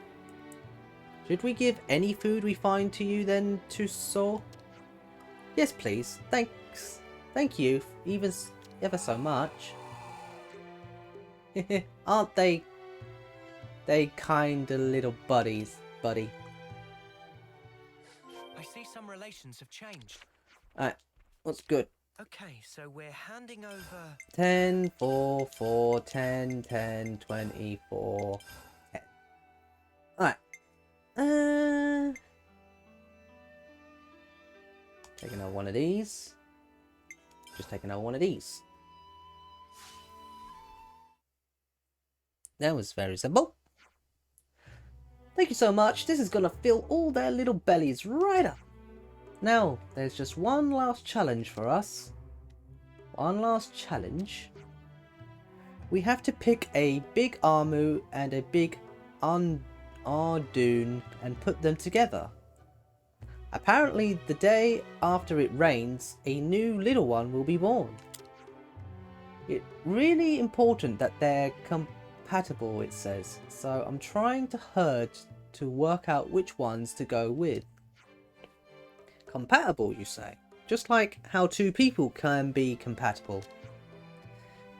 Should we give any food we find to you then, Tussor? Yes, please. Thanks. Thank you, ever so much. Aren't they kinda little buddies, buddy? I see some relations have changed. Alright, what's good? Okay, so we're handing over 10, 4, 4, 10, 10, 24, 10. Alright. Taking out one of these. Just taking out one of these. That was very simple. Thank you so much. This is gonna fill all their little bellies right up. Now, there's just one last challenge for us. One last challenge. We have to pick a big Armu and a big Ardoon and put them together. Apparently, the day after it rains, a new little one will be born. It's really important that they're compatible, it says. So I'm trying to herd to work out which ones to go with. Compatible, you say? Just like how two people can be compatible.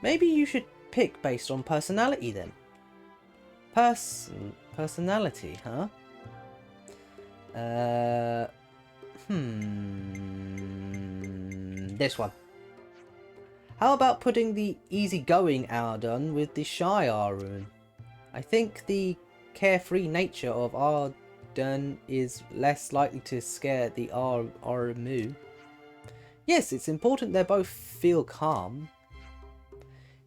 Maybe you should pick based on personality then. Personality, huh? This one. How about putting the easygoing Ardun with the shy Arun? I think the carefree nature of Ardun is less likely to scare the Armu. Yes, it's important they both feel calm.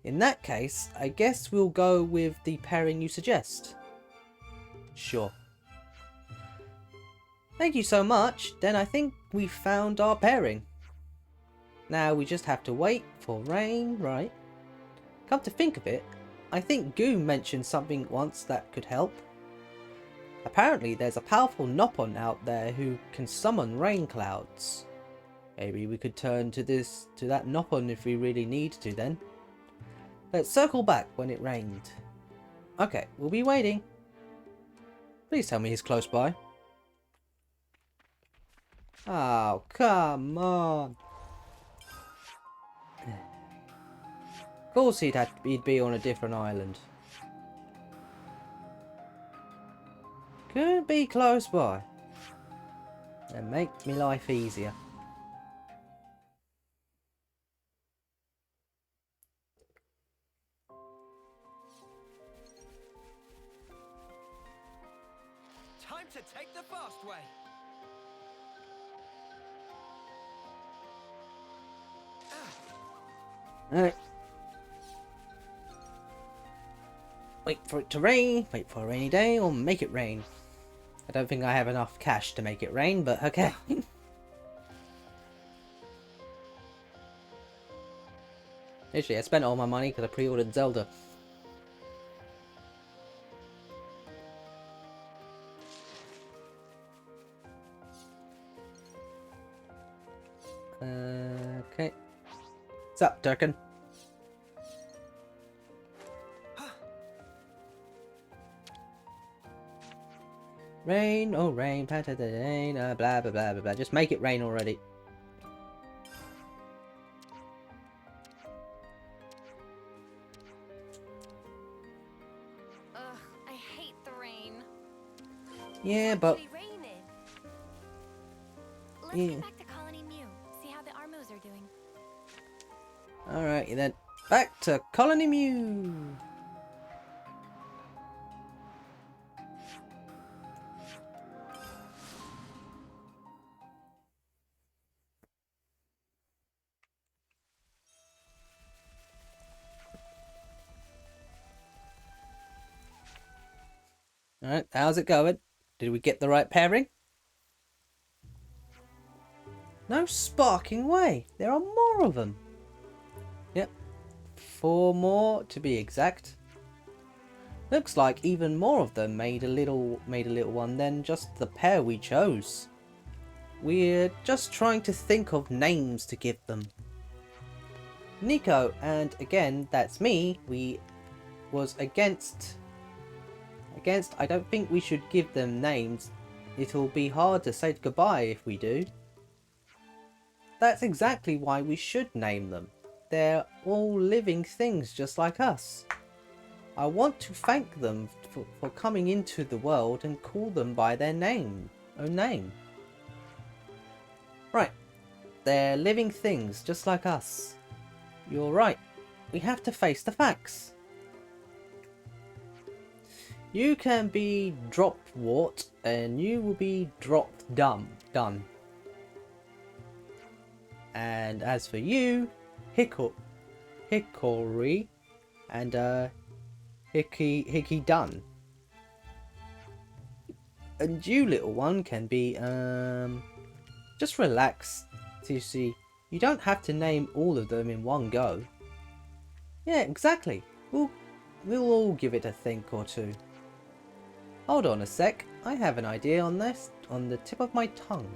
In that case, I guess we'll go with the pairing you suggest. Sure. Thank you so much. Then I think we found our pairing. Now we just have to wait for rain, right? Come to think of it, I think Goo mentioned something once that could help. Apparently there's a powerful Nopon out there who can summon rain clouds. Maybe we could turn to that Nopon if we really need to then. Let's circle back when it rained. Okay, we'll be waiting. Please tell me he's close by. Oh, come on. Of course he'd be on a different island. Could be close by. And make me life easier. time to take the fast way. Alright. Wait for it to rain, wait for a rainy day, or make it rain. I don't think I have enough cash to make it rain, but okay. Literally, I spent all my money because I pre-ordered Zelda. Okay. What's up, Durkin? Rain, oh rain, patter the rain, blah blah blah blah blah. Just make it rain already. Ugh, I hate the rain. Yeah, but Let's get back to Colony Mew. See how the Armos are doing. alright, then back to Colony Mew. Alright, how's it going? Did we get the right pairing? No sparking way. There are more of them. Yep. 4 more to be exact. Looks like even more of them made a little one than just the pair we chose. We're just trying to think of names to give them. Nico, and again, that's me, we was against I don't think we should give them names. It'll be hard to say goodbye if we do. That's exactly why we should name them. They're all living things just like us. I want to thank them for coming into the world and call them by their own name. Right, they're living things just like us. You're right, we have to face the facts. You can be dropped wart and you will be dropped done. And as for you, Hickory and Hickey done. And you little one can be just relax. You see, you don't have to name all of them in one go. Yeah, exactly. We'll all give it a think or two. Hold on a sec, I have an idea on this, on the tip of my tongue.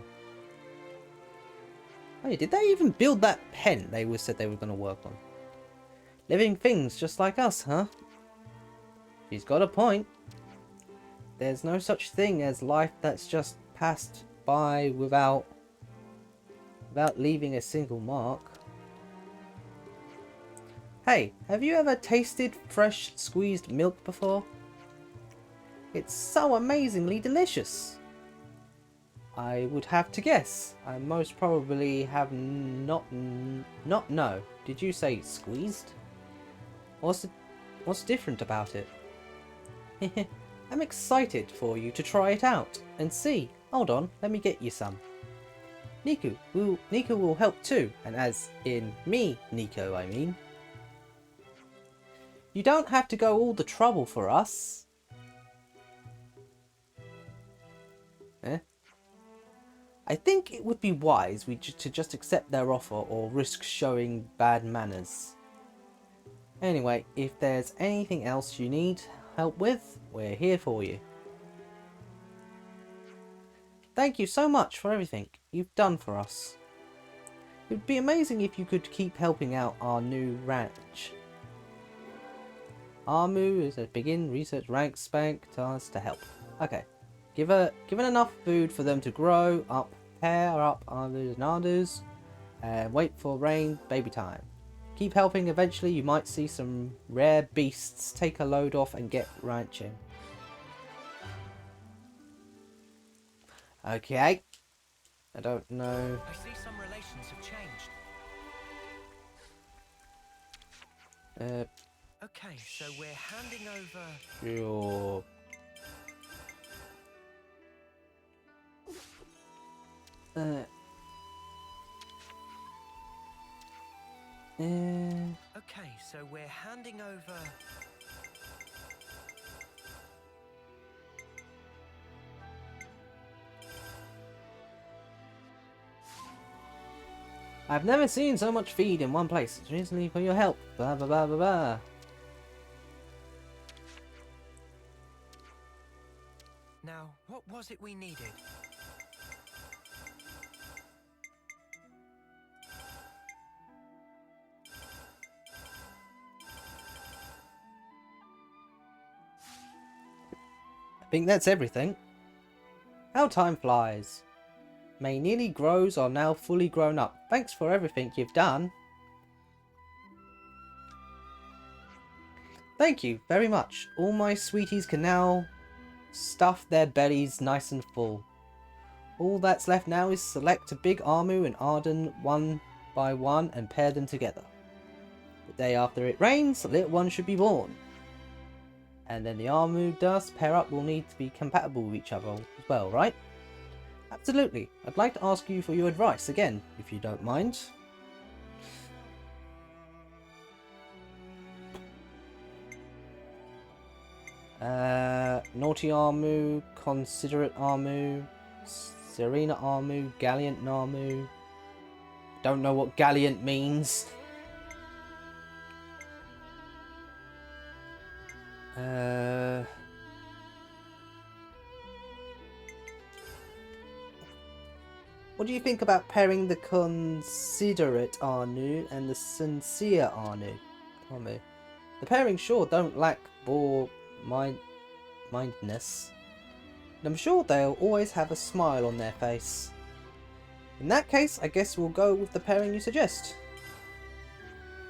Hey, did they even build that pen they said they were going to work on? Living things just like us, huh? She's got a point. There's no such thing as life that's just passed by without leaving a single mark. Hey, have you ever tasted fresh squeezed milk before? It's so amazingly delicious. I would have to guess. I most probably have not no. Did you say squeezed? What's different about it? I'm excited for you to try it out and see. Hold on, let me get you some. Nico will help too, and as in me, Nico, I mean. You don't have to go all the trouble for us. I think it would be wise to just accept their offer or risk showing bad manners. Anyway, if there's anything else you need help with, we're here for you. Thank you so much for everything you've done for us. It would be amazing if you could keep helping out our new ranch. Armu is a begin research rank spank task to help. Okay. Given enough food for them to grow up, pair up others and others, and wait for rain, baby time. Keep helping, eventually you might see some rare beasts take a load off and get ranching. Okay. I don't know. I see some relations have changed. Okay, so we're handing over... Sure. Okay, so we're handing over... I've never seen so much feed in one place. It's recently for your help. Blah blah blah blah blah. Now, what was it we needed? I think that's everything. How time flies. May nearly grows are now fully grown up. Thanks for everything you've done. Thank you very much. All my sweeties can now stuff their bellies nice and full. All that's left now is select a big Armu and Arden one by one and pair them together. The day after it rains, the little one should be born. And then the Armu dust pair up will need to be compatible with each other as well, right? Absolutely. I'd like to ask you for your advice again, if you don't mind. Naughty Armu, Considerate Armu, Serena Armu, Gallant Armu. Don't know what Gallant means. What do you think about pairing the considerate Anu and the sincere Anu? The pairing sure don't lack mindedness. And I'm sure they'll always have a smile on their face. In that case, I guess we'll go with the pairing you suggest.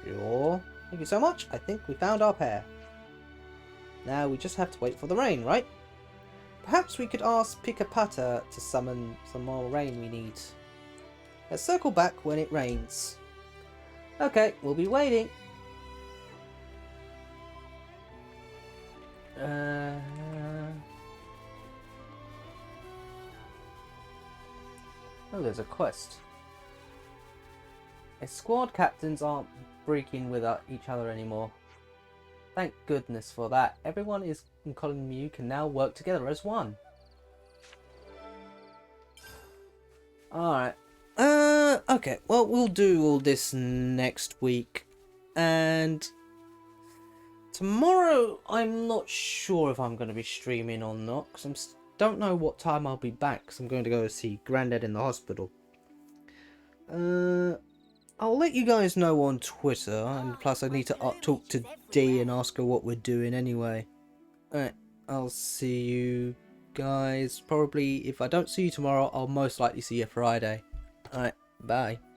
Sure. Thank you so much. I think we found our pair. Now we just have to wait for the rain, right? Perhaps we could ask Pikapata to summon some more rain we need. Let's circle back when it rains. Okay, we'll be waiting. Oh, there's a quest. Squad captains aren't breaking with each other anymore. Thank goodness for that. Everyone in Colony Mew can now work together as one. Alright. Okay. Well, we'll do all this next week. And tomorrow, I'm not sure if I'm going to be streaming or not. Because I don't know what time I'll be back. Because I'm going to go see Granddad in the hospital. I'll let you guys know on Twitter, and plus I need to talk to Dee and ask her what we're doing anyway. Alright, I'll see you guys probably, if I don't see you tomorrow, I'll most likely see you Friday. Alright, bye.